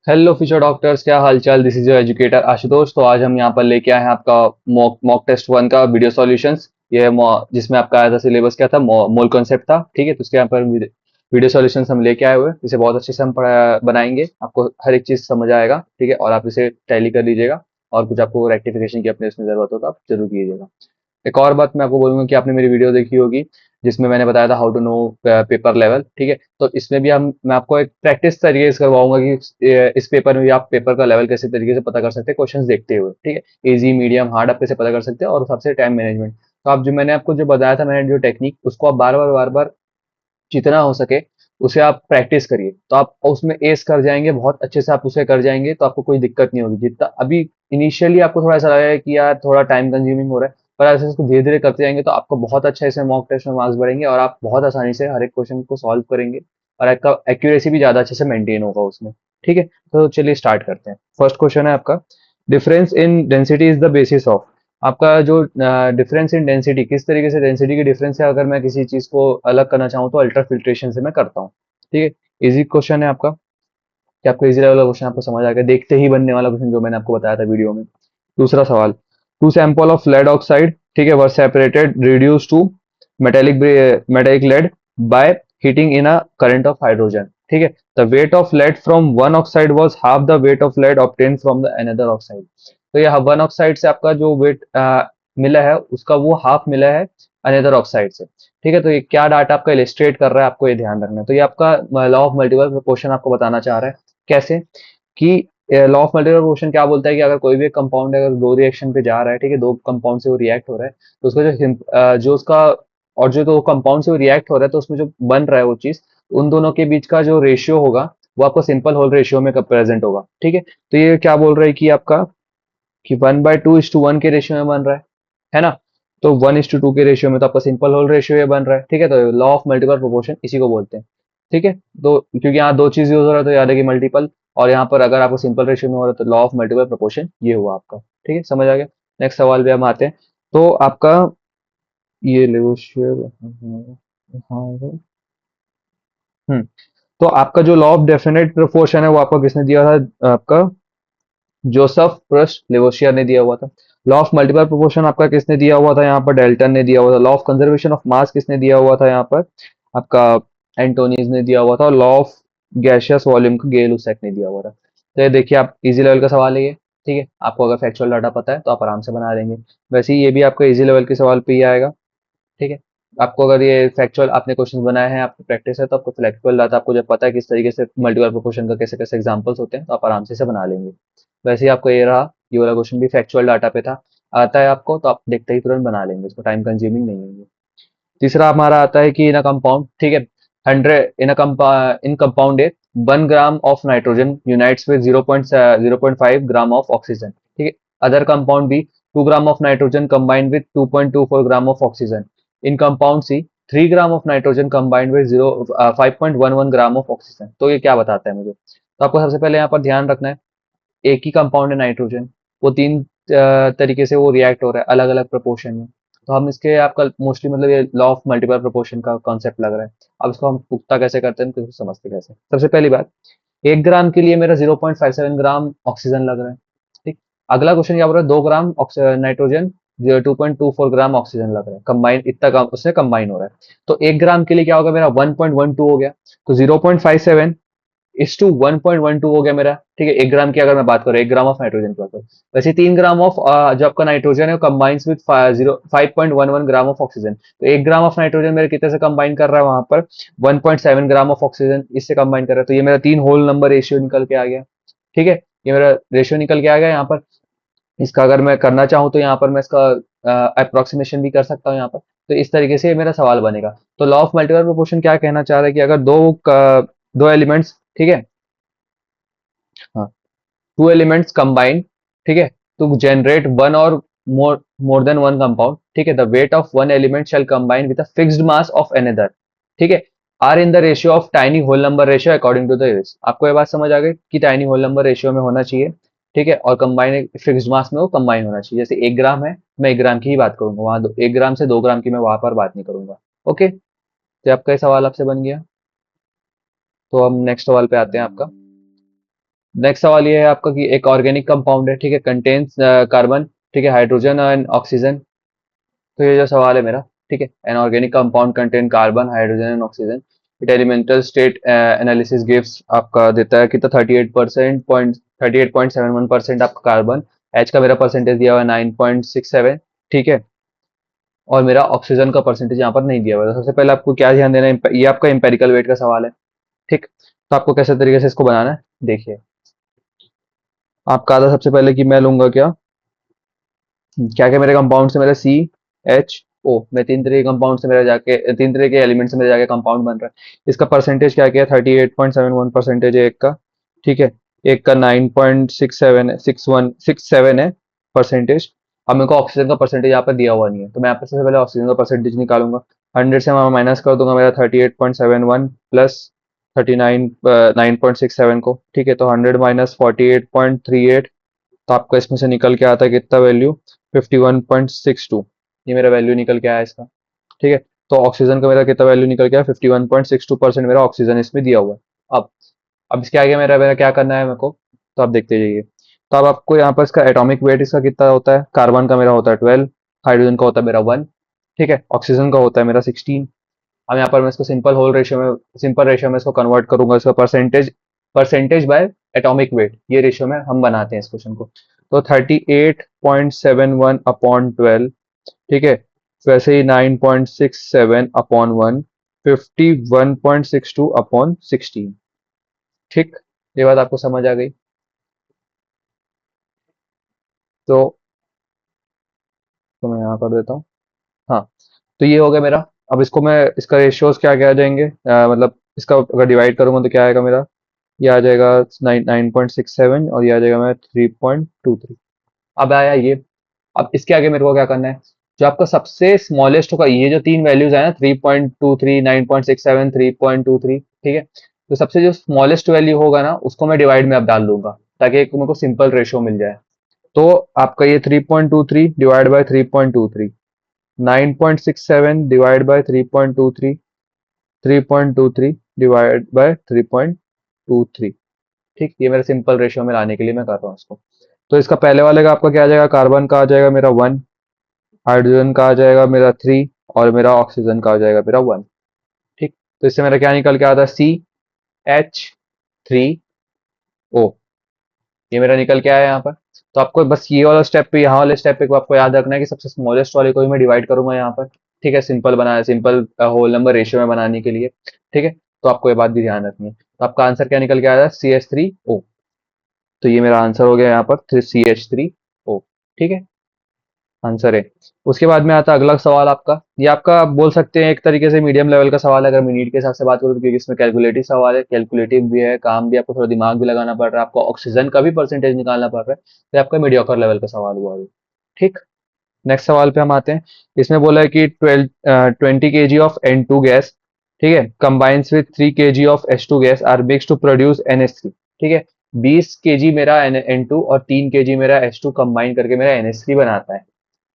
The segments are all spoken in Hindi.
हेलो फ्यूचर डॉक्टर्स, क्या हालचाल। This is your educator Ashutosh. तो आज हम यहाँ पर लेके आए हैं आपका मॉक मॉक टेस्ट वन का वीडियो सॉल्यूशंस। जिसमें आपका आया था सिलेबस क्या था, मोल कॉन्सेप्ट था। ठीक है, तो उसके यहाँ पर वीडियो सॉल्यूशंस हम लेके आए हुए हैं। इसे बहुत अच्छे से हम बनाएंगे, आपको हर एक चीज समझ आएगा। ठीक है, और आप इसे टैली कर लीजिएगा। और कुछ आपको रेक्टिफिकेशन की अपने इसमें जरूरत हो तो आप जरूर कीजिएगा। एक और बात मैं आपको बोलूंगा कि आपने मेरी वीडियो देखी होगी जिसमें मैंने बताया था how to know paper level. ठीक है, तो इसमें भी हम मैं आपको एक प्रैक्टिस तरीके से करवाऊंगा कि इस पेपर में भी आप पेपर का लेवल कैसे तरीके से पता कर सकते हैं क्वेश्चंस देखते हुए। ठीक है, इजी मीडियम हार्ड आप कैसे पता कर सकते हैं, और सबसे टाइम मैनेजमेंट। तो आप जो मैंने आपको जो बताया था, मैंने जो टेक्निक, उसको आप बार बार जितना हो सके उसे आप प्रैक्टिस करिए, तो आप उसमें एस कर जाएंगे। बहुत अच्छे से आप उसे कर जाएंगे तो आपको कोई दिक्कत नहीं होगी। जितना अभी इनिशियली आपको थोड़ा ऐसा लगेगा कि यार थोड़ा टाइम कंज्यूमिंग हो रहा है, पर ऐसे इसको धीरे धीरे करते जाएंगे तो आपको बहुत अच्छा इसमें मॉक टेस्ट में मार्क्स बढ़ेंगे और आप बहुत आसानी से हर एक क्वेश्चन को सॉल्व करेंगे। और आपका एक्यूरेसी भी ज्यादा अच्छे से मेंटेन होगा उसमें। ठीक है, तो चलिए स्टार्ट करते हैं। फर्स्ट क्वेश्चन है आपका, difference in density is the basis of. आपका जो डिफरेंस इन डेंसिटी, किस तरीके से डेंसिटी की डिफरेंस है, अगर मैं किसी चीज को अलग करना चाहूँ तो अल्ट्रा फिल्ट्रेशन से मैं करता हूँ। ठीक है, इजी क्वेश्चन है आपका। कि आपको इजी लेवल का क्वेश्चन आपको समझ आ गया, देखते ही बनने वाला क्वेश्चन जो मैंने आपको बताया था वीडियो में। दूसरा सवाल, two sample of lead oxide, ठीक है, were separated reduce to metallic metallic lead by heating in a current of hydrogen. ठीक है, the weight of lead from one oxide was half the weight of lead obtain from the another oxide. तो ये वन ऑक्साइड से आपका जो वेट मिला है उसका वो हाफ मिला है अनदर ऑक्साइड से। ठीक है, तो ये क्या डाटा आपका इलिस्ट्रेट कर रहा है, आपको ये ध्यान रखना है। तो ये आपका लॉ ऑफ मल्टीपल प्रोपोर्शन आपको बताना चाह रहा है। कैसे कि लॉ ऑफ मल्टीपल प्रोपोर्शन क्या बोलता है कि अगर कोई भी एक कंपाउंड अगर दो रिएक्शन पे जा रहा है, ठीक है, दो कंपाउंड से वो रिएक्ट हो रहा है, तो उसका जो उसका और जो दो कंपाउंड से वो रिएक्ट हो रहा है तो उसमें जो बन रहा है वो चीज, उन दोनों के बीच का जो रेशियो होगा वो आपको सिंपल होल रेशियो में प्रेजेंट होगा। ठीक है, तो ये क्या बोल रहा है कि आपका कि 1/2:1 के रेशियो में बन रहा है ना। तो 1:2 के रेशियो में तो आपका सिंपल होल रेशियो ये बन रहा है। ठीक है, तो लॉ ऑफ मल्टीपल प्रोपोर्शन इसी को बोलते हैं। ठीक है, तो क्योंकि यहाँ दो चीज यूज हो रहा है तो याद है कि मल्टीपल, और यहाँ पर अगर आपको सिंपल रेशियो में हो रहा है तो लॉ ऑफ मल्टीपल प्रोपोर्शन ये हुआ आपका। ठीक है, समझ आ गया। नेक्स्ट सवाल पे हम आते हैं। तो आपका ये लेवोशियर, हाँ, हम्म तो आपका जो लॉ ऑफ डेफिनेट प्रोपोर्शन है वो आपको किसने दिया था, आपका जोसेफ प्रस्ट लेवोशियर ने दिया हुआ था। लॉ ऑफ मल्टीपल प्रोपोर्शन आपका किसने दिया हुआ था, यहाँ पर डेल्टन ने दिया हुआ था। लॉ ऑफ कंजर्वेशन ऑफ मास किसने दिया हुआ था, यहाँ पर आपका एंटोनीज ने दिया हुआ था। और लॉ ऑफ गैसियस वॉल्यूम को गेल लुसेक ने दिया हुआ था। तो ये देखिए, आप इजी लेवल का सवाल है ये। ठीक है, आपको अगर फैक्चुअल डाटा पता है तो आप आराम से बना लेंगे। वैसे ही ये भी आपका इजी लेवल के सवाल पे ही आएगा। ठीक है, आपको अगर ये फैक्चुअल आपने क्वेश्चन बनाए हैं, आपको प्रैक्टिस है, तो आपको फैक्चुअल डाटा आपको जब पता है किस तरीके से मल्टीपल प्रोपोर्शन का कैसे कैसे एग्जांपल्स होते हैं, तो आप आराम से इसे बना लेंगे। वैसे ही आपको ये रहा, ये वाला क्वेश्चन भी फैक्चुअल डाटा पे था। आता है आपको तो आप देखते ही तुरंत बना लेंगे, इसको टाइम कंज्यूमिंग नहीं है ये। तीसरा हमारा आता है कि इन अ कंपाउंड, ठीक है, 100 in compound A 1 gram of nitrogen unites with 0.05 gram of oxygen. ठीक है, other compound B 2 gram of nitrogen combined with 2.24 gram of oxygen. In compound C 3 gram of nitrogen combined with 5.11 gram of oxygen. तो ये क्या बताता है मुझे, तो आपको सबसे पहले यहाँ पर ध्यान रखना है, एक ही कंपाउंड है नाइट्रोजन, वो तीन तरीके से वो रिएक्ट हो रहा है अलग अलग प्रोपोर्शन में। तो हम इसके आपका मोस्टली मतलब ये लॉ ऑफ मल्टीपल प्रोपोर्शन का कॉन्सेप्ट लग रहा है। अब इसको हम पुख्ता कैसे करते हैं, तो इसको समझते कैसे। सबसे पहली बात, 1 ग्राम के लिए मेरा 0.57 ग्राम ऑक्सीजन लग रहा है। ठीक, अगला क्वेश्चन क्या बोल रहा है, 2 ग्राम नाइट्रोजन 2.24 ग्राम ऑक्सीजन लग रहा है, कंबाइन इतना काम उससे कंबाइन हो रहा है। तो 1 ग्राम के लिए क्या होगा, मेरा 1.12 हो गया। तो 0.57:1.12 हो गया मेरा। ठीक है, 1 ग्राम की अगर मैं बात करूँ, 1 ग्राम ऑफ नाइट्रोजन की बात करूँ। वैसे 3 ग्राम ऑफ जो आपका नाइट्रोजन है combines with 5.11 gram of oxygen. तो 1 ग्राम ऑफ नाइट्रोजन मेरे कितने से कंबाइन कर रहा है वहां पर, 1.7 ग्राम ऑफ ऑक्सीजन इससे कंबाइन कर रहा है। तो ये मेरा 3 होल नंबर रेशियो निकल के आ गया। ठीक है, ये मेरा रेशियो निकल के आ गया यहाँ पर। इसका अगर मैं करना चाहूँ तो यहाँ पर मैं इसका अप्रोक्सीमेशन भी कर सकता हूँ यहाँ पर। तो इस तरीके से ये मेरा सवाल बनेगा। तो लॉ ऑफ मल्टीपल प्रोपोर्शन क्या कहना चाह रहा है कि अगर दो एलिमेंट्स, ठीक है, हाँ, टू एलिमेंट्स कंबाइंड, ठीक है, टू जनरेट वन और मोर देन वन कंपाउंड। ठीक है, the weight of one element shall combine with a fixed mass of another. ठीक है, or in the ratio of tiny whole number ratio according to the use. आपको ये बात समझ आ गई कि टाइनी होल नंबर रेशियो में होना चाहिए। ठीक है, और कंबाइन फिक्स्ड मास में वो कंबाइन होना चाहिए। जैसे 1 ग्राम है, मैं 1 ग्राम की ही बात करूंगा, वहां 1 ग्राम से 2 ग्राम की मैं वहां पर बात नहीं करूंगा। ओके, तो आपका ये सवाल आपसे बन गया। तो हम नेक्स्ट सवाल पे आते हैं आपका। नेक्स्ट सवाल ये है आपका कि एक ऑर्गेनिक कंपाउंड है, ठीक है, कंटेन्स कार्बन, ठीक है, हाइड्रोजन एंड ऑक्सीजन। तो ये जो सवाल है मेरा, ठीक है, an organic compound contain carbon hydrogen and oxygen, it elemental state analysis gives आपका देता है कितना 38.71% आपका कार्बन, एच का मेरा परसेंटेज दिया हुआ है 9.67, ठीक है, और मेरा ऑक्सीजन का परसेंटेज यहाँ पर नहीं दिया हुआ है। तो सबसे पहले आपको क्या ध्यान देना है, ये आपका एम्पेरिकल वेट का सवाल है, ठीक। तो आपको कैसे तरीके से इसको बनाना है, देखिए। आपका आता सबसे पहले कि मैं लूंगा क्या क्या क्या मेरे कंपाउंड से मेरा सी एच ओ, मैं तीन तरह के कंपाउंड से मेरा जाके तीन तरह के एलिमेंट से मेरे जाके कंपाउंड बन रहा है। इसका परसेंटेज क्या क्या है, 38.71% है एक का, ठीक है, एक का 9.67 है परसेंटेज। अब मेरे को ऑक्सीजन का परसेंटेज यहाँ पर दिया हुआ नहीं है, तो मैं यहाँ पर सबसे पहले ऑक्सीजन का परसेंटेज निकालूंगा। 100 से मैं माइनस कर दूंगा मेरा 38.71 प्लस 9.67 को, ठीक है, तो 100 माइनस 48.38, तो आपका इसमें से निकल के आता है कितना वैल्यू, 51.62। ये मेरा वैल्यू निकल के आया इसका, ठीक है। तो ऑक्सीजन का मेरा कितना वैल्यू निकल के आया, 51.62% मेरा ऑक्सीजन इसमें दिया हुआ है। अब अब इसके आगे मेरा मेरा क्या करना है मेरे को, तो आप देखते जाइए। तो अब आपको यहाँ पर इसका एटॉमिक वेट इसका कितना होता है, कार्बन का मेरा होता है 12, हाइड्रोजन का होता है मेरा 1, ठीक है, ऑक्सीजन का होता है मेरा 16। अब यहाँ पर मैं इसको सिंपल रेशियो में इसको कन्वर्ट करूंगा, इसका percentage percentage by atomic weight, ये रेशियो में हम बनाते हैं इस क्वेश्चन को। तो 38.71/12, ठीक है, वैसे ही 9.67/1, 51.62/16, ठीक। ये बात आपको समझ आ गई। तो मैं यहाँ कर देता हूँ। हाँ, तो ये हो गया मेरा। अब इसको मैं इसका रेशियोज क्या क्या आ जाएंगे, मतलब इसका अगर डिवाइड करूंगा तो क्या आएगा मेरा, ये आ जाएगा 9.67 और ये आ जाएगा मेरा 3.23। अब आया ये। अब इसके आगे मेरे को क्या करना है, जो आपका सबसे स्मॉलेस्ट होगा, ये जो तीन वैल्यूज है ना, 3.23, 9.67, 3.23, ठीक है, तो सबसे जो स्मॉलेस्ट वैल्यू होगा ना, उसको मैं डिवाइड में अब डाल दूंगा, ताकि एक मेरे को सिंपल रेशियो मिल जाए। तो आपका ये 3.23 divide by 3.23, 9.67 divide by 3.23, 3.23 divide by 3.23, ठीक। ये मेरा सिंपल रेशियो में लाने के लिए मैं कर रहा हूँ इसको। तो इसका पहले वाले का आपका क्या आ जाएगा, कार्बन का आ जाएगा मेरा 1, हाइड्रोजन का आ जाएगा मेरा 3, और मेरा ऑक्सीजन का आ जाएगा मेरा 1, ठीक। तो इससे मेरा क्या निकल के आता है, CH3O, ये मेरा निकल के आया यहाँ पर। तो आपको बस ये वाला स्टेप पे, यहाँ वाले स्टेप पे को आपको याद रखना है कि सबसे स्मॉलेस्ट वाले को ही मैं डिवाइड करूंगा यहाँ पर, ठीक है, सिंपल होल नंबर रेशियो में बनाने के लिए, ठीक है। तो आपको ये बात भी ध्यान रखनी है। तो आपका आंसर क्या निकल के आया, CH3O। तो ये मेरा आंसर हो गया यहाँ पर CH3O, ठीक है, आंसर है। उसके बाद में आता है अगला सवाल आपका, ये आपका आप बोल सकते हैं एक तरीके से मीडियम लेवल का सवाल है, अगर मिनट के हिसाब से बात करूँ तो, क्योंकि इसमें कैलकुलेटिव सवाल है, कैलकुलेटिव भी है, काम भी, आपको थोड़ा दिमाग भी लगाना पड़ रहा है, आपको ऑक्सीजन का भी परसेंटेज निकालना पड़ रहा है, तो आपका मीडियोकर लेवल का सवाल हुआ है, ठीक। नेक्स्ट सवाल पे हम आते हैं। इसमें बोला है कि 20 kg ऑफ N2 गैस, ठीक है, combines with 3 kg of H2 gas are mix to produce NH3, ठीक है, 20 kg मेरा N2 और 3 kg मेरा H2 कंबाइन करके मेरा NH3 बनाता है,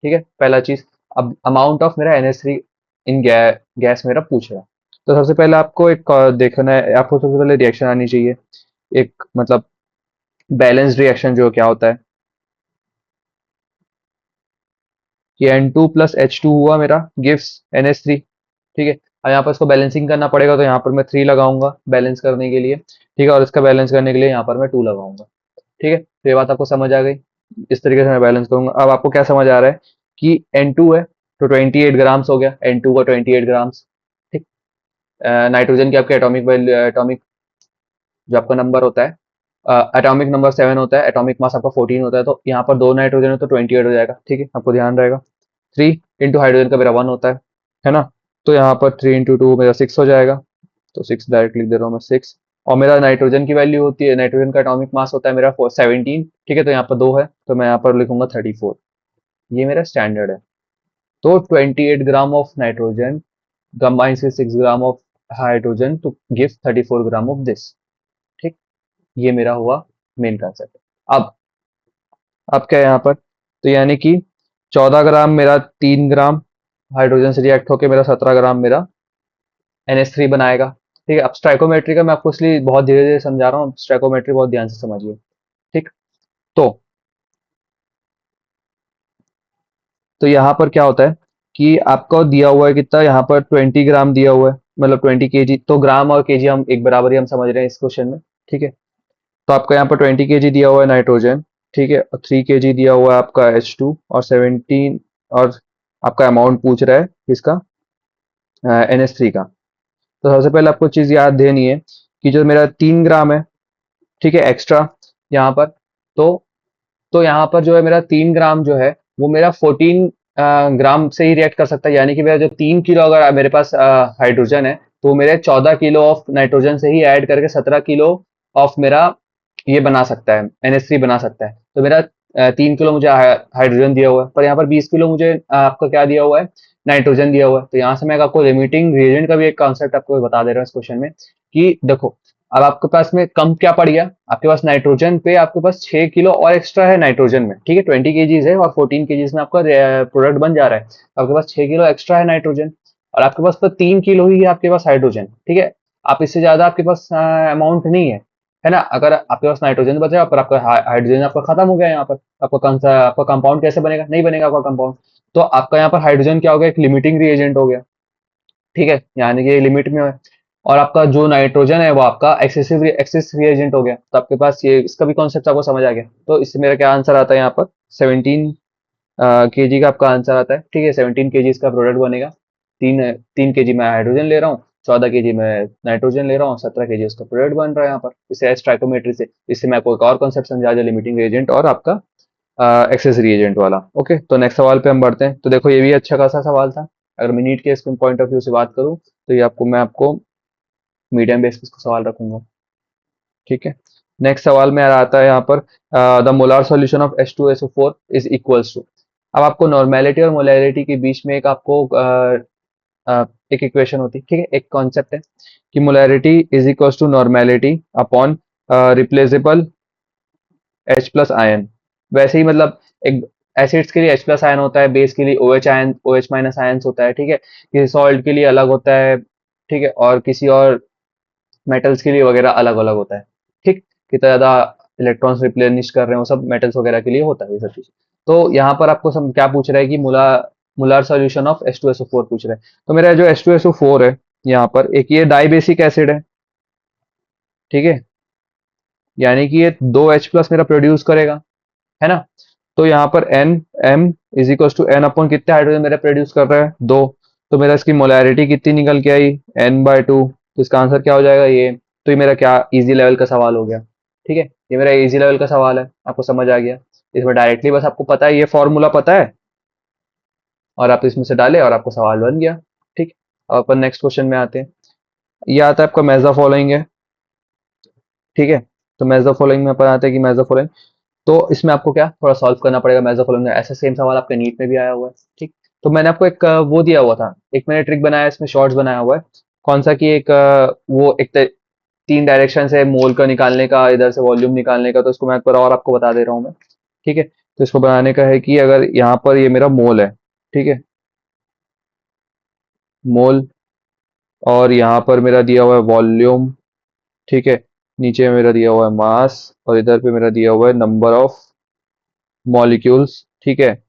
ठीक है, पहला चीज। अब अमाउंट ऑफ मेरा NH3 इन गैस मेरा पूछ रहा है। तो सबसे पहले आपको एक देखना है, आपको सबसे पहले रिएक्शन आनी चाहिए, एक मतलब बैलेंस्ड रिएक्शन जो क्या होता है, कि N2 प्लस H2 हुआ मेरा गिव्स NH3, ठीक है। अब यहाँ पर इसको बैलेंसिंग करना पड़ेगा, तो यहाँ पर मैं 3 लगाऊंगा बैलेंस करने के लिए, ठीक है, और इसका बैलेंस करने के लिए यहाँ पर मैं 2 लगाऊंगा, ठीक है। तो ये बात आपको समझ आ गई, इस तरीके से मैं बैलेंस करूंगा। अब आपको क्या समझ आ रहा है कि N2 है, तो 28 ग्राम्स हो गया, N2 का 28 ग्राम्स, ठीक। नाइट्रोजन की आपकी एटॉमिक वैल्यू, एटॉमिक जो आपका नंबर होता है, एटॉमिक नंबर 7 होता है, एटॉमिक मास आपका 14 होता है, तो यहाँ पर 2 नाइट्रोजन है तो 28 हो जाएगा, ठीक है, आपको ध्यान रहेगा। 3 इंटू हाइड्रोजन का मेरा 1 होता है ना, तो यहाँ पर 3 इंटू 2 मेरा 6 हो जाएगा, तो 6 डायरेक्ट लिख दे रहा हूँ मैं 6। और मेरा नाइट्रोजन की वैल्यू होती है, नाइट्रोजन का एटॉमिक मास होता है मेरा 17, ठीक है, तो यहाँ पर 2 है, तो मैं यहाँ पर लिखूंगा 34, ये मेरा स्टैंडर्ड है। तो 28 ग्राम of nitrogen combines with 6 gram of hydrogen to give 34 gram of this, ठीक। ये मेरा हुआ मेन कंसेप्ट। अब अब क्या है यहाँ पर, तो यानी कि 14 ग्राम मेरा 3 ग्राम हाइड्रोजन से रिएक्ट होकर मेरा 17 ग्राम मेरा NH3 बनाएगा, ठीक है, अब स्टाइकोमेट्री का मैं आपको इसलिए बहुत धीरे धीरे समझा रहा हूँ, स्टाइकोमेट्री बहुत ध्यान से समझिए। ठीक। तो यहाँ पर क्या होता है कि आपको दिया हुआ है कितना, यहाँ पर 20 ग्राम दिया हुआ है, मतलब 20 kg, तो ग्राम और केजी हम एक बराबर ही हम समझ रहे हैं इस क्वेश्चन में। ठीक है, तो आपका यहाँ पर 20 kg दिया हुआ है नाइट्रोजन। ठीक है, और 3 kg दिया हुआ है आपका H2, और 17, और आपका अमाउंट पूछ रहा है किसका, NH3 का। तो सबसे पहले आपको चीज याद देनी है कि जो मेरा 3 ग्राम है, ठीक है, एक्स्ट्रा यहाँ पर, तो यहाँ पर जो है मेरा 3 ग्राम जो है वो मेरा 14 ग्राम से ही रिएक्ट कर सकता है, यानी कि मेरा जो 3 किलो अगर मेरे पास हाइड्रोजन है, तो वो मेरे 14 किलो ऑफ नाइट्रोजन से ही ऐड करके 17 किलो ऑफ मेरा ये बना सकता है, NH3 बना सकता है। तो मेरा 3 किलो मुझे हाइड्रोजन दिया हुआ है, पर यहाँ पर 20 किलो मुझे आपका क्या दिया हुआ है, नाइट्रोजन दिया हुआ है। तो यहाँ से मैं आपको लिमिटिंग रिएजेंट का भी एक कॉन्सेप्ट आपको बता दे रहा हूँ इस क्वेश्चन में, कि देखो अब आपके पास में कम क्या पड़ गया, आपके पास नाइट्रोजन पे आपके पास 6 किलो और एक्स्ट्रा है नाइट्रोजन में। ठीक है, 20 kgs है और 14 kgs में आपका प्रोडक्ट बन जा रहा है, तो आपके पास 6 किलो एक्स्ट्रा है नाइट्रोजन, और आपके पास तो 3 किलो ही है आपके पास हाइड्रोजन। ठीक है, आप इससे ज्यादा आपके पास अमाउंट नहीं है ना। अगर आपके पास नाइट्रोजन बचा पर आपका हाइड्रोजन आपका खत्म हो गया, यहाँ पर आपका कौन सा आपका कंपाउंड कैसे बनेगा, नहीं बनेगा आपका कंपाउंड। तो आपका यहाँ पर हाइड्रोजन क्या हो गया, एक लिमिटिंग रिएजेंट हो गया। ठीक है, यानी कि लिमिट में है, और आपका जो नाइट्रोजन है वो आपका एक्सेस रिएजेंट हो गया। तो आपके पास ये इसका भी कॉन्सेप्ट आपको समझ आ गया। तो इससे मेरा क्या आंसर आता है, यहाँ पर 17 kg का आपका आंसर आता है। ठीक है, 17 kg इसका प्रोडक्ट बनेगा। 3 3 kg मैं हाइड्रोजन ले रहा हूँ, 14 kg मैं नाइट्रोजन ले रहा हूँ, 17 kg उसका प्रोडक्ट बन रहा है यहाँ पर, इससे स्टाइकोमेट्री से। इससे मैं आपको एक और कॉन्सेप्ट समझा दिया, लिमिटिंग रिएजेंट और आपका एक्सेस रिएजेंट वाला। ओके, तो नेक्स्ट सवाल पे हम बढ़ते हैं। तो देखो ये भी अच्छा खासा सवाल था। अगर मैं नीट के इसके पॉइंट ऑफ व्यू से बात करूँ, तो ये मैं आपको मीडियम बेस पे इसको सवाल रखूंगा। ठीक है, नेक्स्ट सवाल में आता है यहाँ पर, the molar solution of H2SO4 is equals to. अब आपको नॉर्मेलिटी और मोलैरिटी के बीच में एक आपको एक इक्वेशन होती है। ठीक है, एक कॉन्सेप्ट है कि molarity is equals to normality upon replaceable H plus ion. वैसे ही मतलब एक एसिड्स के लिए H प्लस आयन होता है, बेस के लिए OH ion, OH minus ion होता है। ठीक है, किसी सॉल्ट के लिए अलग होता है। ठीक है, और किसी और मेटल्स के लिए वगैरह अलग अलग होता है। ठीक, कितना ज्यादा इलेक्ट्रॉन्स रिप्लेनिश कर रहे हैं, वो सब मेटल्स वगैरह के लिए होता है ये सब चीज। तो यहाँ पर आपको क्या पूछ रहा है कि मुलार सॉल्यूशन ऑफ H2SO4 पूछ रहा है। तो मेरा जो H2SO4 है, यहाँ पर एक ये डाइबेसिक एसिड है। ठीक है, यानी कि ये 2H प्लस मेरा प्रोड्यूस करेगा, है ना। तो यहाँ पर N M is equal to N upon कितने हाइड्रोजन मेरा प्रोड्यूस कर रहा है, 2। तो मेरा इसकी मोलैरिटी कितनी निकल के आई, N/2। तो इसका आंसर क्या हो जाएगा, ये। तो ये मेरा क्या इजी लेवल का सवाल हो गया। ठीक है, ये मेरा इजी लेवल का सवाल है, आपको समझ आ गया। इसमें डायरेक्टली बस आपको पता है, ये फॉर्मूला पता है, और आप इसमें से डाले और आपको सवाल बन गया। ठीक, अब अपन नेक्स्ट क्वेश्चन में आते हैं। ये आता है आपका मैच द फॉलोइंग है। ठीक है, तो मैच द फॉलोइंग में अपन आते हैं कि मैच द फॉलोइंग, तो इसमें आपको क्या थोड़ा सॉल्व करना पड़ेगा। मैच द फॉलोइंग ऐसा सेम सवाल आपके नीट में भी आया हुआ है। ठीक, तो मैंने आपको एक वो दिया हुआ था, एक मैंने ट्रिक बनाया, इसमें शॉर्ट्स बनाया हुआ है। कौन सा कि एक वो एक 3 डायरेक्शन से मोल का निकालने का, इधर से वॉल्यूम निकालने का। तो इसको मैं एक बार और आपको बता दे रहा हूँ मैं। ठीक है, तो इसको बनाने का है कि अगर यहाँ पर ये मेरा मोल है, ठीक है, मोल, और यहाँ पर मेरा दिया हुआ है वॉल्यूम। ठीक है, नीचे मेरा दिया हुआ है मास, और इधर पे मेरा दिया हुआ है नंबर ऑफ मॉलिक्यूल्स। ठीक है,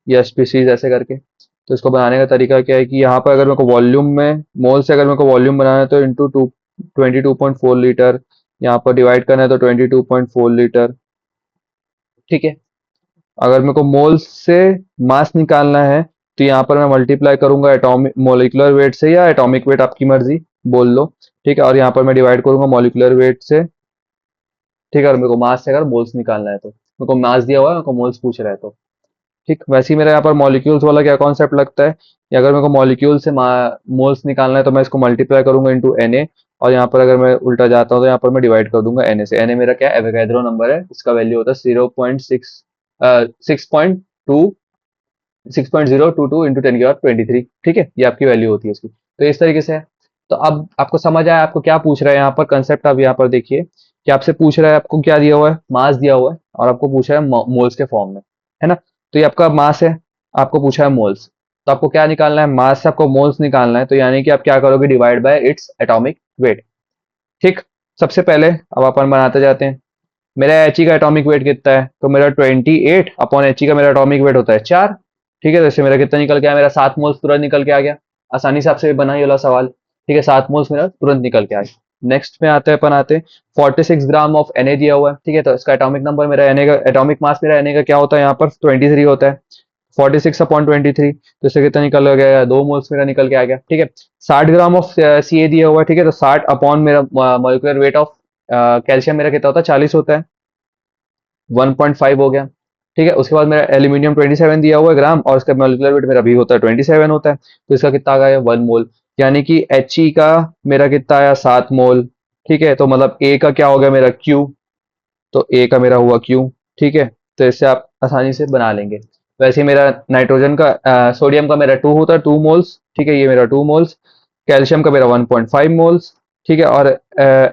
या स्पीसीज ऐसे करके। तो इसको बनाने का तरीका क्या है कि यहाँ पर अगर मेरे को वॉल्यूम में, मोल से अगर मेरे को वॉल्यूम बनाना है तो इंटू 22.4 लीटर, यहाँ पर डिवाइड करना है तो 22.4 लीटर। ठीक है, अगर मेरे को मोल से मास निकालना है, तो यहाँ पर मैं मल्टीप्लाई करूंगा एटॉमिक मोलिकुलर वेट से, या एटॉमिक वेट आपकी मर्जी बोल लो। ठीक है, और यहाँ पर मैं डिवाइड करूंगा मॉलिक्यूलर वेट से। ठीक है, और मेरे को मास से अगर मोल्स निकालना है, तो मेरे को मास दिया हुआ है, मेरे को मोल्स पूछ रहा है तो। ठीक, वैसे ही मेरा यहाँ पर मॉलिक्यूल्स वाला क्या कॉन्सेप्ट लगता है कि अगर मेरे को मॉलिक्यूल से मोल्स निकालना है, तो मैं इसको मल्टीप्लाई करूंगा इंटू Na, और यहाँ पर अगर मैं उल्टा जाता हूँ तो यहाँ पर मैं डिवाइड कर दूंगा Na से। Na मेरा क्या है, एवोगैड्रो नंबर है, इसका वैल्यू होता है 6.022 इंटू 10 की पावर 23। ठीक है, ये आपकी वैल्यू होती है इसकी। तो इस तरीके से है। तो अब आपको समझ आया आपको क्या पूछ रहा है यहाँ पर कंसेप्ट। अब यहाँ पर देखिए कि आपसे पूछ रहा है, आपको क्या दिया हुआ है, मास दिया हुआ है, और आपको पूछा है मोल्स के फॉर्म में, है ना। तो ये आपका मास है, आपको पूछा है मोल्स। तो आपको क्या निकालना है, मास से आपको मोल्स निकालना है, तो यानी कि आप क्या करोगे, divide by its atomic weight. ठीक, सबसे पहले अब अपन बनाते जाते हैं। मेरा एच का एटॉमिक वेट कितना है, तो मेरा 28 अपॉन एच का मेरा एटॉमिक वेट होता है 4। ठीक है, जैसे मेरा कितना निकल के आया, मेरा 7 मोल्स तुरंत निकल के आ गया। आसानी से आपसे बना ये वाला सवाल। ठीक है, 7 मोल्स मेरा तुरंत निकल के आ गया। नेक्स्ट में आते हैं, अपन आते हैं 46 ग्राम ऑफ Na दिया हुआ है। ठीक है, तो इसका एटॉमिक नंबर मेरा Na का, एटॉमिक मास मेरा Na का क्या होता है यहाँ पर, 23 होता है। 46 अपॉन 23, तो इससे कितना निकल गया, 2 मोल्स मेरा निकल के आ गया। ठीक है, 60 ग्राम ऑफ Ca दिया हुआ है। ठीक है, तो 60 अपॉन मेरा मॉलिक्यूलर वेट ऑफ कैल्शियम मेरा कितना होता है, 40 होता है, 1.5 हो गया। ठीक है, उसके बाद मेरा एल्यूमिनियम 27 दिया हुआ है ग्राम, और उसका मोलिकुलर वेट मेरा भी होता है 27 होता है, तो इसका कितना आ गया, 1 मोल। यानी कि एच का मेरा कितना आया, 7 मोल। ठीक है, तो मतलब ए का क्या हो गया मेरा, क्यू, तो ए का मेरा हुआ क्यू। ठीक है, तो इससे आप आसानी से बना लेंगे। वैसे ही मेरा नाइट्रोजन का, सोडियम का मेरा 2 होता है, 2 मोल्स। ठीक है, ये मेरा 2 मोल्स। कैल्शियम का मेरा 1.5 मोल्स। ठीक है, और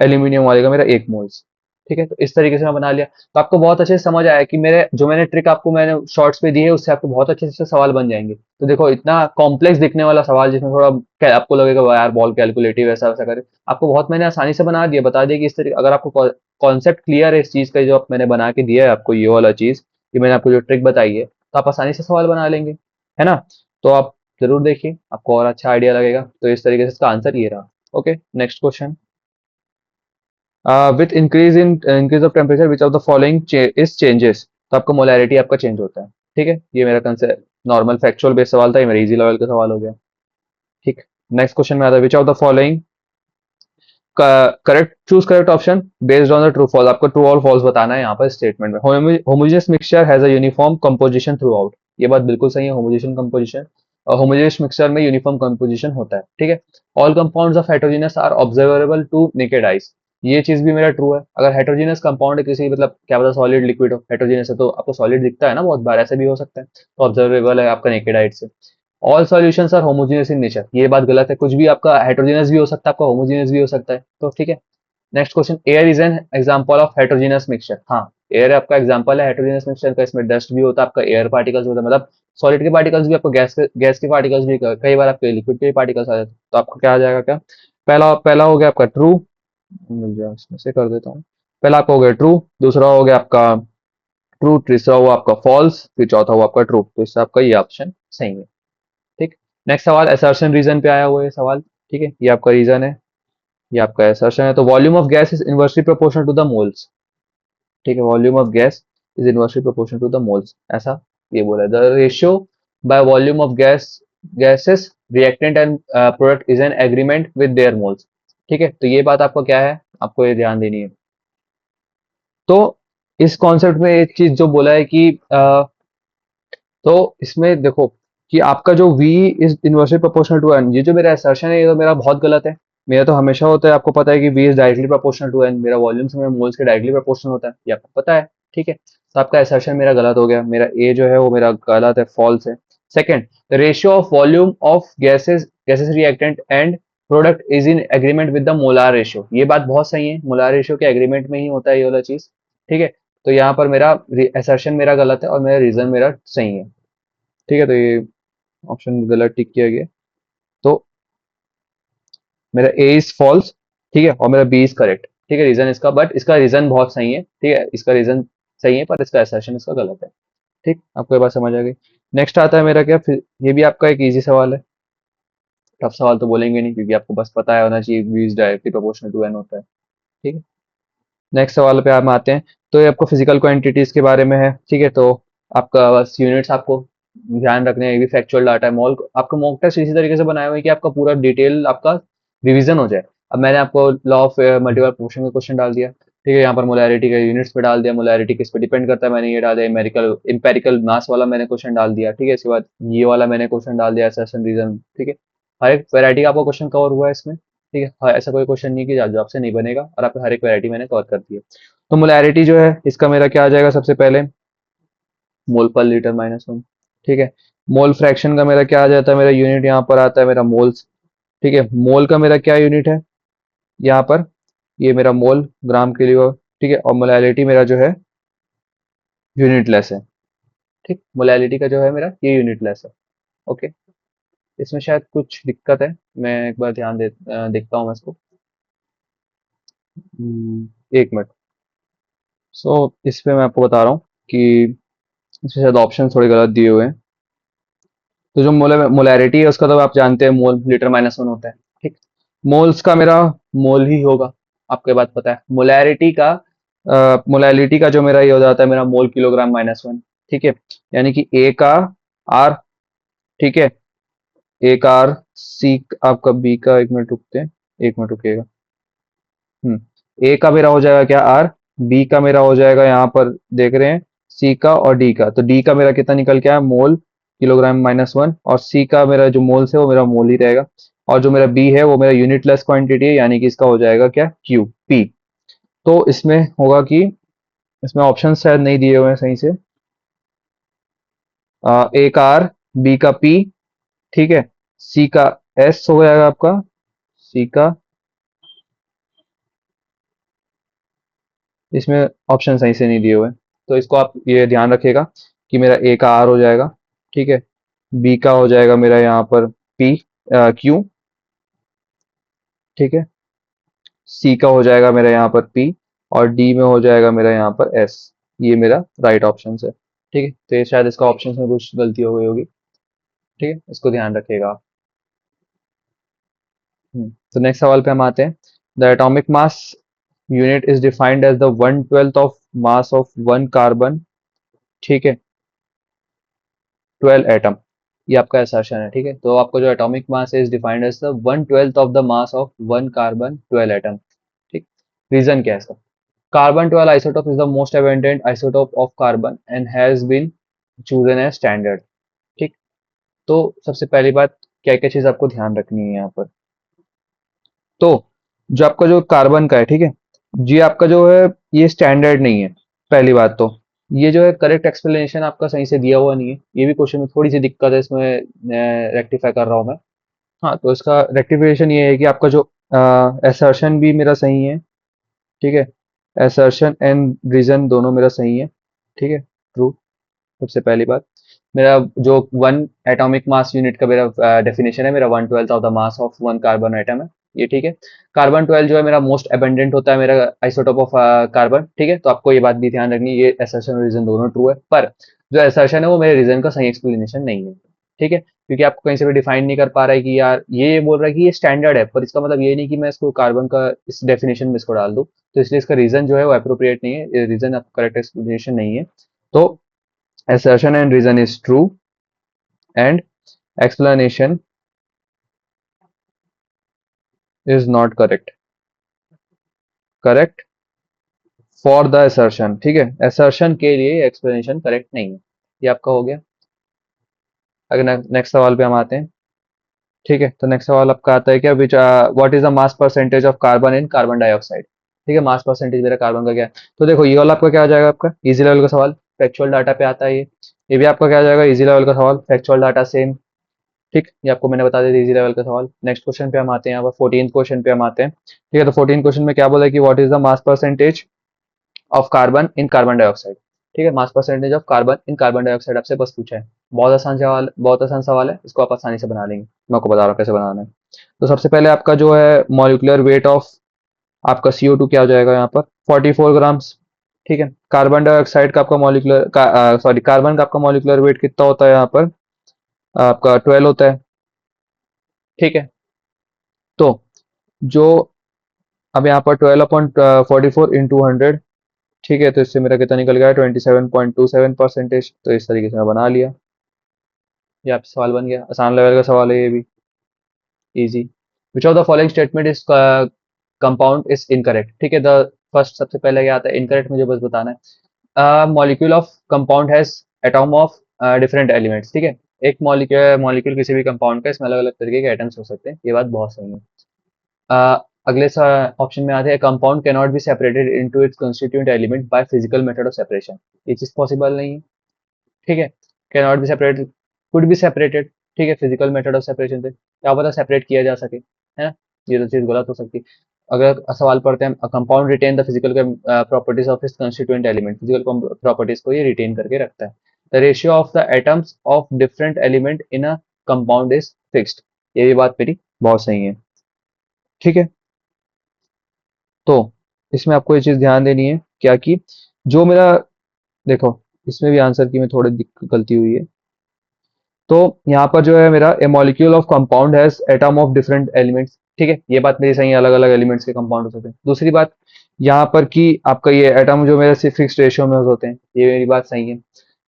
एल्यूमिनियम वाले का मेरा 1 मोल्स। ठीक है, तो इस तरीके से मैं बना लिया, तो आपको बहुत अच्छे से समझ आया कि मेरे जो मैंने ट्रिक आपको मैंने शॉर्ट्स पे दी है, उससे आपको बहुत अच्छे से सवाल बन जाएंगे। तो देखो, इतना कॉम्प्लेक्स दिखने वाला सवाल जिसमें थोड़ा आपको लगेगा "वाह यार, बॉल कैलकुलेटिव ऐसा वैसा करे", आपको बहुत मैंने आसानी से बना दिया, बता दिया कि इस तरीके, अगर आपको कॉन्सेप्ट क्लियर है इस चीज का, जो मैंने बना के दिया है आपको ये वाला चीज, ये मैंने आपको जो ट्रिक बताई है, तो आप आसानी से सवाल बना लेंगे, है ना। तो आप जरूर देखिए, आपको और अच्छा आइडिया लगेगा। तो इस तरीके से इसका आंसर ये रहा। Okay, next question. With increase of temperature which of the following is changes, तो आपका मोलैरिटी आपका चेंज होता है। ठीक है, ये मेरा कंसेप्ट नॉर्मल फैक्चुअल बेस्ड सवाल था, ये मेरा इजी लेवल का सवाल हो गया। ठीक, नेक्स्ट क्वेश्चन में आता है, which of the following correct, choose correct option based on the true false, आपको ट्रू और फॉल्स बताना है यहाँ पर स्टेटमेंट में। Homogeneous mixture has a uniform composition through out, ये बात बिल्कुल सही है, होमोजेनियस कंपोजिशन, और होमोजेनियस मिक्सचर में यूनिफॉर्म कंपोजिशन होता है। ठीक है, all compounds of heterogeneous are observable to naked eyes, ये चीज भी मेरा ट्रू है। अगर हेटेरोजेनस कंपाउंड है किसी, मतलब क्या पता सॉलिड लिक्विड हो, हेटेरोजेनस है तो आपको सॉलिड दिखता है ना, बहुत बार ऐसे भी हो सकता है, तो ऑब्जर्वेबल है आपका नेकेड आइज से। All solutions are homogeneous in nature, ये बात गलत है, कुछ भी आपका हेटेरोजेनस भी हो सकता है, आपका होमोजेनियस भी हो सकता है, तो ठीक है। Next question, air is an example of heterogeneous mixture, हाँ, एयर आपका एग्जांपल है हेटेरोजेनस मिक्सचर का, इसमें डस्ट भी होता है, आपका एयर पार्टिकल्स होता है, मतलब सॉलिड के पार्टिकल्स भी, आपको गैस के पार्टिकल्स भी, कई बार आपके लिक्विड के पार्टिकल्स आ जाते हैं, तो आपको क्या आ जाएगा, क्या पहला पहला हो गया आपका ट्रू, मिल जाए इसमें से कर देता हूँ। पहला आपका हो गया ट्रू, दूसरा हो गया आपका ट्रू, तीसरा हुआ आपका फॉल्स, फिर चौथा हुआ आपका ट्रू, तो इससे आपका ये ऑप्शन सही है। ठीक, नेक्स्ट सवाल असर्शन रीजन पे आया हुआ है सवाल। ठीक है, ये आपका रीजन है, ये आपका असर्शन है, तो volume of gas is inversely proportional to the moles. ठीक है, volume of gas is inversely proportional to the moles, ऐसा ये बोला है। The ratio by volume of gases reactant and product is an agreement with their moles. ठीक है, तो ये बात आपको क्या है, आपको ये ध्यान देनी है। तो इस कॉन्सेप्ट में एक चीज जो बोला है कि तो इसमें देखो कि आपका जो V is inversely proportional to N, ये जो मेरा असर्शन है ये तो मेरा बहुत गलत है। मेरा तो हमेशा होता है, आपको पता है कि V is directly proportional to N, मेरा वॉल्यूम से मेरे मोल्स के डायरेक्टली प्रोपोर्शनल होता है, ये आपको पता है। ठीक है, तो आपका असर्शन मेरा गलत हो गया, मेरा A जो है वो मेरा गलत है, फॉल्स है। Second, the ratio of volume of gases reactant and product is in agreement with the molar ratio, ये बात बहुत सही है, मोलार रेशियो के एग्रीमेंट में ही होता है ये वाला चीज। ठीक है, तो यहाँ पर मेरा असर्शन मेरा गलत है और मेरा रीजन मेरा सही है। ठीक है, तो ये ऑप्शन गलत टिक किया गया, तो मेरा ए इज फॉल्स। ठीक है, और मेरा बी इज करेक्ट। ठीक है, रीजन इसका, बट इसका रीजन बहुत सही है। ठीक है, इसका रीजन सही है, पर इसका असर्शन इसका गलत है। ठीक, आपको ये बात समझ आ गई। नेक्स्ट आता है मेरा क्या, फिर ये भी आपका एक इजी सवाल है, टफ सवाल तो बोलेंगे नहीं, क्योंकि आपको बस पता है होना चाहिए v is directly proportional to n होता है। ठीक है, नेक्स्ट सवाल पे हम आते हैं। तो ये आपको फिजिकल क्वांटिटीज के बारे में है। ठीक है, तो आपका बस यूनिट्स आपको ध्यान रखने हैं, ये भी फैक्चुअल डाटा है। मॉल आपका मॉक टेस्ट इसी तरीके से बनाए हुए हैं कि आपका पूरा डिटेल आपका रिवीजन हो जाए। अब मैंने आपको लॉ ऑफ मल्टीपल प्रोपोर्शन का क्वेश्चन डाल दिया। ठीक है, यहाँ पर मोलैरिटी का यूनिट्स पे डाल दिया, मोलैरिटी किस पे डिपेंड करता है मैंने ये डाल दिया, एम्पेरिकल एम्पेरिकल मास वाला मैंने क्वेश्चन डाल दिया। ठीक है, इसके बाद ये वाला मैंने क्वेश्चन डाल दिया, असर्शन रीजन। ठीक है, हर एक वेरायटी का आपका क्वेश्चन कवर हुआ है इसमें। ठीक है, ऐसा कोई क्वेश्चन नहीं कि जो आपसे नहीं बनेगा, और आपको हर एक वैरायटी मैंने कवर कर दी है। तो मोलैरिटी जो है इसका मेरा क्या आ जाएगा, सबसे पहले मोल पर लीटर -1। ठीक है, मोल फ्रैक्शन का मेरा क्या आ जाता है, मेरा यूनिट यहाँ पर आता है मेरा मोल्स। ठीक है, मोल का मेरा क्या यूनिट है यहाँ पर, ये मेरा मोल ग्राम के लिए। ठीक है, और मोलैलिटी मेरा जो है यूनिटलेस है। ठीक, मोलैलिटी का जो है मेरा ये यूनिटलेस है। ओके, इसमें शायद कुछ दिक्कत है, मैं एक बार देखता हूँ मैं इसको। एक मिनट। सो इस पे मैं आपको बता रहा हूँ कि इसमें शायद ऑप्शन थोड़े गलत दिए हुए हैं। तो जो मोलैरिटी है उसका तो आप जानते हैं, मोल लीटर माइनस वन होता है, ठीक। मोल्स का मेरा मोल ही होगा, आपको ये बात पता है। मोलैरिटी का जो मेरा ये हो जाता है मेरा मोल किलोग्राम माइनस वन, ठीक है। यानी कि ए का आर, ठीक है, ए का आर, सी आपका बी का, एक मिनट रुकते हैं, एक मिनट रुकिएगा। ए का मेरा हो जाएगा क्या, आर। बी का मेरा हो जाएगा यहाँ पर देख रहे हैं सी का, और डी का। तो डी का मेरा कितना निकल के आया, मोल किलोग्राम माइनस वन, और सी का मेरा जो मोल्स है वो मेरा मोल ही रहेगा। और जो मेरा बी है वो मेरा यूनिटलेस क्वांटिटी है, यानी कि इसका हो जाएगा क्या, क्यू पी। तो इसमें होगा कि इसमें ऑप्शन शायद नहीं दिए हुए हैं सही से। ए का आर, बी का पी, ठीक है, सी का एस हो जाएगा आपका, सी का, इसमें ऑप्शन सही से नहीं दिए हुए हैं। तो इसको आप ये ध्यान रखिएगा कि मेरा ए का आर हो जाएगा, ठीक है, बी का हो जाएगा मेरा यहाँ पर पी, क्यू, ठीक है, सी का हो जाएगा मेरा यहाँ पर पी, और डी में हो जाएगा मेरा यहाँ पर एस। ये मेरा राइट ऑप्शन है, ठीक है। तो ये शायद इसका ऑप्शन में कुछ गलती हो गई होगी, ठीक है, इसको ध्यान रखिएगा आप। तो नेक्स्ट सवाल पे हम आते हैं। The atomic mass unit is defined as the 1/12 of mass of one carbon, ठीक है, 12 एटम। ये आपका असर्शन है, ठीक है। तो आपका जो एटॉमिक मास है is defined as the 1/12 of the mass of one carbon 12 atom, ठीक। रीजन क्या है इसका? Carbon 12 isotope is the most abundant isotope of carbon and has been chosen as standard, ठीक। तो सबसे पहली बात, क्या क्या चीज आपको ध्यान रखनी है यहाँ पर। तो जो आपका जो कार्बन का है, ठीक है, ये आपका जो है ये स्टैंडर्ड नहीं है, पहली बात तो। ये जो है करेक्ट एक्सप्लेनेशन आपका सही से दिया हुआ नहीं है, ये भी क्वेश्चन में थोड़ी सी दिक्कत है, इसमें रेक्टिफाई कर रहा हूँ मैं। हाँ, तो इसका रेक्टिफिकेशन ये है कि आपका जो असर्शन भी मेरा सही है, ठीक है, असर्शन एंड रीजन दोनों मेरा सही है, ठीक है, ट्रू। सबसे पहली बात, मेरा जो वन एटॉमिक मास यूनिट का मेरा डेफिनेशन है, मेरा 1/12 of the mass of one carbon atom है, ये ठीक है। कार्बन 12 जो है मेरा मोस्ट अबंडेंट होता है, मेरा आइसोटोप ऑफ कार्बन, ठीक है। तो आपको ये बात भी ध्यान रखनी है, ये असर्शन और रीजन दोनों ट्रू है, पर जो असर्शन है वो मेरे रीजन का सही एक्सप्लेनेशन नहीं है, ठीक है। क्योंकि आपको कहीं से भी डिफाइन नहीं कर पा रहा है कि यार ये बोल रहा है कि ये स्टैंडर्ड है, पर इसका मतलब ये नहीं कि मैं इसको कार्बन का इस डेफिनेशन में इसको डाल दूं। तो इसलिए इसका रीजन जो है वो अप्रोप्रिएट नहीं है, रीजन आपका करेक्ट एक्सप्लेनेशन नहीं है। तो assertion and reason is true and explanation is not correct for the assertion, ठीक है। assertion के लिए explanation करेक्ट नहीं है, ये आपका हो गया। अगर नेक्स्ट सवाल पे हम आते हैं, ठीक है। तो नेक्स्ट सवाल आपका आता है क्या, विच what is the mass percentage of carbon in carbon dioxide, ठीक है। मास परसेंटेज मेरा कार्बन का क्या है? तो देखो ये वाला आपका क्या आ जाएगा, आपका इजी लेवल का सवाल, फैक्चुअल डाटा पे आता है ये भी आपका क्या आ जाएगा, इजी लेवल का सवाल, फैक्चुअल डाटा सेम, ठीक। ये आपको मैंने बता दिया इजी लेवल का सवाल। नेक्स्ट क्वेश्चन पे हम आते हैं, यहाँ पर 14th क्वेश्चन पे हम आते हैं, ठीक है। तो 14th क्वेश्चन में क्या बोला है कि what is the mass percentage of carbon in carbon dioxide, ठीक है। Mass percentage of carbon in carbon dioxide आपसे बस पूछा है। बहुत आसान सवाल, बहुत आसान सवाल है, इसको आप आसानी से बना लेंगे, मैं आपको बता रहा हूँ कैसे बनाना है। तो सबसे पहले आपका जो है मॉलिक्यूलर वेट ऑफ आपका CO2 क्या हो जाएगा यहाँ पर, 44 ग्राम्स, ठीक है। कार्बन डाइऑक्साइड का आपका सॉरी कार्बन का आपका मॉलिक्यूलर वेट कितना होता है यहाँ पर, आपका 12 होता है, ठीक है। तो जो अब यहाँ पर 12/44 इंटू 100, ठीक है। तो इससे मेरा कितना निकल गया, 27.27%। तो इस तरीके से मैं बना लिया, ये आपसे सवाल बन गया, आसान लेवल का सवाल है ये भी, easy. Which of the following statement is compound is incorrect, ठीक है। द फर्स्ट सबसे पहले क्या आता है, इनकरेक्ट मुझे बस बताना है। Molecule of compound has atom of different elements, ठीक है। एक मॉलिक्यूल मॉलिक्यूल किसी भी कंपाउंड का, इसमें अलग अलग तरीके के एटम्स हो सकते हैं, ये बात बहुत सही है। अगले ऑप्शन में आते हैं, compound can not be separated into its constituent element by physical method of separation, ये चीज पॉसिबल नहीं है, ठीक है। Can not be separated, could be separated, ठीक है, फिजिकल मेथड ऑफ सेपरेशन से क्या पता सेपरेट किया जा सके, है ना। ये तो चीज गलत हो सकती है। अगर सवाल पढ़ते हैं, compound retain the physical properties of its constituent element, physical properties को ये रिटेन करके रखता है। The ratio of the atoms of different element in a compound is fixed. ये भी बात मेरी बहुत सही है। ठीक है, तो इसमें आपको ये चीज ध्यान देनी है क्या कि जो मेरा, देखो इसमें भी आंसर की में थोड़ी गलती हुई है। तो यहाँ पर जो है मेरा a molecule of compound has atom of different elements. ठीक है, ये बात मेरी सही है, अलग अलग एलिमेंट्स के कंपाउंड हो सकते हैं। दूसरी बात यहाँ पर कि आपका ये एटम जो मेरे सिर्फ फिक्स रेशियो में होते हैं, ये मेरी बात सही है।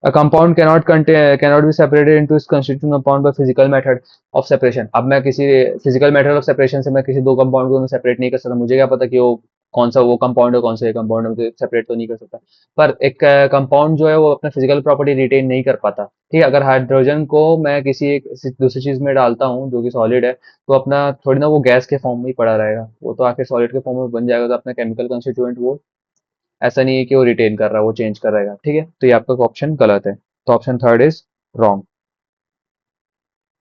A compound cannot be separated into its constituent compound by physical method of separation. अब मैं किसी फिजिकल मेथड ऑफ सेपरेशन से मैं किसी दो कंपाउंड को सेपरेट नहीं कर सकता, मुझे क्या पता कि वो कौन सा वो कंपाउंड है, कौन सा ये कंपाउंड है, मुझे सेपरेट तो नहीं कर सकता। पर एक कंपाउंड जो है वो अपना फिजिकल प्रॉपर्टी रिटेन नहीं कर पाता। ठीक है, अगर हाइड्रोजन को मैं किसी एक दूसरी चीज में डालता हूँ जो कि सॉलिड है, तो अपना थोड़ी ना वो गैस के फॉर्म में ही पड़ा रहेगा, वो तो आके सॉलिड के फॉर्म में बन जाएगा। तो अपना केमिकल कंस्टिट्यूएंट वो ऐसा नहीं है कि वो रिटेन कर रहा है, वो चेंज कर रहेगा। ठीक है, तो ये आपका ऑप्शन गलत है, तो ऑप्शन थर्ड इज रॉन्ग।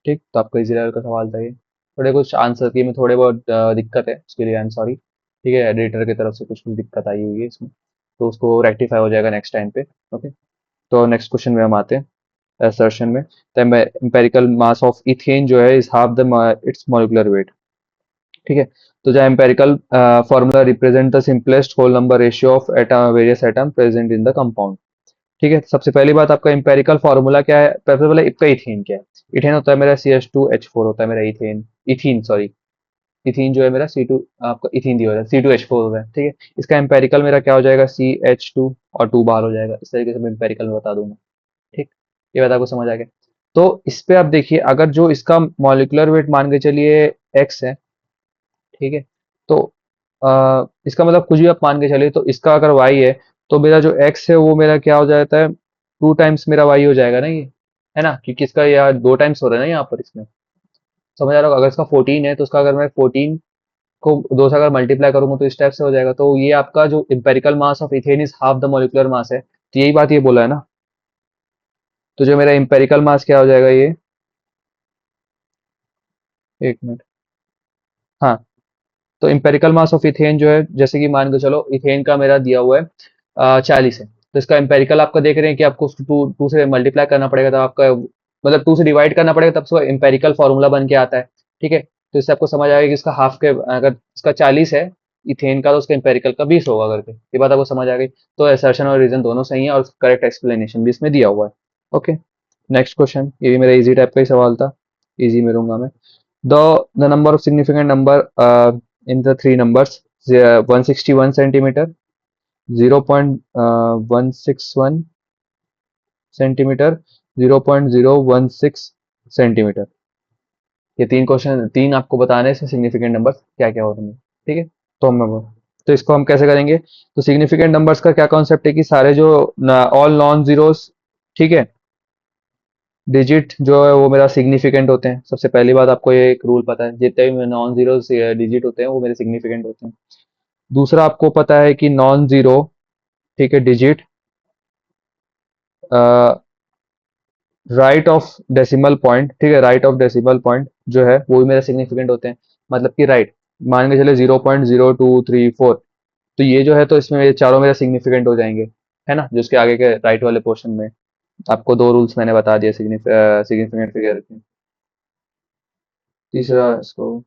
ठीक, तो आपका इजी लेवल का सवाल था ये। थोड़े कुछ आंसर की में थोड़े बहुत दिक्कत है, उसके लिए आई एम सॉरी। ठीक है, एडिटर की तरफ से कुछ कुछ दिक्कत आई हुई है इसमें, तो उसको रेक्टिफाई हो जाएगा नेक्स्ट टाइम पे। ओके, तो नेक्स्ट क्वेश्चन में हम आते हैं assertion में। the empirical mass of ethane जो है is half the its molecular weight। ठीक है, तो जो empirical formula represent the simplest whole number ratio of atom various atom present in the compound। ठीक है, सबसे पहली बात आपका empirical formula क्या है, सबसे पहले इसका इथेन क्या है। इथेन होता है मेरा CH2H4 होता है मेरा इथेन, इथीन सॉरी, इथीन जो है मेरा C2, आपका इथीन दिया होता है C2H4 होता है। ठीक है, इसका एम्पेरिकल मेरा क्या हो जाएगा, CH2 और 2 बाहर हो जाएगा। इस तरीके से मैं एम्पेरिकल में बता दूंगा। ठीक, ये बात आपको समझ आ गया। तो इस पे आप देखिए, अगर जो इसका मॉलिक्यूलर वेट मान के चलिए एक्स है, ठीक है, तो इसका मतलब कुछ भी आप मान के चलिए, तो इसका अगर वाई है, तो मेरा जो एक्स है वो मेरा क्या हो जाता है, 2 टाइम्स मेरा वाई हो जाएगा ना ये, है ना, क्योंकि इसका यार 2 टाइम्स हो रहा है ना यहाँ पर इसमें। समझ आ रहा होगा, अगर इसका 14 है तो उसका अगर मैं 14 को 2 से अगर मल्टीप्लाई करूंगा तो इस टाइप से हो जाएगा। तो ये आपका जो empirical mass of ethane is half the molecular मास है, तो यही बात ये बोला है ना। तो जो मेरा इंपेरिकल मास क्या हो जाएगा ये, एक मिनट, हाँ, तो इंपेरिकल मास ऑफ इथेन जो है, जैसे कि मान के चलो इथेन का मेरा दिया हुआ है 40 है, तो इसका इंपेरिकल आपका देख रहे हैं कि आपको उसको टू टू से मल्टीप्लाई करना पड़ेगा, तब आपका मतलब 2 से डिवाइड करना पड़ेगा, तब उसका इंपेरिकल फॉर्मूला बन के आता है। ठीक है, तो इससे आपको समझ आएगा कि इसका हाफ के, अगर इसका 40 है इथेन का, तो उसका इंपेरिकल का 20 होगा करके, ये बात आपको समझ आ गई। तो असर्शन और रीजन दोनों सही है, और करेक्ट एक्सप्लेनेशन भी इसमें दिया हुआ है। ओके, नेक्स्ट क्वेश्चन, ये भी मेरा इजी टाइप का ही सवाल था, इजी में रहूंगा मैं। The number of significant number in the three numbers, 161 centimeter, 0.161 centimetre, 0.016 centimetre. ये तीन क्वेश्चन, तीन आपको बताने से सिग्निफिकेंट नंबर्स क्या क्या होते हैं। ठीक है, तो तो इसको हम कैसे करेंगे, तो सिग्निफिकेंट नंबर्स का क्या कॉन्सेप्ट है कि सारे जो ऑल नॉन जीरोस, ठीक है, डिजिट जो है वो मेरा सिग्निफिकेंट होते हैं। सबसे पहली बात, आपको ये एक रूल पता है, जितने भी नॉन जीरो डिजिट होते हैं वो मेरे सिग्निफिकेंट होते हैं। दूसरा आपको पता है कि नॉन जीरो, ठीक है, digit right of decimal point, ठीक है, राइट ऑफ डेसिमल पॉइंट जो है वो भी मेरे सिग्निफिकेंट होते हैं। मतलब कि राइट, मान के चले 0.0234, तो ये जो है, तो इसमें ये चारों मेरे सिग्निफिकेंट हो जाएंगे, है ना, जो उसके आगे के राइट वाले पोर्शन में। आपको दो रूल्स मैंने बता दिए सिग्निफिकेंट फिगर के। तीसरा इसको,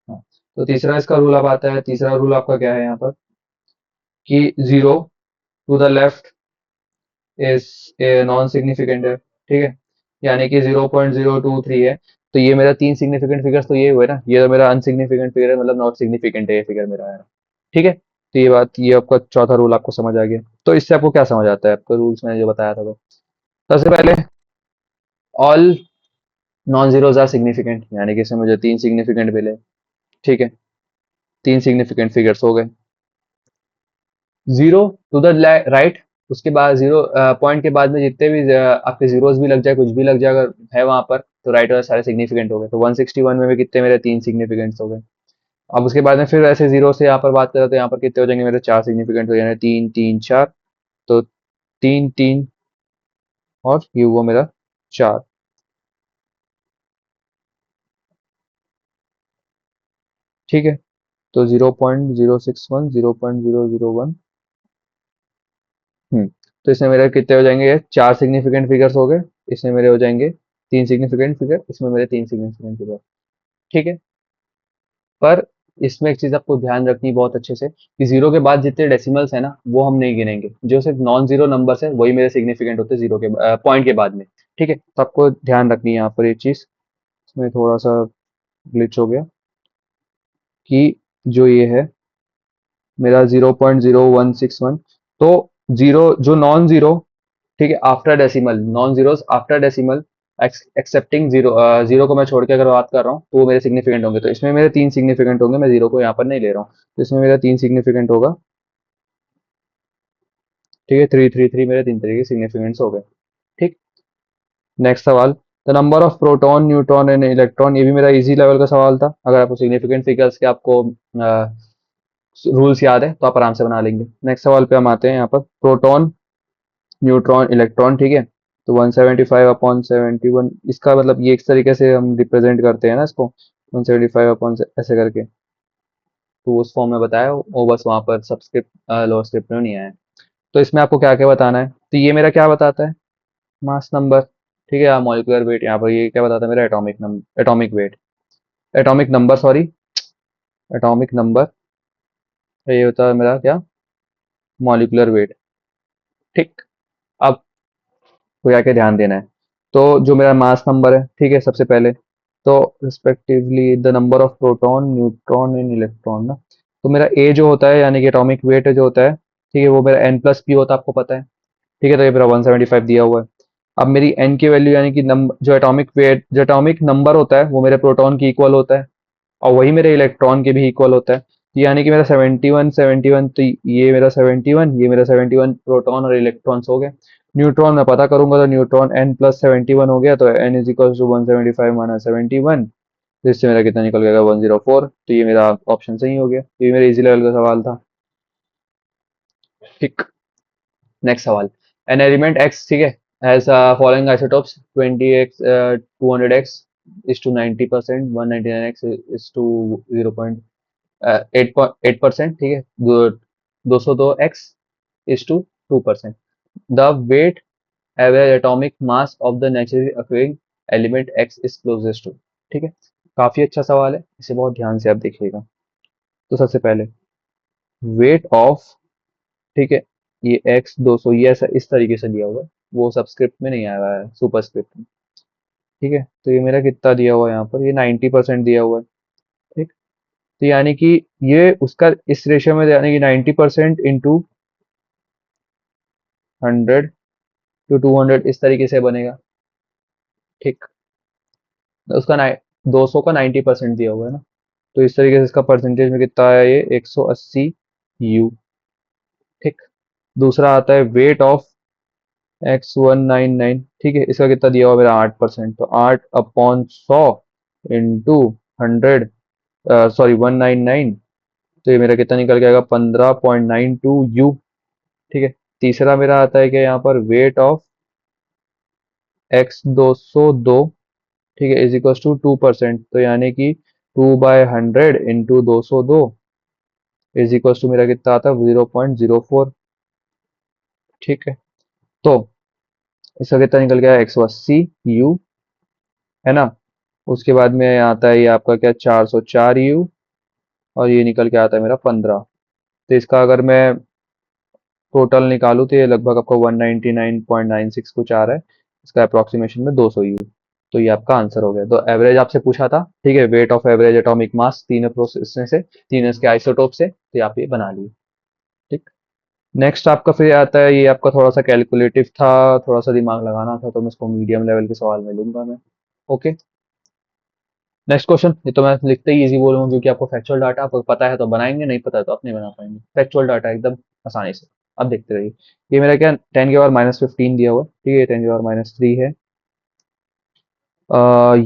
हाँ, तो तीसरा इसका रूल अब आता है। तीसरा रूल आपका क्या है यहाँ पर, कि zero to the left is non significant है। ठीक है, यानी कि 0.023 है, तो ये मेरा तीन सिग्निफिकेंट फिगर्स तो ये हुए ना, ये तो मेरा अनसिग्निफिकेंट फिगर है, मतलब नॉट सिग्निफिकेंट है ये फिगर मेरा है। ठीक है, तो ये बात, ये आपका चौथा रूल आपको समझ आ गया। तो इससे आपको क्या समझ आता है, आपको रूल्स मैंने जो बताया था, तो सबसे पहले all non zeros are significant, यानी कि इसमें मुझे तीन सिग्निफिकेंट मिले। ठीक है, तीन सिग्निफिकेंट फिगर्स हो गए। जीरो टू द राइट, उसके बाद जीरो पॉइंट के बाद में जितने भी आपके जीरोस भी लग जाए, कुछ भी लग जाए अगर है वहां पर, तो राइट वाले सारे सिग्निफिकेंट हो गए। तो 161 में भी कितने मेरे तीन सिग्निफिकेंट्स हो गए। अब उसके बाद में फिर ऐसे जीरो से यहाँ पर बात करें, तो यहाँ पर कितने हो जाएंगे मेरे, चार सिग्निफिकेंट हो जाएंगे, तीन तीन चार, तो तीन तीन, और ये हुआ मेरा चार। ठीक है, तो 0.061, 0.001, तो इसमें मेरे कितने हो जाएंगे, चार सिग्निफिकेंट फिगर्स हो गए, इसमें मेरे हो जाएंगे तीन सिग्निफिकेंट फिगर, इसमें मेरे तीन सिग्निफिकेंट फिगर। ठीक है, पर इसमें एक चीज आपको ध्यान रखनी बहुत अच्छे से कि जीरो के बाद जितने डेसिमल्स है ना वो हम नहीं गिनेंगे, जो सिर्फ नॉन जीरो नंबर्स है वही मेरे सिग्निफिकेंट होते हैं जीरो के पॉइंट के बाद में। ठीक है, तो आपको ध्यान रखनी है यहाँ पर ये चीज। इसमें थोड़ा सा ग्लिच हो गया कि जो ये है मेरा 0.0161, तो जीरो जो नॉन जीरो, ठीक है, after decimal, non zeros after decimal, accepting zero, zero को मैं छोड़ के अगर बात कर रहा हूँ तो वो मेरे सिग्निफिकेंट होंगे। तो इसमें मेरे तीन सिग्निफिकेंट होंगे, मैं जीरो को यहाँ पर नहीं ले रहा हूँ, तो इसमें मेरा तीन सिग्निफिकेंट होगा। ठीक है, थ्री थ्री थ्री मेरे तीन तरीके सिग्निफिकेंट्स हो गए। ठीक, नेक्स्ट सवाल, the number of proton neutron and electron, ये भी मेरा इजी लेवल का सवाल था। अगर आपको सिग्निफिकेंट फिगर्स के आपको रूल्स याद है तो आप आराम से बना लेंगे। नेक्स्ट सवाल पे हम आते हैं, यहाँ पर प्रोटॉन न्यूट्रॉन इलेक्ट्रॉन। ठीक है, तो 175/71, इसका मतलब ये इस तरीके से हम रिप्रेजेंट करते हैं ना इसको, 175 अपॉन ऐसे करके, तो उस फॉर्म में बताया वो बस वहां पर सबस्क्रिप्ट लोअर स्क्रिप्ट में नहीं आया है। तो इसमें आपको क्या क्या बताना है, तो ये मेरा क्या बताता है, मास नंबर। ठीक है, मॉलिक्यूलर वेट, यहाँ पर ये क्या बताता है, मेरा atomic number, atomic weight, atomic number, sorry, atomic number. ये होता है मेरा क्या, मॉलिक्यूलर वेट। ठीक, अब को क्या क्या ध्यान देना है, तो जो मेरा मास नंबर है, ठीक है, सबसे पहले तो respectively the number of proton neutron and electron ना, तो मेरा ए जो होता है यानी कि एटॉमिक वेट जो होता है, ठीक है, वो मेरा एन प्लस पी होता है, आपको पता है। ठीक है, तो ये मेरा 175 दिया हुआ है। अब मेरी एन की वैल्यू यानी कि जो एटॉमिक वेट, जो एटॉमिक नंबर होता है वो मेरे प्रोटॉन की इक्वल होता है, और वही मेरे इलेक्ट्रॉन के भी इक्वल होता है। तो यानी कि मेरा 71 71, तो ये मेरा 71, ये मेरा 71 प्रोटॉन और इलेक्ट्रॉन्स हो गए। न्यूट्रॉन मैं पता करूंगा, तो न्यूट्रॉन एन प्लस 71 हो गया, तो N is equal to 175 minus 71, तो इससे मेरा कितना निकल गया, 104। तो ये मेरा ऑप्शन सही हो गया, ये मेरा इजी लेवल का सवाल था। ठीक, नेक्स्ट सवाल, एन एलिमेंट एक्स, ठीक है, has following isotopes 20x 200x is to 90%, 199x is to 0.8%, ठीक है, 202x is to 2%। The weight average atomic mass of the naturally occurring element X is closest to. ठीक है, काफी अच्छा सवाल है, इसे बहुत ध्यान से आप देखिएगा। तो सबसे पहले वेट ऑफ, ठीक है, ये एक्स 200, ये ऐसा इस तरीके से दिया हुआ है, वो सबस्क्रिप्ट में नहीं आया हुआ है, सुपरस्क्रिप्ट में। ठीक है, तो ये मेरा कितना दिया हुआ है यहाँ पर, ये 90% दिया हुआ है। ठीक, तो यानी कि ये उसका इस रेशियो में, यानी कि 90% इंटू 100 to 200 इस तरीके से बनेगा। ठीक, तो उसका 200 का 90% दिया हुआ है ना, तो इस तरीके से इसका परसेंटेज में कितना आया, ये 180 यू। ठीक, दूसरा आता है वेट ऑफ x199, ठीक है, इसका कितना दिया हुआ मेरा 8%, तो 8/100 इंटू 100, सॉरी 199, तो ये मेरा कितना निकल के आएगा, 15.92 यू। ठीक है, तीसरा मेरा आता है कि यहाँ पर वेट ऑफ x202, ठीक है, इज इक्वल टू 2%, तो यानी कि 2/100 इंटू 202 इज इक्वल टू मेरा कितना आता है, 0.04। ठीक है, तो इसका कितना निकल गया, 180 यू, है ना। उसके बाद में आता है ये आपका क्या, 404 यू, और ये निकल के आता है मेरा 15। तो इसका अगर मैं टोटल निकालूं तो ये लगभग आपको 199.96 कुछ आ रहा है, इसका अप्रोक्सीमेशन में 200 यू। तो ये आपका आंसर हो गया। तो एवरेज आपसे पूछा था, ठीक है, वेट ऑफ एवरेज एटॉमिक मास तीनों प्रोसेस में से, तीनों इसके आइसोटोप से, तो आप ये बना लिए। ठीक, नेक्स्ट आपका फिर आता है, ये आपका थोड़ा सा कैलकुलेटिव था, थोड़ा सा दिमाग लगाना था, तो मैं इसको मीडियम लेवल के सवाल में लूंगा मैं। ओके, नेक्स्ट क्वेश्चन, ये तो मैं लिखते ही इजी बोलूंगा क्योंकि आपको फैक्चुअल डाटा आपको पता है तो बनाएंगे, नहीं पता है तो आप नहीं बना पाएंगे। फैक्चुअल डाटा एकदम आसानी से, अब देखते रहिए। ये मेरा क्या, 10 की पावर -15 दिया हुआ है, ठीक है, 10 की पावर -3 है।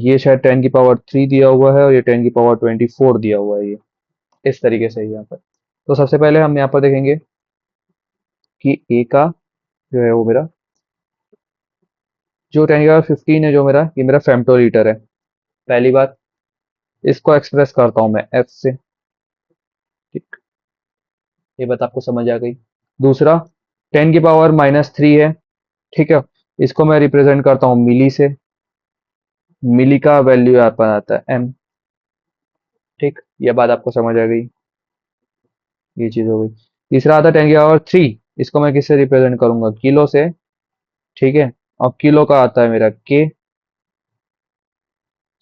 ये शायद 10 की पावर 3 दिया हुआ है, और ये 10 की पावर 24 दिया हुआ है, ये इस तरीके से है यहाँ पर। तो सबसे पहले हम यहाँ पर देखेंगे कि ए का जो है वो मेरा, जो 10 की पावर 15 है जो मेरा, ये मेरा फेम्टोलीटर है। पहली बात, इसको एक्सप्रेस करता हूँ मैं एफ से। ठीक, ये बात आपको समझ आ गई। दूसरा, 10 की पावर -3 है, ठीक है, इसको मैं रिप्रेजेंट करता हूँ मिली से। मिली का वैल्यू यहाँ पर आता है एम। ठीक, ये बात आपको समझ आ गई, ये चीज हो गई। तीसरा आता है 10⁻³ इसको मैं किससे रिप्रेजेंट करूंगा, किलो से। ठीक है, और किलो का आता है मेरा के,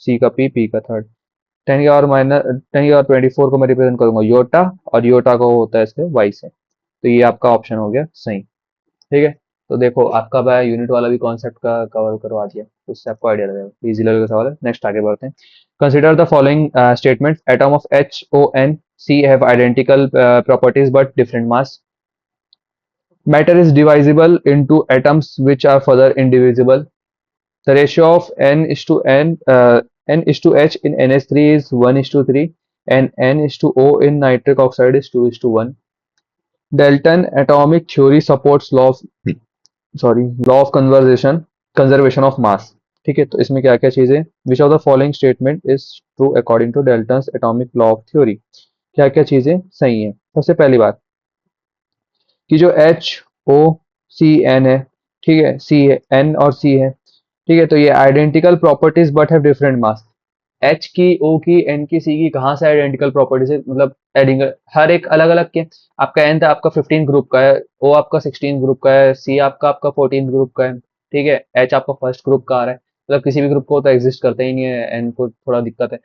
सी का पी का थर्ड। 10⁻24 को मैं रिप्रेजेंट करूंगा योटा, और योटा को होता है इसके वाई से। तो ये आपका ऑप्शन हो गया सही। ठीक है, तो देखो आपका मैं यूनिट वाला भी कॉन्सेप्ट का कवर करवा दिया, तो उससे आपको आइडिया लगेगा। इजी लगेगा सवाल है। नेक्स्ट आगे बढ़ते हैं। Consider the following statement, atom of H O N C have identical properties but different mass. Matter is divisible into atoms which are further indivisible. The ratio of n is to H in NH3 is 1 is to 3, and n is to O in nitric oxide is 2 is to 1. Dalton atomic theory supports law of conservation of mass. ठीक है, तो इसमें क्या क्या चीजें, which of the following statement is true according to Dalton's atomic law of theory. क्या क्या चीजें सही हैं। सबसे पहली बात कि जो एच ओ सी एन है, ठीक है, सी है एन और सी है, ठीक है, तो ये identical properties but have different mass. H की, ओ की, एन की, सी की कहाँ से आइडेंटिकल प्रॉपर्टीज है, मतलब एडिंग हर एक अलग अलग के। आपका एन था आपका 15 ग्रुप का है, ओ आपका 16 ग्रुप का है, सी आपका आपका 14 ग्रुप का है। ठीक है, एच आपका फर्स्ट ग्रुप का आ रहा है, मतलब किसी भी ग्रुप को तो एग्जिस्ट करता ही नहीं है, एन को थोड़ा दिक्कत है।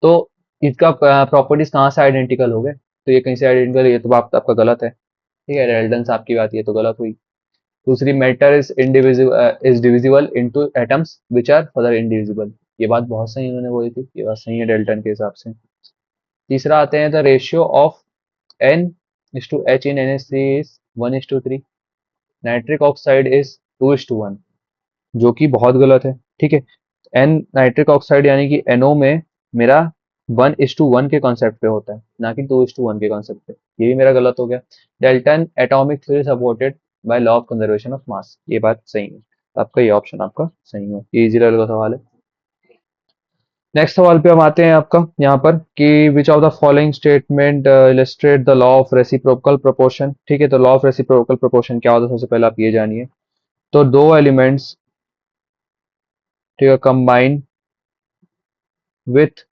तो इसका प्रॉपर्टीज कहाँ से आइडेंटिकल हो गए, तो ये कहीं से आइडेंटिकल, ये तो बात आपका गलत है। ठीक है, रेडंडेंस आपकी बात ये तो गलत हुई। दूसरी, matter is divisible into atoms which are further indivisible, ये बात बहुत सही उन्होंने बोली थी, ये बात सही है डेल्टन के हिसाब से। तीसरा आते हैं, the ratio of N is to H in NH3 is 1:3, nitric oxide is 2:1, जो कि बहुत गलत है। ठीक है, एन नाइट्रिक ऑक्साइड यानी कि NO में मेरा 1:1 के कॉन्सेप्ट पे होता है, ना कि 2:1 के कॉन्सेप्ट पे, ये भी मेरा गलत हो गया। Dalton atomic theory supported by law of conservation of mass, ये बात सही है। तो आपका ये ऑप्शन आपका सही हो, ये इजी लेवल का सवाल है। नेक्स्ट सवाल पे हम आते हैं आपका यहाँ पर कि विच of the following statement illustrate the law of reciprocal proportion. ठीक है, तो लॉ ऑफ रेसिप्रोकल प्रोपोर्शन क्या होता है, सबसे पहले आप ये जानिए। तो दो एलिमेंट्स, ठीक है, combine with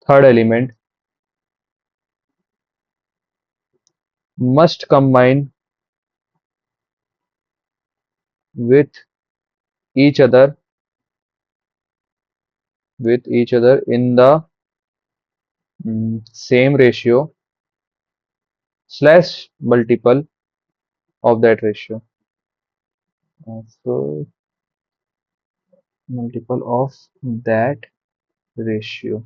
third element must combine with each other in the same ratio slash multiple of that ratio, of multiple of that ratio।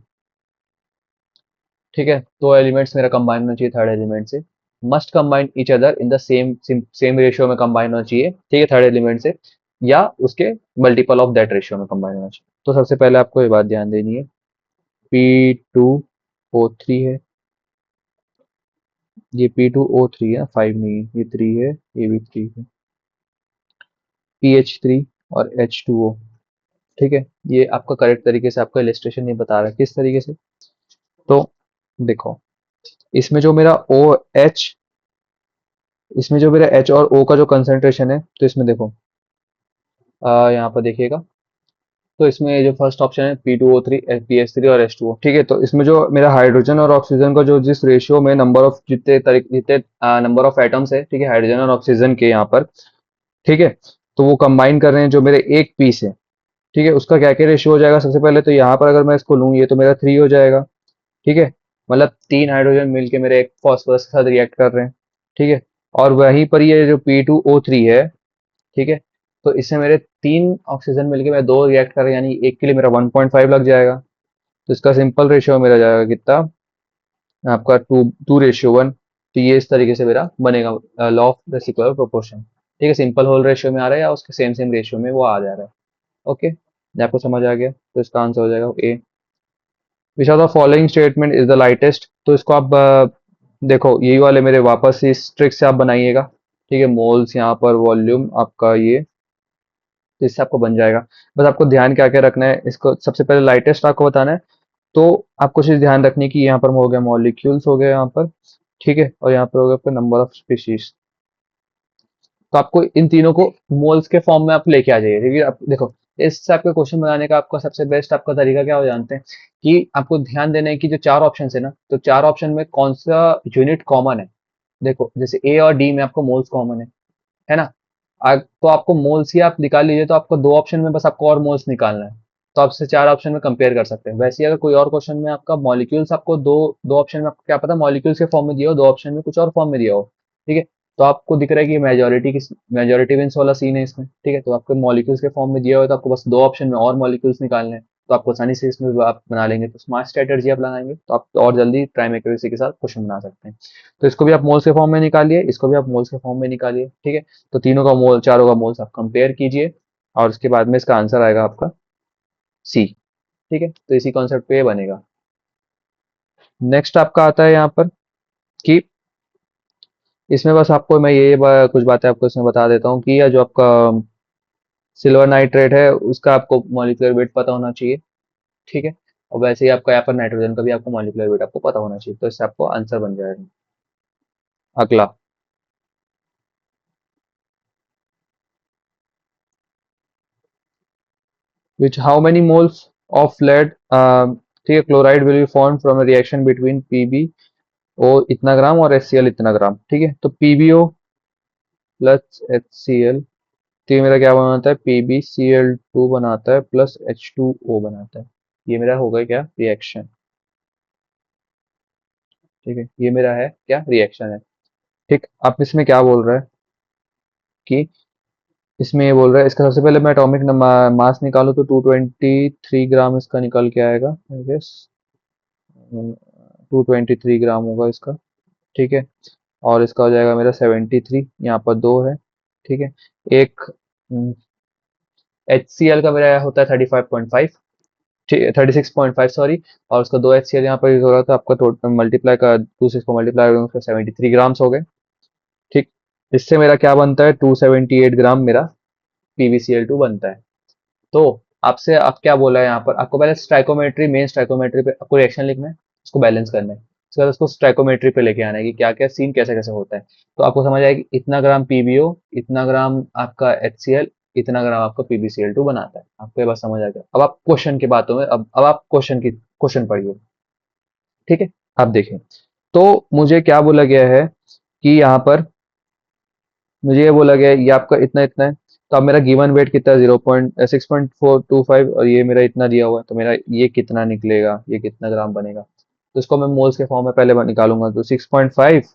ठीक है, दो एलिमेंट्स मेरा कंबाइन होना चाहिए थर्ड एलिमेंट से, must combine each other in the same ratio में कंबाइन होना चाहिए, ठीक है, थर्ड एलिमेंट से, या उसके मल्टीपल ऑफ दैट रेशियो में कंबाइन होना चाहिए। तो सबसे पहले आपको ये बात ध्यान देनी है, P2O3 है, ये P2O3 है, 5 नहीं है, ये 3 है, ये भी 3 है, PH3 और H2O। ठीक है, ये आपका करेक्ट तरीके से आपका इलिस्ट्रेशन ये बता रहा है, किस तरीके से। तो देखो, इसमें जो मेरा OH, इसमें जो मेरा H और O का जो कंसंट्रेशन है, तो इसमें देखो, यहाँ पर देखिएगा, तो इसमें जो फर्स्ट ऑप्शन है P2O3, PH3 और H2O। ठीक है, तो इसमें जो मेरा हाइड्रोजन और ऑक्सीजन का जो जिस रेशियो में नंबर ऑफ जितने नंबर ऑफ एटम्स है, ठीक है, हाइड्रोजन और ऑक्सीजन के यहाँ पर, ठीक है, तो वो कंबाइन कर रहे हैं जो मेरे एक पीस है। ठीक है, उसका क्या क्या रेशियो हो जाएगा, सबसे पहले तो यहाँ पर अगर मैं इसको लूँ, ये तो मेरा 3 हो जाएगा। ठीक है, मतलब 3 हाइड्रोजन मिलके मेरे एक फॉस्फोरस के साथ रिएक्ट कर रहे हैं। ठीक है, और वहीं पर ये जो P2O3 है, ठीक है, तो इससे मेरे 3 ऑक्सीजन मिलके मैं 2 रिएक्ट कर रहे हैं, यानी एक के लिए मेरा 1.5 लग जाएगा। तो इसका सिंपल रेशियो मेरा जाएगा कितना, आपका 2:1। तो ये इस तरीके से मेरा बनेगा लॉ ऑफ रेसिप्रोकल प्रोपोर्शन। ठीक है, सिंपल होल रेशियो में आ रहा है या उसके सेम सेम रेशियो में वो आ जा रहा है। ओके, ये आपको समझ आ गया, तो इसका आंसर हो जाएगा A. Which of the following statement is the lightest. तो इसको आप देखो, यही वाले मेरे वापस इस ट्रिक से आप बनाइएगा। ठीक है, मोल्स यहाँ पर, वॉल्यूम आपका ये, तो इससे आपको बन जाएगा। बस आपको ध्यान क्या क्या रखना है, इसको सबसे पहले लाइटेस्ट आपको बताना है। तो आपको चीज ध्यान रखनी है कि यहाँ पर हो गया मॉलिक्यूल्स हो गए यहाँ पर, ठीक है, और यहाँ पर हो गया आपका नंबर ऑफ स्पीशीज। तो आपको इन तीनों को मोल्स के फॉर्म में आप लेके आ जाइए। ठीक है, आप देखो, इस टाइप के क्वेश्चन बनाने का आपका सबसे बेस्ट आपका तरीका क्या हो जानते हैं कि आपको ध्यान देना है कि जो चार ऑप्शन है ना, तो चार ऑप्शन में कौन सा यूनिट कॉमन है। देखो जैसे ए और डी में आपको मोल्स कॉमन है ना। तो आपको मोल्स ही आप निकाल लीजिए, तो आपको दो ऑप्शन में बस आपको और मोल्स निकालना है, तो आपसे चार ऑप्शन में कंपेयर कर सकते हैं। वैसे ही अगर कोई और क्वेश्चन में आपका मॉलिक्यूल्स आपको दो दो ऑप्शन में आपको क्या पता मॉलिक्यूल्स के फॉर्म में दिया हो, दो ऑप्शन में कुछ और फॉर्म में दिया हो, ठीक है। तो आपको दिख रहा है कि मेजोरिटी विंस वाला सीन है इसमें, ठीक है। तो आपको मॉलिक्यूल्स के फॉर्म में दिया हुआ है, तो आपको बस दो ऑप्शन में और मॉलिक्यूल्स निकालने हैं, तो आपको आसानी से इसमें आप बना लेंगे। तो स्मार्ट स्ट्रेटजी आप लगाएंगे तो आप और जल्दी टाइम एक्यूरेसी के साथ क्वेश्चन बना सकते हैं। तो इसको भी आप मोल्स के फॉर्म में निकालिए, इसको भी आप मोल्स के फॉर्म में निकालिए, ठीक है। तो तीनों का मोल, चारों का मोल्स आप कंपेयर कीजिए, और उसके बाद में इसका आंसर आएगा आपका सी, ठीक है। तो इसी कॉन्सेप्ट पे ये बनेगा। नेक्स्ट आपका आता है यहाँ पर कि इसमें बस आपको मैं कुछ बातें आपको इसमें बता देता हूँ कि यह जो आपका सिल्वर नाइट्रेट है उसका आपको मॉलिक्यूलर वेट पता होना चाहिए, ठीक है। और वैसे ही आपका यहाँ पर नाइट्रोजन का भी आपको मॉलिक्यूलर वेट आपको पता होना चाहिए, तो इससे आपको आंसर बन जाएगा। अगला, which how many moles of lead ठीक है chloride will be form from a reaction between PbO इतना ग्राम और HCl इतना ग्राम, ठीक है। तो PbO प्लस HCl, तो ये मेरा क्या बनाता है, PbCl2 बनाता है प्लस H2O बनाता है। ये मेरा हो गया क्या, रिएक्शन, ठीक है। ये मेरा है क्या, रिएक्शन है, ठीक। अब इसमें क्या बोल रहा है कि इसमें ये बोल रहा है इसका सबसे पहले मैं एटॉमिक मास निकालूं तो 223 ग्राम इसका निकल के आएगा, आई गेस 223 ग्राम होगा इसका, ठीक है। और इसका हो जाएगा मेरा 73, यहाँ पर दो है, ठीक है। एक HCl का मेरा होता है 35.5, ठीक है, 36.5 सॉरी। और उसका दो HCl यहाँ पर यूज हो रहा था, आपका टोटल मल्टीप्लाई का 2 से इसको मल्टीप्लाई करूँगा, 73 ग्राम्स हो गए, ठीक। इससे मेरा क्या बनता है, 278 ग्राम मेरा PbCl2 बनता है। तो आपसे अब क्या बोला है यहाँ पर, आपको पहले स्टाइकोमेट्री, मेन स्टाइकोमेट्री पे आपको रिएक्शन लिखना है, उसको बैलेंस करना है, उसके बाद उसको स्टाइकोमेट्री पे लेके आना है कि क्या क्या सीन कैसे कैसे होता है। तो आपको समझ आएगी इतना ग्राम PbO, इतना ग्राम आपका HCl, इतना ग्राम आपका PbCl2 बनाता है। आपको ये बात समझ आ गया। अब आप क्वेश्चन की बातों में, अब आप क्वेश्चन पढ़िए, ठीक है। अब देखें, तो मुझे क्या बोला गया है कि यहाँ पर मुझे ये बोला गया है ये आपका इतना इतना है। तो अब मेरा गिवन वेट कितना है, 0.6.425, और ये मेरा इतना दिया हुआ है, तो मेरा ये कितना निकलेगा, ये कितना ग्राम बनेगा। तो इसको मैं मोल्स के फॉर्म में पहले निकालूंगा, तो 6.5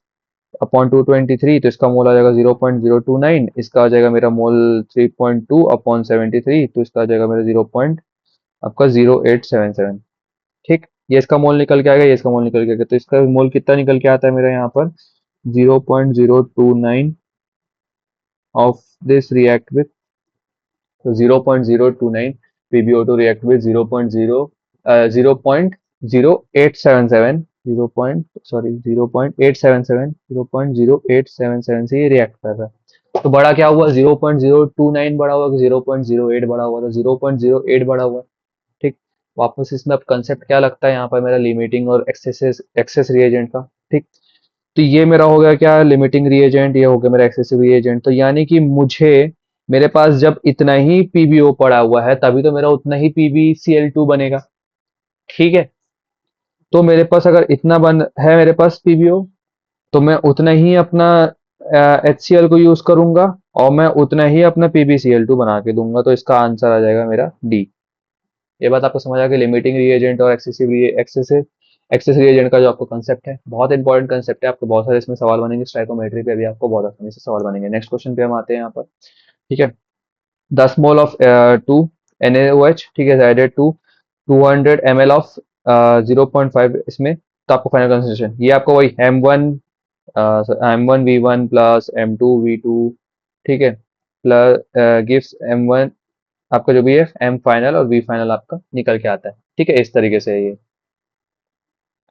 अपॉन 223, तो इसका मोल आ जाएगा 0.029, इसका आ जाएगा मेरा मोल 3.2 अपॉन 73, तो इसका आ जाएगा मेरा 0. आपका 0877, ठीक। ये इसका मोल निकल के आएगा, ये इसका मोल निकल के आएगा, तो इसका मोल कितना निकल के आता है मेरा यहाँ पर, 0.029 of this react with, so 0.029 PbO2 react with 0.0877, 0.0877 से ये रिएक्ट कर रहा है। तो बड़ा क्या हुआ, 0.029 बड़ा हुआ कि 0.08 बड़ा हुआ, तो 0.08 बड़ा हुआ, ठीक। वापस इसमें अब कंसेप्ट क्या लगता है यहाँ पर मेरा, लिमिटिंग और एक्सेस रिएजेंट का, ठीक। तो ये मेरा हो गया क्या, लिमिटिंग रिएजेंट, ये हो गया मेरा एक्सेसिव रिएजेंट। तो यानी कि मुझे, मेरे पास जब इतना ही PbO पड़ा हुआ है तभी तो मेरा उतना ही PbCl2 बनेगा, ठीक है। तो मेरे पास अगर इतना बन है मेरे पास PbO, तो मैं उतना ही अपना HCl को यूज करूंगा, और मैं उतना ही अपना PbCl2 बना के दूंगा, तो इसका आंसर आ जाएगा मेरा डी। ये बात आपको समझ आ गई, लिमिटिंग रिएजेंट और एक्सेसिव एक्सेस रिएजेंट का जो आपको कंसेप्ट है, बहुत इंपॉर्टेंट कंसेप्ट है। आपको बहुत सारे इसमें सवाल बनेंगे, स्टाइकोमेट्री पे भी आपको बहुत आसानी से सवाल बनेंगे। नेक्स्ट क्वेश्चन पे हम आते हैं यहाँ पर, ठीक है। 10 मोल ऑफ 2 NaOH, ठीक है, एडेड टू 200 ml ऑफ 0.5 इसमें, तो आपको फाइनल कंसेंट्रेशन ये आपको वही M1V1 प्लस M2V2, ठीक है, प्लस गिव्स M1 आपका जो भी है M फाइनल और V फाइनल आपका निकल के आता है, ठीक है। इस तरीके से है ये।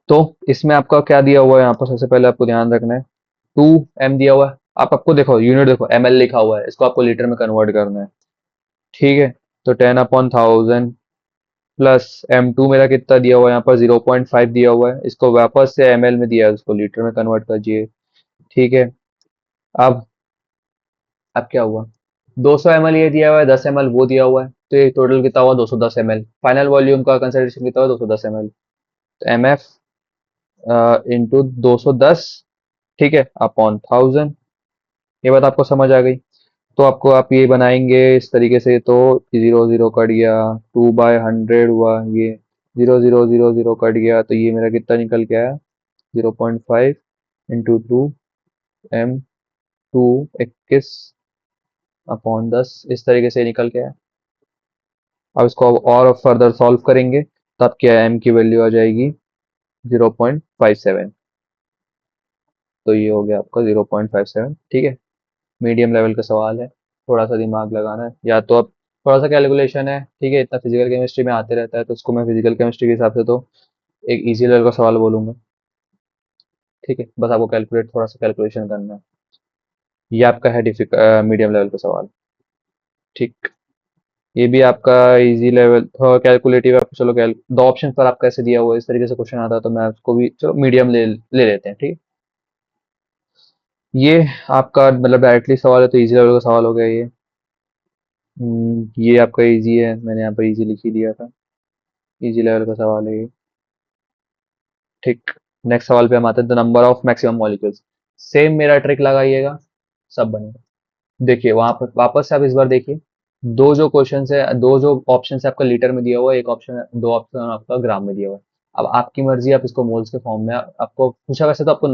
तो इसमें आपका क्या दिया हुआ है, यहाँ पर सबसे पहले आपको ध्यान रखना है, 2m दिया हुआ है। आप आपको देखो यूनिट देखो, ml लिखा हुआ है, इसको आपको लीटर में कन्वर्ट करना है, ठीक है। तो 10/1000 प्लस M2 मेरा कितना दिया हुआ है यहाँ पर, 0.5 दिया हुआ है, इसको वापस से ml में दिया है, उसको लीटर में कन्वर्ट कीजिए, ठीक है। अब अब क्या हुआ, 200 ml ये दिया हुआ है, 10 ml वो दिया हुआ है, तो ये टोटल कितना हुआ 210 ml। फाइनल वॉल्यूम का कंसंट्रेशन कितना हुआ 210 ml। तो एम एफ इंटू 210, ठीक है, अपॉन 1000। ये बात आपको समझ आ गई। तो आपको आप ये बनाएंगे इस तरीके से, तो 0 0 कट गया, 2/100 हुआ, ये 0 0 0 0 कट गया, तो ये मेरा कितना निकल के आया 0.5 इंटू 2 m 21 अपॉन 10, इस तरीके से निकल के आया। अब इसको और फर्दर सॉल्व करेंगे, तब क्या m की वैल्यू आ जाएगी 0.57। तो ये हो गया आपका 0.57, ठीक है। मीडियम लेवल का सवाल है, थोड़ा सा दिमाग लगाना है, या तो अब थोड़ा सा कैलकुलेशन है, ठीक है, इतना फिजिकल केमिस्ट्री में आते रहता है, तो उसको मैं फिजिकल केमिस्ट्री के हिसाब से तो एक इजी लेवल का सवाल बोलूंगा, ठीक है। बस आपको कैलकुलेट, थोड़ा सा कैलकुलेशन करना है। ये आपका है मीडियम लेवल का सवाल, ठीक। ये भी आपका इजी लेवल थोड़ा कैलकुलेटिव है, चलो दो ऑप्शन पर आपका ऐसे दिया हुआ है, इस तरीके से क्वेश्चन आता है, तो मैं उसको भी चलो मीडियम ले लेते हैं, ठीक है। ये आपका मतलब डायरेक्टली सवाल है, तो इजी लेवल का सवाल हो गया ये। ये आपका इजी है, मैंने यहाँ पर इजी लिख ही दिया था, इजी लेवल का सवाल है ये, ठीक। नेक्स्ट सवाल पे हम आते हैं, the number of maximum molecules. Same मेरा ट्रिक लगाइएगा, सब बनेगा। देखिए वहां पर वापस से आप इस बार देखिए, दो जो क्वेश्चन है, दो जो ऑप्शन है आपका लीटर में दिया हुआ है, एक ऑप्शन, दो ऑप्शन आपका ग्राम में दिया हुआ है। अब आपकी मर्जी, आप इसको मोल्स के फॉर्म में, आपको पूछा वैसे तो आपको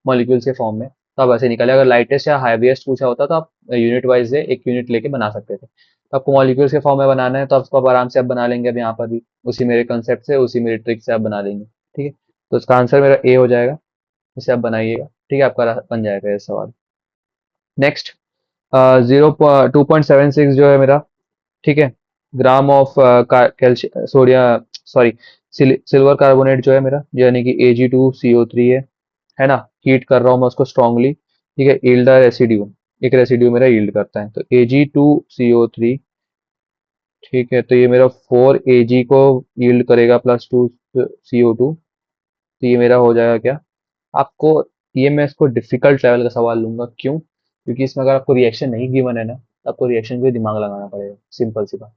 मॉलिक्यूल्स के फॉर्म में, तो आप वैसे निकाले। अगर लाइटेस्ट या हैवीएस्ट पूछा होता तो आप यूनिट वाइज एक यूनिट लेके बना सकते थे। तो आपको मॉलिक्यूल्स के फॉर्म में बनाना है, तो आपको आप आराम से आप बना लेंगे। अब यहाँ पर भी उसी मेरे कंसेप्ट से, उसी मेरी ट्रिक से आप बना लेंगे, ठीक है। तो इसका आंसर मेरा ए हो जाएगा, इसे आप बनाइएगा, ठीक है, आपका बन जाएगा ये सवाल। नेक्स्ट, 2.76 जो है मेरा, ठीक है, gram of calcium sodium, sorry, silver carbonate जो है मेरा, यानी कि Ag2CO3 है ना। हीट कर रहा हूँ मैं उसको स्ट्रांगली, ठीक है, यील्ड रेसिड्यू, एक रेसिड्यू मेरा यील्ड करता है, तो Ag2CO3, ठीक है, तो ये मेरा 4 Ag को यील्ड करेगा प्लस 2 CO2। तो ये मेरा हो जाएगा क्या, आपको, ये मैं इसको डिफिकल्ट लेवल का सवाल लूंगा, क्यों, क्योंकि इसमें अगर आपको रिएक्शन नहीं गिवन है ना, तो आपको रिएक्शन पे दिमाग लगाना पड़ेगा, सिंपल सी बात,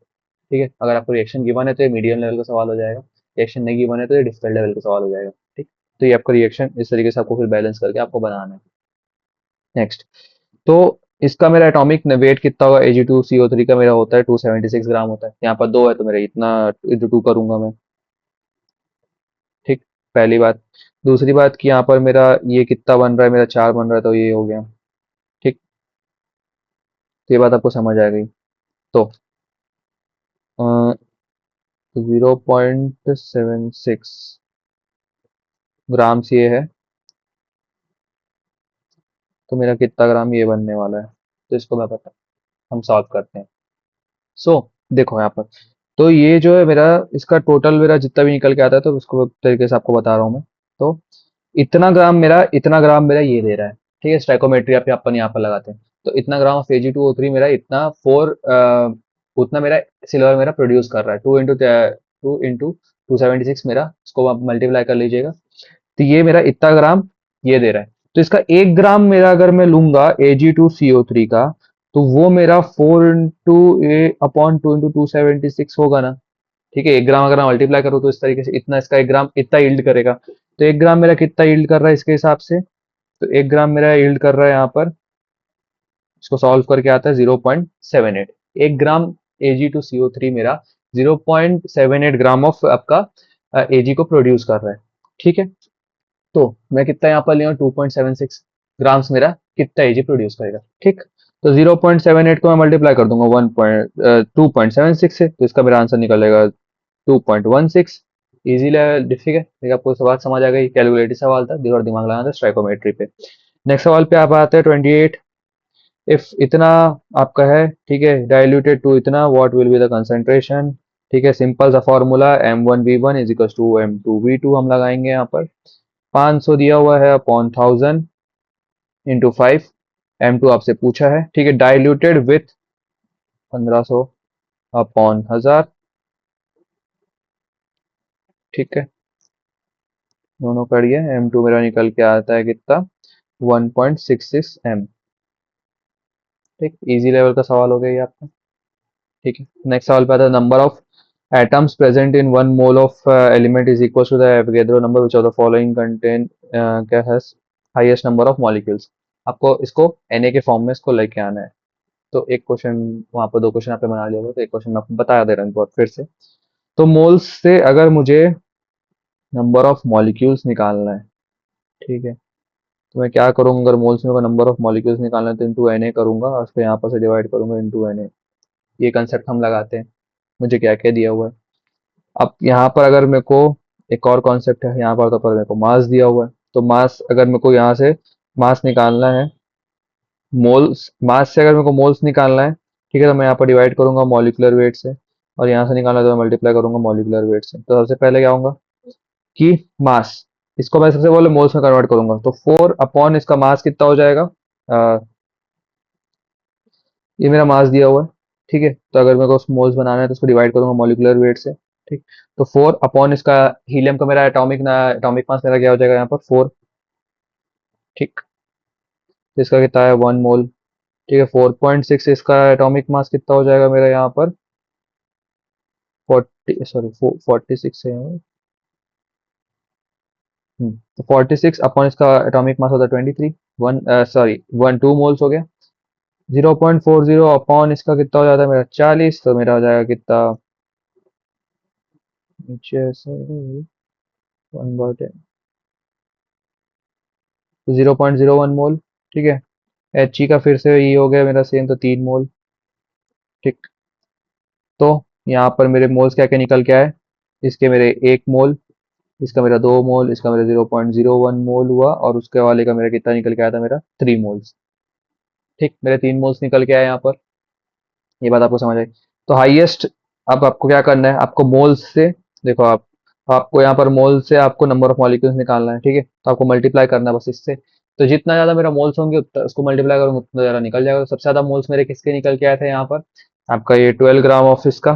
ठीक है। अगर आपको रिएक्शन गिवन है तो ये मीडियम लेवल का सवाल हो जाएगा, रिएक्शन नहीं गिवन है तो ये डिफिकल्ट लेवल का सवाल हो जाएगा, ठीक। तो ये आपका रिएक्शन इस तरीके से आपको फिर बैलेंस करके आपको बनाना है। नेक्स्ट, तो इसका मेरा एटॉमिक वेट कितना होगा, Ag2CO3 का मेरा होता है 276 ग्राम होता है। यहाँ पर दो है तो मेरा इतना इंटू 2 करूंगा मैं, ठीक। पहली बात। दूसरी बात कि यहाँ पर मेरा ये कितना बन रहा है, मेरा 4 बन रहा है, तो ये हो गया, ठीक। तो ये बात आपको समझ आ गई। तो 0.76 ग्राम ये है, तो मेरा कितना ग्राम ये बनने वाला है, तो इसको मैं पता, हम सॉल्व करते हैं। सो देखो यहाँ पर, तो ये जो है मेरा, इसका टोटल मेरा जितना भी निकल के आता है, तो उसको तरीके से आपको बता रहा हूँ मैं। तो इतना ग्राम मेरा ये दे रहा है, ठीक है। स्टाइकोमेट्री आप अपन यहाँ पर लगाते हैं, तो इतना ग्राम ऑफ Ag2O3 मेरा इतना उतना मेरा सिल्वर मेरा प्रोड्यूस कर रहा है, 2 इंटू 276 मेरा, इसको आप मल्टीप्लाई कर लीजिएगा। तो ये मेरा इतना ग्राम ये दे रहा है, तो इसका 1 ग्राम मेरा अगर मैं लूंगा Ag2CO3 का, तो वो मेरा 4 इंटू 2 होगा ना, ठीक है। 1 ग्राम अगर मैं मल्टीप्लाई करूँ तो इस तरीके से इतना, इसका 1 ग्राम इतना यील्ड करेगा। तो 1 ग्राम मेरा कितना यील्ड कर रहा है इसके हिसाब से, तो 1 ग्राम मेरा यील्ड कर रहा है यहाँ पर, इसको सॉल्व करके आता है 0.78। 1 ग्राम Ag2CO3 मेरा 0.78 ग्राम ऑफ आपका Ag को प्रोड्यूस कर रहा है, ठीक है। तो मैं कितना यहाँ पर लिया, 2.76 ग्राम्स मेरा कितना Ag प्रोड्यूस करेगा, ठीक। तो 0.78 को मैं मल्टीप्लाई कर दूंगा 2.76 से, तो इसका मेरा आंसर निकलेगा 2.16। इजी लेवल, ठीक है, देखिए आपको सवाल समझ आ गई, कैलकुलेटिव सवाल था, और दिमाग लगाना था स्ट्राइकोमेट्री पे। नेक्स्ट सवाल पे आप आते हैं 28। इफ इतना आपका है, ठीक है, डाइल्यूटेड टू इतना, what will be the concentration, ठीक है। सिंपल सा formula M1V1 is equal to M2V2 हम लगाएंगे यहाँ पर। 500 दिया हुआ है अपॉन 1000 इंटू 5, M2 आपसे पूछा है, ठीक है। डाइल्यूटेड विथ 1500 अपॉन 1000, ठीक है, दोनों कर दिए। M2 मेरा निकल के आता है कितना, 1.66 M, ठीक। इजी लेवल का सवाल हो गया ये आपका। ठीक है। नेक्स्ट सवाल पे आता है, number of atoms present in one mole of element is equal to the Avogadro number which of the following contain क्या has highest number of molecules. आपको इसको Na के फॉर्म में इसको लेके आना है। तो एक क्वेश्चन वहां पर, दो क्वेश्चन आपने बना लिया होगा, तो एक क्वेश्चन मैं आपको बता दे रहा हूँ फिर से। तो मोल्स से अगर मुझे नंबर ऑफ मॉलिक्यूल्स निकालना है, ठीक है, तो मैं क्या करूंगा, अगर मोल्स में नंबर ऑफ मॉलिक्यूल्स निकालना है तो इंटू Na करूंगा और उसको यहाँ पर से डिवाइड करूंगा इंटू Na। ये कंसेप्ट हम लगाते हैं। मुझे क्या क्या दिया हुआ है। अब यहाँ पर अगर मेरे को एक और कॉन्सेप्ट है, यहाँ पर तो पर मेरे को मास दिया हुआ है, तो मास अगर मेरे को यहाँ से मास निकालना है, मोल्स मास से अगर मेरे को मोल्स निकालना है, ठीक है, तो मैं यहाँ पर डिवाइड करूंगा मॉलिकुलर वेट से, और यहाँ से निकालना है तो मैं मल्टीप्लाई करूंगा मॉलिकुलर वेट से। तो सबसे पहले क्या होगा कि मास, इसको मैं सबसे पहले मोल्स में कन्वर्ट करूंगा, तो 4 अपॉन इसका मास कितना हो जाएगा, ये मेरा मास दिया हुआ है, ठीक है। तो अगर मेरे को मोल्स बनाना है तो उसको डिवाइड करूंगा मॉलिकुलर वेट से, ठीक। तो 4 अपॉन इसका हीलियम का मेरा एटॉमिक मास मेरा क्या हो जाएगा यहाँ पर 4, ठीक। तो इसका कितना है 1 मोल, ठीक है। 4.6 इसका एटॉमिक मास कितना हो जाएगा मेरा यहाँ पर 46 है। तो 46 अपॉन इसका एटॉमिक मास होता है 23, वन सॉरी 2 मोल्स हो गया। 0.40 अपॉन इसका कितना हो जाता है मेरा 40, तो मेरा हो जाएगा कितना नीचे से 1/10, तो 0.01 मोल, ठीक है। एच का फिर से ये हो गया मेरा सेम, तो 3 मोल, ठीक। तो यहाँ पर मेरे मोल्स क्या क्या निकल के आए, इसके मेरे 1 मोल, इसका मेरा 2 मोल, इसका मेरा 0.01 मोल हुआ, और उसके वाले का मेरा कितना निकल के आया था मेरा 3 मोल्स, ठीक। मेरे 3 मोल्स निकल के आए यहाँ पर। ये बात आपको समझ आई। तो हाईएस्ट, अब आपको क्या करना है, आपको मोल्स से, देखो आपको यहाँ पर मोल से आपको नंबर ऑफ मॉलिक्यूल्स निकालना है, ठीक है। तो आपको मल्टीप्लाई करना है बस इससे। तो जितना ज्यादा मेरा मोल्स होंगे उसको मल्टीप्लाई करूंगा उतना ज्यादा निकल जाएगा। तो सबसे ज्यादा मोल्स मेरे किसके निकल के आए थे यहाँ पर, आपका ये 12 ग्राम ऑफ इसका,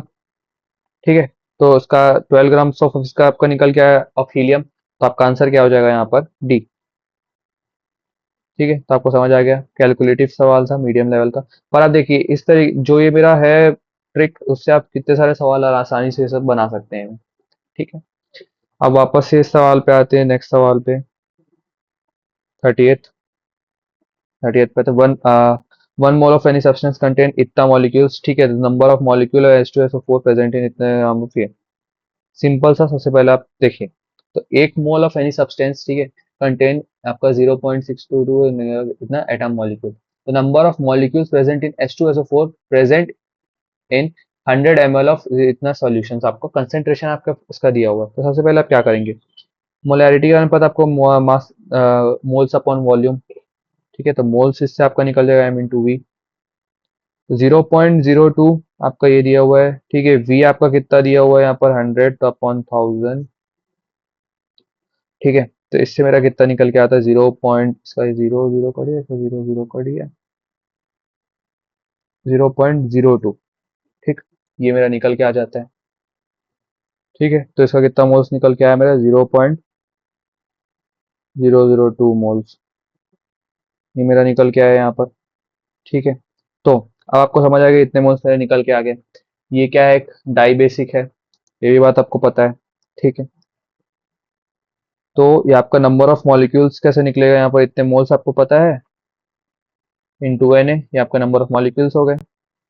ठीक है। तो उसका 12 ग्राम ऑफ इसका आपका निकल के आया ऑफ हीलियम। तो आपका आंसर क्या हो जाएगा यहाँ पर डी, ठीक है। तो आपको समझ आ गया, कैलकुलेटिव सवाल था मीडियम लेवल का। पर आप देखिए इस तरीके जो ये मेरा है ट्रिक, उससे आप कितने सारे सवाल और आसानी से सब बना सकते हैं, ठीक है। अब वापस से इस सवाल पे आते हैं, नेक्स्ट सवाल पे, 38। 38 पे तो one mole of any substance contain इतना मॉलिक्यूल्स, ठीक है। Number of molecule H2SO4 present in इतने सिंपल सा। सबसे पहले आप देखिए, तो 1 मोल ऑफ एनी सब्सटेंस, ठीक है, कंटेन आपका 0.622 इतना एटम मॉलिक्यूल। तो number of molecules present in H2SO4 present in 100 ml of इतना सॉल्यूशन, आपको कंसेंट्रेशन आपका उसका दिया हुआ है। तो सबसे पहले आप क्या करेंगे, मोलैरिटी का अनुपात आपको मास मोल्स अपॉन वॉल्यूम, ठीक है। तो मोल्स इससे आपका निकल जाएगा M/V। 0.02 आपका ये दिया हुआ है, ठीक है। V आपका कितना दिया हुआ है यहाँ पर 100 तो अपॉन 1000, ठीक है। तो इससे मेरा कितना निकल के आता है 0. इसका 0 0 कर दिया, इसका 0 0 कर दिया, 0.02, ठीक। ये मेरा निकल के आ जाता है, ठीक है। तो इसका कितना मोल्स निकल के आया मेरा 0.002 मोल्स, ये मेरा निकल के आया यहाँ पर, ठीक है। तो अब आपको समझ आ गया इतने मोल्स मेरे निकल के आ गए। ये क्या है, एक डाई बेसिक है, ये भी बात आपको पता है, ठीक है। तो ये आपका नंबर ऑफ मॉलिक्यूल्स कैसे निकलेगा, यहाँ पर इतने मोल्स आपको पता है, इंटू Na, ये आपका नंबर ऑफ मॉलिक्यूल्स हो गए।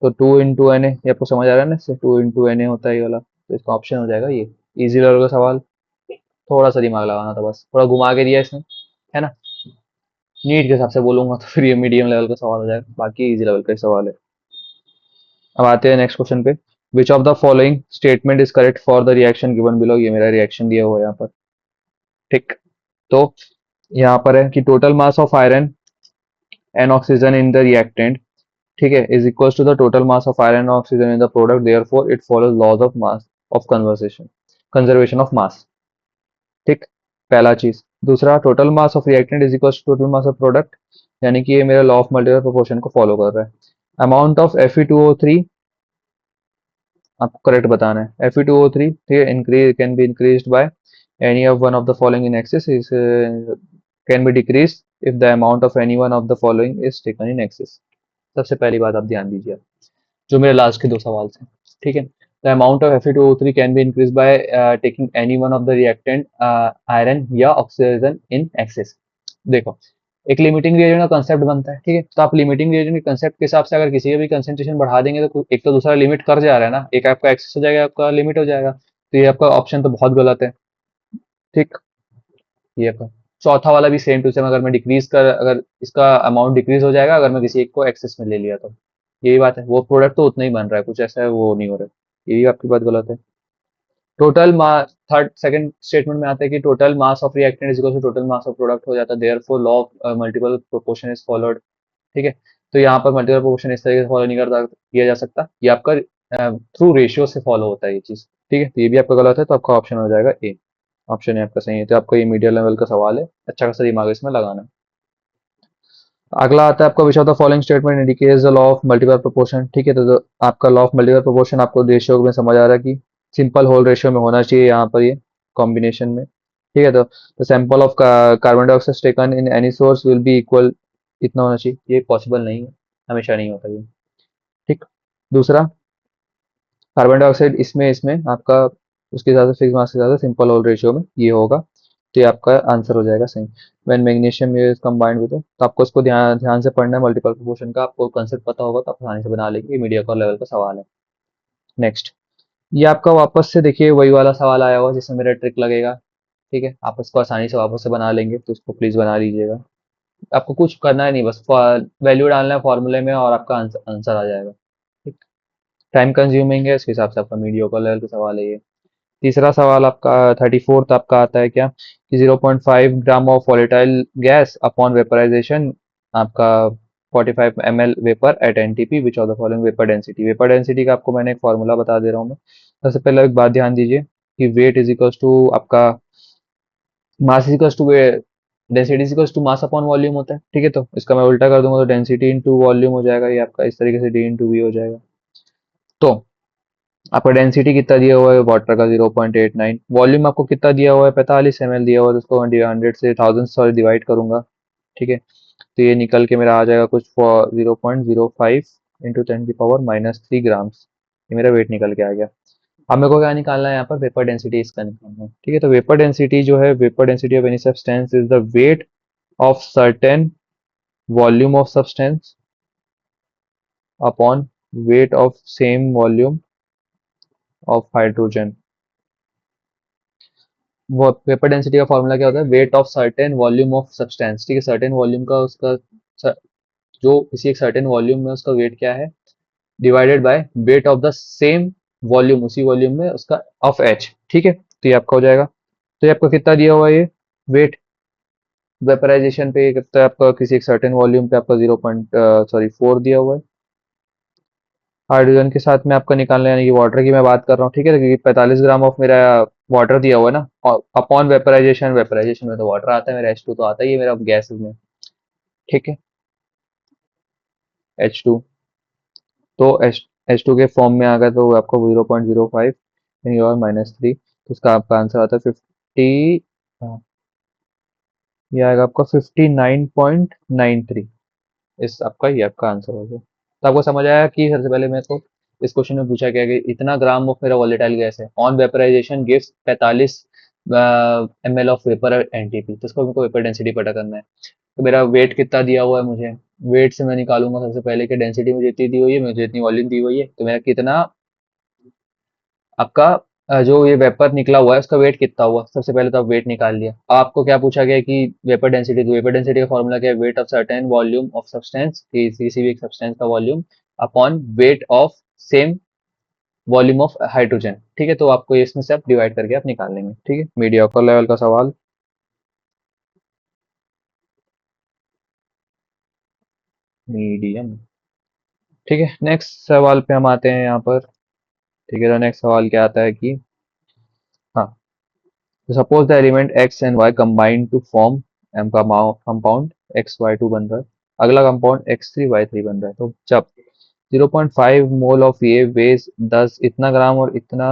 तो 2 इंटू Na, ये आपको समझ आ रहा है ना, इससे 2 इंटू Na होता है ये वाला, तो इसका ऑप्शन हो जाएगा ये। इजी लेवल का सवाल, थोड़ा सा दिमाग लगाना था बस, थोड़ा घुमा के दिया इसने, है ना। नीट के हिसाब से बोलूंगा तो फिर ये मीडियम लेवल का सवाल हो जाएगा, बाकी इजी लेवल का ही सवाल है। अब आते हैं नेक्स्ट क्वेश्चन पे, विच of the following statement is correct for the reaction given below. ये मेरा रिएक्शन दिया हुआ है यहाँ पर, ठीक। तो यहाँ पर है कि total mass of iron and oxygen in the reactant, ठीक है, is equal to the total mass of iron and oxygen in the product, therefore it follows laws of mass of conservation of mass, ठीक। पहला चीज। दूसरा, total mass of reactant is equal to total mass of product, यानी कि ये मेरा लॉ ऑफ मल्टीपल प्रोपोर्शन को फॉलो कर रहा है। अमाउंट ऑफ Fe2O3 आपको करेक्ट बताना है। Fe2O3, ठीक है, increase can be increased by any of one of the following in excess is can be decrease if the amount of any one of the following is taken in excess. सबसे पहली बात आप ध्यान दीजिए, जो मेरे लास्ट के 2 सवाल थे, ठीक है? The amount of Fe2O3 can be increased by taking any one of the reactant iron या ऑक्सीजन इन एक्सेस। देखो, एक लिमिटिंग रिएजेंट का कांसेप्ट बनता है, ठीक है? तो आप लिमिटिंग रिएजेंट के कांसेप्ट के हिसाब से अगर किसी का भी कंसंट्रेशन बढ़ा देंगे तो एक तो दूसरा लिमिट कर जा रहा है ना, एक आपका एक्सेस हो जाएगा, आपका लिमिट हो जाएगा। तो ये आपका ऑप्शन तो बहुत गलत है, ठीक? ये आपका चौथा वाला भी सेम टू सेम, अगर मैं डिक्रीज कर अगर इसका अमाउंट डिक्रीज हो जाएगा अगर मैं किसी एक को एक्सेस में ले लिया तो। यही बात है, वो प्रोडक्ट तो उतना ही बन रहा है, कुछ ऐसा है वो नहीं हो रहा है। ये भी आपकी बात गलत है। Total mass, third second statement में आता है कि total mass of reactant is equal to total mass of product हो जाता है, therefore law of multiple proportion is followed, ठीक है? तो यहाँ पर मल्टीपल प्रोपोर्शन इस तरीके से फॉलो नहीं करता किया जा सकता, ये आपका थ्रू रेशियो से फॉलो होता है ये चीज, ठीक है? तो ये भी आपका गलत है, तो आपका ऑप्शन हो जाएगा ए। ऑप्शन है आपका सही है, तो आपका ये मीडियम लेवल का सवाल है, अच्छा खासा दिमाग इसमें लगाना है। अगला आता है आपका विच of the following statement indicates the law of multiple proportion, ठीक है? तो आपका लॉ ऑफ मल्टीपल प्रोपोर्शन आपको रेशियो में समझ आ रहा है कि सिंपल होल रेशियो में होना चाहिए यहाँ पर, ये कॉम्बिनेशन में, ठीक है? तो the sample of carbon dioxide taken in any source will be equal, इतना होना चाहिए, ये पॉसिबल नहीं है, हमेशा नहीं होता ये, ठीक? दूसरा, कार्बन डाइऑक्साइड इसमें इसमें आपका उसके साथ फिक्स मास के साथ सिंपल होल रेशियो में ये होगा, तो ये आपका आंसर हो जाएगा सही। When magnesium is combined with, तो आपको इसको ध्यान ध्यान से पढ़ना है, मल्टीपल प्रोपोर्शन का आपको कंसेप्ट पता होगा तो आप आसानी से बना लेंगे, ये मीडिया का लेवल का सवाल है। नेक्स्ट, ये आपका वापस से देखिए वही वाला सवाल आया हुआ जिसमें मेरा ट्रिक लगेगा, ठीक है? आप इसको आसानी से वापस से बना लेंगे, तो इसको प्लीज बना लीजिएगा। आपको कुछ करना है नहीं, बस वैल्यू डालना है फॉर्मूले में और आपका आंसर आंसर आ जाएगा, ठीक? टाइम कंज्यूमिंग है, इस हिसाब से आपका मीडियोकर लेवल का सवाल है ये। तीसरा सवाल आपका 34th आपका आता है क्या कि 0.5 gram of volatile gas upon vaporisation, आपका 45 ml vapour at NTP, which of the following vapour density. Vapour density का आपको मैंने एक फॉर्मूला बता दे रहा हूँ मैं। सबसे पहले एक बात ध्यान दीजिए कि वेट इज इक्वल्स टू आपका mass is equals to density is equals to mass upon volume होता है, ठीक है? तो इसका मैं उल्टा कर दूंगा तो डेंसिटी इंटू वॉल्यूम हो जाएगा, ये आपका इस तरीके से डी इंटू वी हो जाएगा। तो आपका डेंसिटी कितना दिया हुआ है वाटर का 0.89, वॉल्यूम आपको कितना दिया हुआ है 45 ml दिया हुआ है, तो उसको 100 से 1000 से डिवाइड करूंगा, ठीक है? तो ये निकल के मेरा आ जाएगा कुछ 0.05 इंटू 10⁻³ ग्राम्स, ये मेरा वेट निकल के आ गया। अब मेरे को क्या निकालना है यहाँ पर, वेपर डेंसिटी इसका निकालना है, ठीक है? तो वेपर डेंसिटी जो है, vapour density of any substance is the weight of certain volume of substance upon weight of same volume of hydrogen. वो पेपर डेंसिटी का फॉर्मूला क्या होता है, weight of certain volume of substance, ठीक है? सर्टेन वॉल्यूम का उसका जो किसी एक सर्टेन वॉल्यूम में उसका वेट क्या है, divided by weight of the same volume, उसी वॉल्यूम में उसका ऑफ एच, ठीक है? तो ये आपका हो जाएगा। तो ये आपका कितना दिया हुआ है ये वेट वेपराइजेशन पे, कितना है आपका किसी एक सर्टेन वॉल्यूम पे, आपका 0.4 दिया हुआ है। हाइड्रोजन के साथ में आपका निकालना है, यानी कि वाटर की मैं बात कर रहा हूँ, ठीक है? क्योंकि 45 ग्राम ऑफ मेरा वाटर दिया हुआ है ना, और अपॉन वेपराइजेशन, वेपराइजेशन में तो वाटर आता है, मेरा H2 तो आता ही है मेरा गैस में, ठीक है? H2, तो H2 के फॉर्म में आ गया तो आपको 0.05 यानी और -3, तो उसका आपका आंसर आता है 50, हाँ, ये आएगा आपका 59.93। इस आपका ये आपका आंसर हो गया। तो आपको समझ आया कि सबसे पहले मेरे को इस क्वेश्चन में पूछा गया कि इतना ग्राम ऑफ मेरा वोलेटाइल गैस है, on vaporisation gives 45 ml of vapour NTP, तो इसको मेरे को वेपर डेंसिटी पता करना है। तो मेरा वेट कितना दिया हुआ है मुझे, वेट से मैं निकालूंगा सबसे पहले कि डेंसिटी मुझे इतनी दी हुई है, मुझे इतनी वॉल्यूम दी हुई है, तो मेरा कितना आपका जो ये वेपर निकला हुआ है उसका वेट कितना हुआ, सबसे पहले तो आप वेट निकाल लिया। अब आपको क्या पूछा गया कि वेपर डेंसिटी, तो वेपर डेंसिटी का फॉर्मूला क्या है, weight of certain volume of substance, किसी भी एक सब्सटेंस का volume upon weight of same volume of hydrogen, ठीक है? तो आपको इसमें से आप डिवाइड करके आप निकाल लेंगे, ठीक है? मीडियोकर लेवल का सवाल। मीडियम, ठीक है? नेक्स्ट सवाल पे हम आते हैं यहाँ पर, ठीक है? तो नेक्स्ट सवाल क्या आता है कि हाँ, तो suppose the element X and Y combine to form M का कंपाउंड XY2 बन रहा है, अगला कंपाउंड X3Y3 बन रहा है, तो जब 0.5 मोल ऑफ ये वेज 10 इतना ग्राम और इतना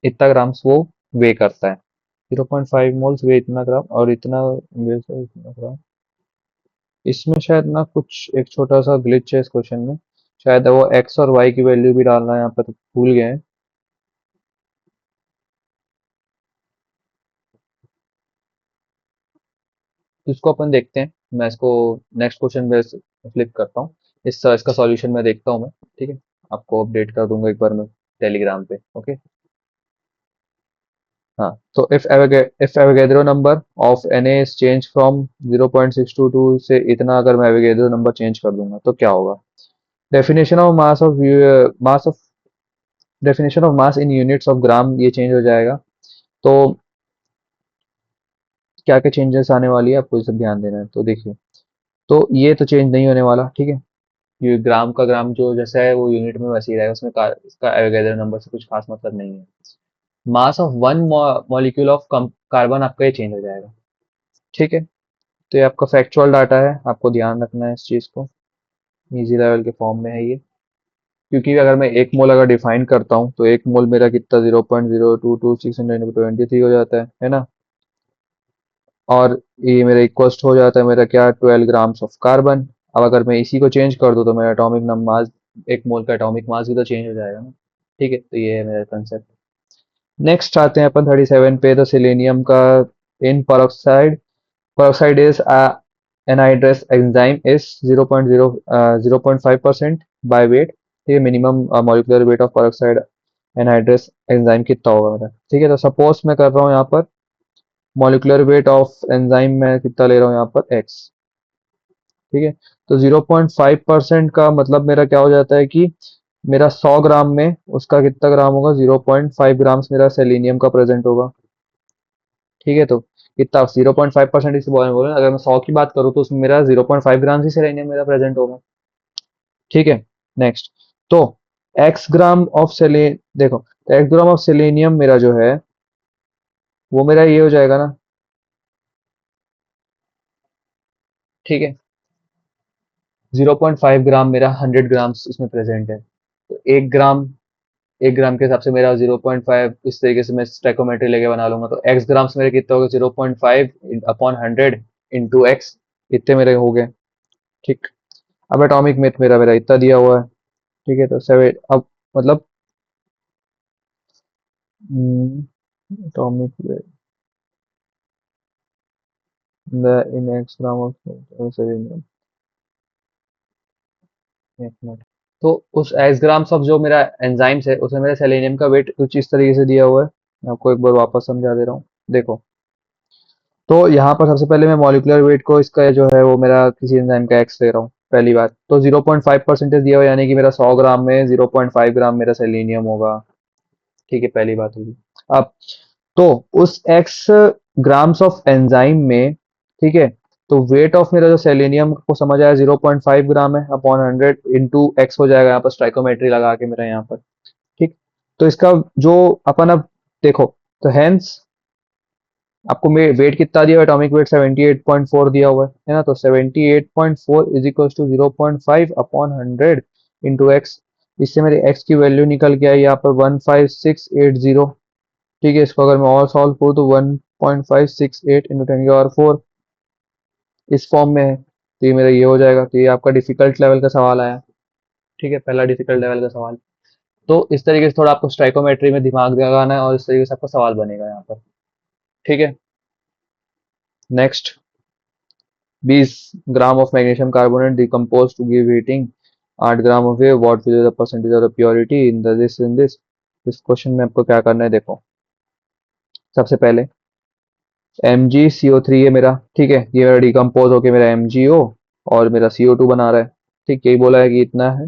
इतना ग्राम्स वो वे करता है, 0.5 मोल्स वे इतना ग्राम और इतना वे से इतना ग्राम। इसमें शायद ना कुछ एक छोटा सा ग्लिच है इस क्वेश्चन में, शायद वो एक्स और वाई की वैल्यू भी डालना है यहाँ पर, तो भूल गए हैं। तो इसको अपन देखते हैं, मैं इसको नेक्स्ट क्वेश्चन पे फ्लिप करता हूँ। इसका सॉल्यूशन मैं देखता हूँ मैं, ठीक है। आपको अपडेट कर दूंगा एक बार मैं टेलीग्राम पे, ओके। हाँ, तो if Avogadro number of Na is change from 0.622 से इतना, अगर मैं एवोगैड्रो नंबर चेंज कर दूंगा तो क्या होगा? Definition of mass of mass of definition of mass in units of gram, ये चेंज हो जाएगा। तो क्या क्या चेंजेस आने वाली है, आपको ये सब ध्यान देना है। तो देखिए, तो ये तो चेंज नहीं होने वाला, ठीक है। ये ग्राम का ग्राम जो जैसा है वो यूनिट में वैसे ही रहेगा, उसमें इसका एवोगैड्रो नंबर से कुछ खास मतलब नहीं है। मास of one molecule of carbon आपका ये चेंज हो जाएगा, ठीक है। तो ये आपका फैक्चुअल डाटा है, आपको ध्यान रखना है इस चीज़ को। इजी लेवल के फॉर्म में है ये। क्योंकि अगर मैं एक मोल अगर डिफाइन करता हूँ तो एक मोल मेरा कितना 0.022623 हो जाता है ना। और ये मेरा इक्वस्ट हो जाता है मेरा क्या, 12 ग्राम्स ऑफ कार्बन। अब अगर मैं इसी को चेंज कर दूं तो मेरा एटॉमिक मास, एक मोल का एटॉमिक मास भी तो चेंज हो जाएगा ना, ठीक है। तो ये है मेरा कंसेप्ट। नेक्स्ट आते हैं अपन 37 पे, तो सिलेनियम का इन peroxide, peroxide is anhydrous enzyme is 0.5% by weight। ये minimum molecular weight of peroxide anhydrous enzyme कितना होगा मेरा, ठीक है। तो सपोज मैं कर रहा हूँ यहाँ पर मॉलिक्यूलर वेट ऑफ एंजाइम में कितना ले रहा हूँ यहाँ पर एक्स, ठीक है। तो 0.5% का मतलब मेरा क्या हो जाता है कि मेरा 100 ग्राम में उसका कितना ग्राम होगा, 0.5 ग्राम्स मेरा सेलेनियम का प्रेजेंट होगा, ठीक है। तो कितना 0.5% इसे बोले, अगर मैं 100 की बात करूँ तो उसमें मेरा 0.5 ग्राम ही सेलेनियम मेरा प्रेजेंट होगा, ठीक है। नेक्स्ट, तो एक्स ग्राम ऑफ सेले देखो, तो एक्स ग्राम ऑफ सेलेनियम मेरा जो है वो मेरा ये हो जाएगा ना, ठीक है। 0.5 ग्राम मेरा 100 ग्राम्स इसमें प्रेजेंट है, तो एक ग्राम के हिसाब से मेरा 0.5 इस तरीके से मैं स्टैकोमेट्री लेके बना लूंगा। तो एक्स ग्राम्स मेरे कितना होगा, 0.5 अपॉन 100 इंटू एक्स, इतने मेरे हो गए, ठीक। अब एटॉमिक मेथ मेरा मेरा इतना दिया हुआ है, ठीक है। तो सेवन अब मतलब atomic in x gram of selenium, एक मिनट। तो उस एक्स ग्राम्स ऑफ जो मेरा एंजाइम्स है उसमें मेरा सेलेनियम का वेट कुछ इस तरीके से दिया हुआ है। मैं आपको एक बार वापस समझा दे रहा हूँ, देखो। तो यहाँ पर सबसे पहले मैं मॉलिक्यूलर वेट को इसका जो है वो मेरा किसी एंजाइम का एक्स ले रहा हूँ, पहली बात। तो 0.5% दिया हुआ है, यानी कि मेरा 100 ग्राम में 0.5 ग्राम मेरा सेलेनियम होगा, ठीक है, पहली बात होगी। अब तो उस एक्स ग्राम्स ऑफ एंजाइम में, ठीक है, तो वेट ऑफ मेरा जो सेलेनियम को समझ आया 0.5 ग्राम है अपॉन 100 इंटू एक्स हो जाएगा यहाँ पर स्ट्राइकोमेट्री लगा के मेरा यहाँ पर, ठीक। तो इसका जो अपन अब देखो, तो हेंस आपको वेट कितना दिया हुआ है, एटॉमिक वेट 78.4 दिया हुआ है ना। तो 78.4 is equal to 0.5 upon 100 into X. इससे मेरे एक्स की वैल्यू निकल के आई यहाँ पर 15680, ठीक है। इसको अगर मैं और सॉल्व करूँ तो 1.568 इंटू 10 की पावर 4 इस फॉर्म में है। तो ये मेरा ये हो जाएगा। तो ये आपका डिफिकल्ट लेवल का सवाल आया, ठीक है, पहला डिफिकल्ट लेवल का सवाल। तो इस तरीके से थोड़ा आपको स्ट्राइकोमेट्री में दिमाग लगाना है और इस तरीके से आपका सवाल बनेगा यहाँ पर, ठीक है। Next, 20 gram of magnesium carbonate decompose to give heating 8 gram of ये, what will the percentage of the purity in this in this. इस क्वेश्चन में आपको क्या करना है, देखो। सबसे पहले MgCO3 है मेरा, ठीक है। ये मेरा डिकम्पोज होके मेरा MgO और मेरा CO2 बना रहा है, ठीक। यही बोला है कि इतना है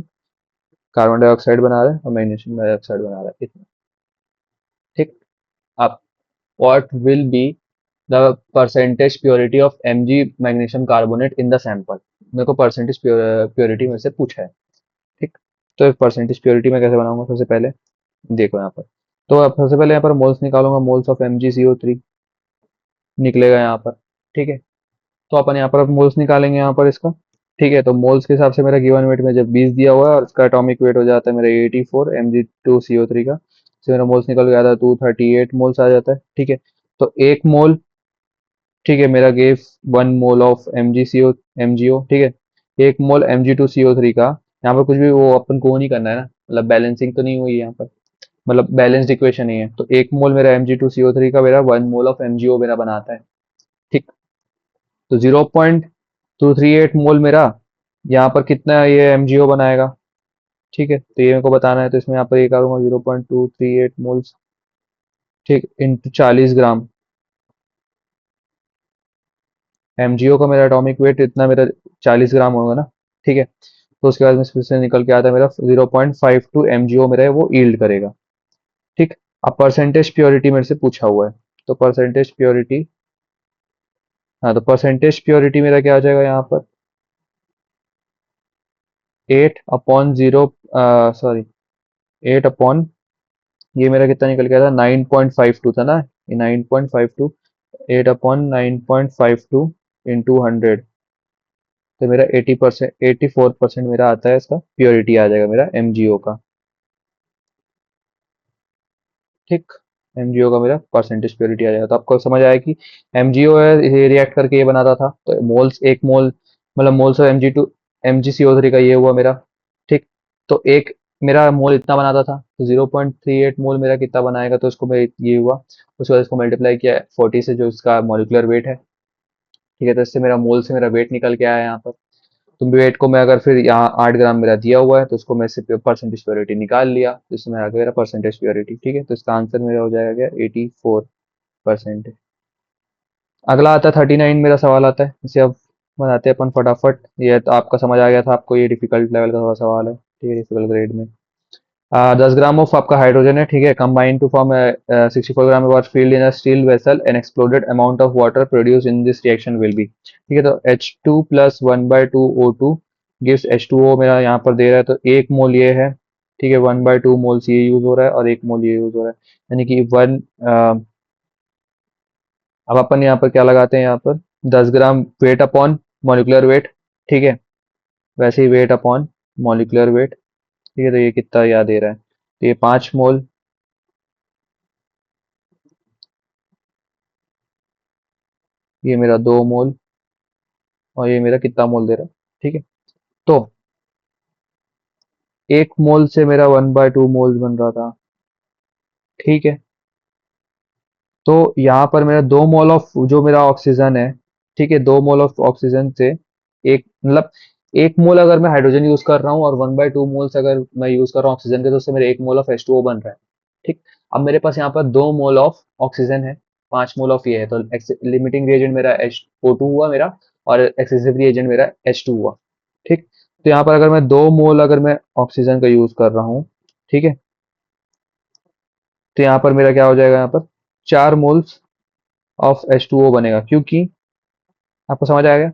कार्बन डाइऑक्साइड बना रहा है और मैग्नीशियम डाइऑक्साइड बना रहा है, इतना, ठीक। अब what will be the percentage purity of Mg magnesium carbonate in the sample. मेरे को परसेंटेज प्योरिटी में से पूछा है, ठीक। तो परसेंटेज प्योरिटी में कैसे बनाऊंगा, सबसे पहले देखो यहाँ पर। तो अब सबसे पहले यहाँ पर मोल्स निकालूंगा, मोल्स ऑफ MgCO3 निकलेगा यहाँ पर, ठीक है। तो अपन यहाँ पर अब मोल्स निकालेंगे यहाँ पर इसका, ठीक है। तो मोल्स के हिसाब से मेरा गिवन वेट में जब 20 दिया हुआ है और इसका एटॉमिक वेट हो जाता है मेरा 84 Mg2CO3 का, तो मेरा मोल्स निकल के आता है 238 मोल्स आ जाता है, ठीक है। तो एक मोल, ठीक है, मेरा gave 1 mole of MgCO MgO, ठीक है। एक मोल Mg2CO3 का यहाँ पर कुछ भी वो अपन को नहीं करना है ना, मतलब बैलेंसिंग तो नहीं हुई यहाँ पर, मतलब बैलेंस्ड इक्वेशन नहीं है। तो 1 मोल मेरा Mg2CO3 का मेरा 1 मोल ऑफ MgO मेरा बनाता है। ठीक, तो 0.238 मोल मेरा यहाँ पर कितना ये MgO बनाएगा। ठीक है, तो ये मेरे को बताना है, तो इसमें यहाँ पर ये करूंगा 0.238 मोल्स, ठीक, इंटू 40 ग्राम। MgO का मेरा एटॉमिक वेट इतना मेरा 40 ग्राम होगा ना। ठीक है, तो उसके बाद में फिर से निकल के आता है मेरा 0.52 MgO मेरा वो ईल्ड करेगा। ठीक, अब परसेंटेज प्योरिटी मेरे से पूछा हुआ है, तो परसेंटेज प्योरिटी, हाँ, तो परसेंटेज प्योरिटी मेरा क्या आ जाएगा यहाँ पर, 8/0, सॉरी, 8 ये मेरा कितना निकल गया था, 9.52 था ना, ये 9.52, 8/9.52 इंटू 100, तो मेरा 80%, 84% मेरा आता है, इसका प्योरिटी आ जाएगा मेरा MgO का। ठीक, MgO का मेरा परसेंटेज प्योरिटी आ जाएगा। तो आपको समझ आया कि MgO है, ये रिएक्ट करके ये बनाता था, तो मोल्स, 1 मोल मतलब मोल्स ऑफ MgCO3 का ये हुआ मेरा। ठीक, तो एक मेरा मोल इतना बनाता था, तो 0.38 मोल मेरा कितना बनाएगा, तो इसको मैं ये हुआ, उसके बाद इसको मल्टीप्लाई किया 40 से, जो इसका मॉलिक्यूलर वेट है। ठीक है, तो इससे मेरा मोल से मेरा वेट निकल के आया यहाँ पर। तो वेट को मैं अगर फिर यहाँ 8 ग्राम मेरा दिया हुआ है, तो उसको मैं इससे परसेंटेज प्योरिटी निकाल लिया, तो इसमें आ गया मेरा परसेंटेज प्योरिटी। ठीक है, तो इसका आंसर मेरा हो जाएगा क्या, 84%। अगला आता है 39, मेरा सवाल आता है, इसे अब बनाते हैं अपन फटाफट। ये तो आपका समझ आ गया था, आपको ये डिफिकल्ट लेवल का थोड़ा सवाल है, ठीक है, डिफिकल्ट ग्रेड में। 10 ग्राम ऑफ आपका हाइड्रोजन है, ठीक है, combine to form 64 gram was filled in a steel vessel and exploded amount of water produce in this reaction will be. ठीक है, तो H2+1/2O2 गिव्स H2O मेरा यहाँ पर दे रहा है, तो 1 मोल ये है। ठीक है, 1/2 मोल्स ये यूज हो रहा है और 1 मोल ये यूज हो रहा है, यानी कि वन। अब अपन यहाँ पर क्या लगाते हैं, यहाँ पर 10 gram weight upon molecular weight. ठीक है, वैसे ही वेट अपॉन मॉलिकुलर वेट। ठीक है, तो ये कितना याद दे रहा है, तो ये 5 मोल, ये मेरा 2 मोल, और ये मेरा कितना मोल दे रहा है। ठीक है, तो 1 मोल से मेरा 1/2 मोल्स बन रहा था। ठीक है, तो यहाँ पर मेरा 2 मोल ऑफ जो मेरा ऑक्सीजन है, ठीक है, 2 मोल ऑफ ऑक्सीजन से एक मतलब 1 मोल अगर मैं हाइड्रोजन यूज कर रहा हूँ और 1/2 मोल्स अगर मैं यूज कर रहा हूँ ऑक्सीजन के, तो उससे मेरे 1 मोल ऑफ H2O बन रहा है। ठीक, अब मेरे पास यहाँ पर 2 मोल ऑफ ऑक्सीजन है, 5 मोल ऑफ ये है, तो लिमिटिंग रिएजेंट मेरा HO2 हुआ मेरा, और एक्सेसिव रिएजेंट मेरा H2 हुआ। ठीक, तो यहाँ पर अगर मैं 2 मोल अगर मैं ऑक्सीजन का यूज कर रहा हूँ, ठीक है, तो यहाँ पर मेरा क्या हो जाएगा, यहाँ पर 4 मोल्स ऑफ H2O बनेगा, क्योंकि आपको समझ आएगा,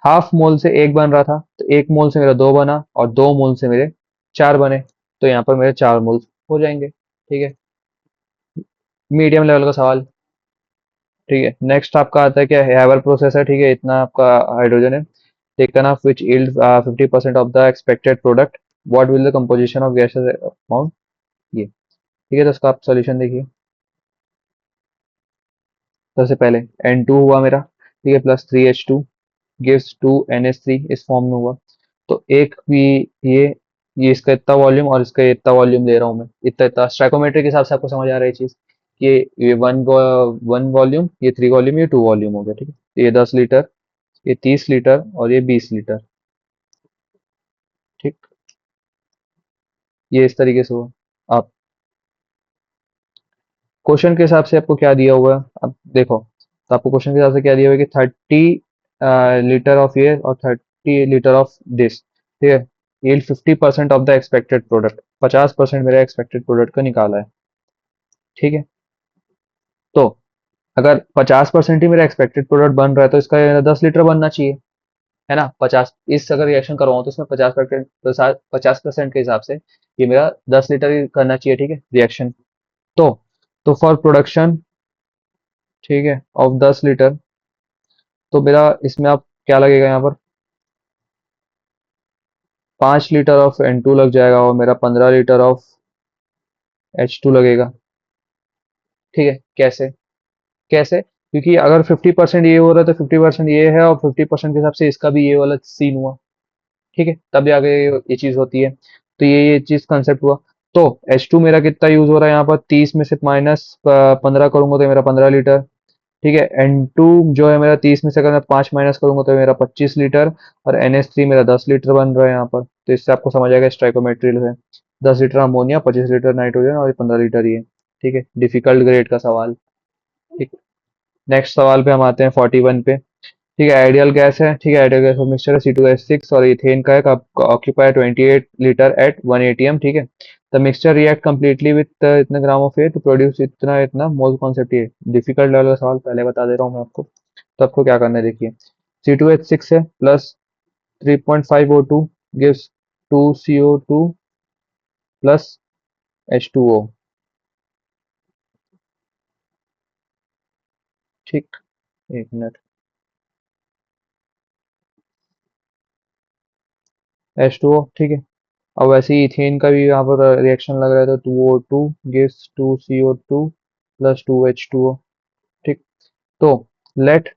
हाफ मोल से एक बन रहा था, तो 1 मोल से मेरा 2 बना और 2 मोल से मेरे 4 बने, तो यहाँ पर मेरे 4 मोल्स हो जाएंगे। ठीक है, मीडियम लेवल का सवाल। ठीक है, नेक्स्ट आपका आता है क्या, हैवर प्रोसेस है, ठीक है, इतना आपका हाइड्रोजन है, taken of which yield 50% of the expected product, what will the composition of gases amount, ये। ठीक है, तो इसका आप सॉल्यूशन देखिए। सबसे पहले N2 हुआ मेरा, ठीक है, +3H2 गिव्स 2NH3, इस फॉर्म में हुआ। तो एक भी ये इसका इतना वॉल्यूम और इसका इतना वॉल्यूम ले रहा हूँ मैं, इतना इतना स्टैइकोमेट्रिक के हिसाब से आपको समझ आ रहा है ये चीज, कि ये वन वॉल्यूम, ये 3 वॉल्यूम, ये 2 वॉल्यूम हो गया। ठीक है, तो ये 10 लीटर, ये 30 लीटर और ये 20 लीटर। ठीक, ये इस तरीके से हुआ। आप क्वेश्चन के हिसाब से आपको क्या दिया हुआ है, अब देखो, तो आपको क्वेश्चन के हिसाब से क्या दिया हुआ है कि 30 लीटर ऑफ ये और 30 लीटर ऑफ दिस, ठीक है, ये 50% ऑफ द एक्सपेक्टेड प्रोडक्ट, 50% मेरा एक्सपेक्टेड प्रोडक्ट का निकाला है। ठीक है, तो अगर 50% ही मेरा एक्सपेक्टेड प्रोडक्ट बन रहा है, तो इसका 10 लीटर बनना चाहिए, है ना। 50 इस अगर रिएक्शन करवाऊँ तो इसमें 50%, 50% के हिसाब से ये मेरा 10 लीटर ही करना चाहिए। ठीक है, रिएक्शन। तो तो फॉर प्रोडक्शन, ठीक है, ऑफ 10 लीटर, तो मेरा इसमें आप क्या लगेगा, यहाँ पर 5 लीटर ऑफ N2 लग जाएगा और मेरा 15 लीटर ऑफ H2 लगेगा। ठीक है, कैसे, कैसे, क्योंकि अगर 50% ये हो रहा है, तो 50% ये है, और 50% के हिसाब से इसका भी ये वाला सीन हुआ। ठीक है, तब जाके ये चीज होती है। तो ये चीज कंसेप्ट हुआ। तो H2 मेरा कितना यूज हो रहा है यहाँ पर, 30 में से माइनस 15 करूंगा तो मेरा 15 लीटर। ठीक है, N2 जो है मेरा 30 में से अगर मैं 5 माइनस करूंगा तो मेरा 25 लीटर। और NH3 मेरा 10 लीटर बन रहा है यहाँ पर। तो इससे आपको समझ आएगा स्टोइकोमेट्री है। 10 लीटर अमोनिया, 25 लीटर नाइट्रोजन और 15 लीटर ये। ठीक है, डिफिकल्ट ग्रेड का सवाल। ठीक है, नेक्स्ट सवाल पे हम आते हैं 41 पे। ठीक है, आइडियल गैस है। ठीक है, आइडियल गैस मिक्सचर है C2H6 और इथेन का है, ऑक्यूपाई 28 लीटर एट 1 atm। ठीक है, the mixture react completely with इतने gram of air to produce इतना इतना मोल कॉन्सेप्ट। ये डिफिकल्ट लेवल का सवाल पहले बता दे रहा हूँ मैं आपको। तो आपको क्या करना है देखिए, C2H6 है plus 3.5 O2 gives 2 CO2 plus H2O। ठीक, एक मिनट। H2O, ठीक है। अब वैसे ही इथेन का भी यहाँ पर रिएक्शन लग रहा है, तो 2O2 gives 2CO2 plus 2H2O। ठीक, तो लेट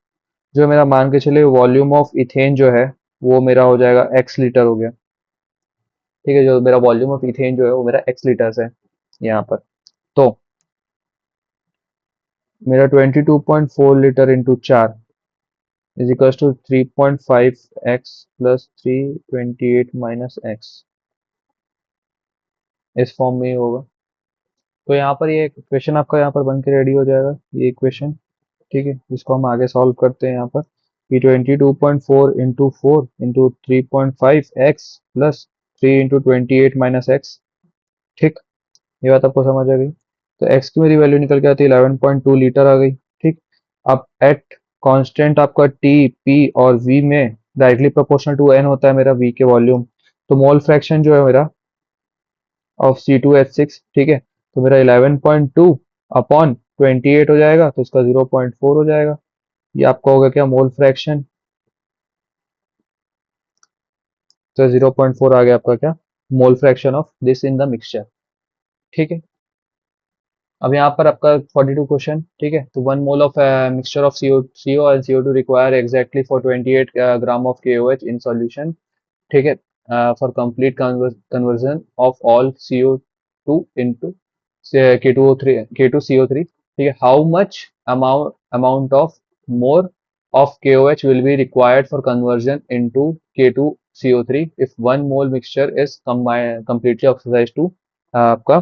जो मेरा मान के चले वॉल्यूम ऑफ इथेन जो है वो मेरा हो जाएगा x लीटर हो गया। ठीक है, जो मेरा वॉल्यूम ऑफ इथेन जो है वो मेरा x लीटर्स है यहाँ पर। तो मेरा 22.4 litre into 4 is equals to 3.5x plus 328 minus X. इस फॉर्म में ही होगा। तो यहाँ पर ये क्वेश्चन आपका यहाँ पर बन के रेडी हो जाएगा, ये इक्वेशन। ठीक है, इसको हम आगे सॉल्व करते हैं यहाँ पर। कि 22.4 into 4 into 3.5x plus 3 into 28 minus x. ठीक, ये बात आपको समझ आ गई। तो एक्स की मेरी वैल्यू निकल के आती है 11.2 लीटर आ गई। ठीक, अब एट कांस्टेंट आपका टी पी और वी में डायरेक्टली प्रोपोर्शनल टू एन होता है मेरा वी के वॉल्यूम। तो मोल फ्रैक्शन जो है मेरा ऑफ C2H6, ठीक है, तो मेरा 11.2 अपॉन 28 हो जाएगा, तो इसका 0.4 हो जाएगा। ये आपका होगा क्या, मोल फ्रैक्शन। तो 0.4 आ गया आपका क्या, mole fraction of this in the mixture. ठीक है, अब यहाँ पर आपका 42 क्वेश्चन। ठीक है, तो 1 mole of mixture of CO and CO2 require exactly for 28 gram of KOH in solution. ठीक है, for complete conversion of all CO2 into K2CO3। ठीक है, how much amount of more of KOH will be required for conversion into K2CO3 if 1 mole mixture is completely oxidized to आपका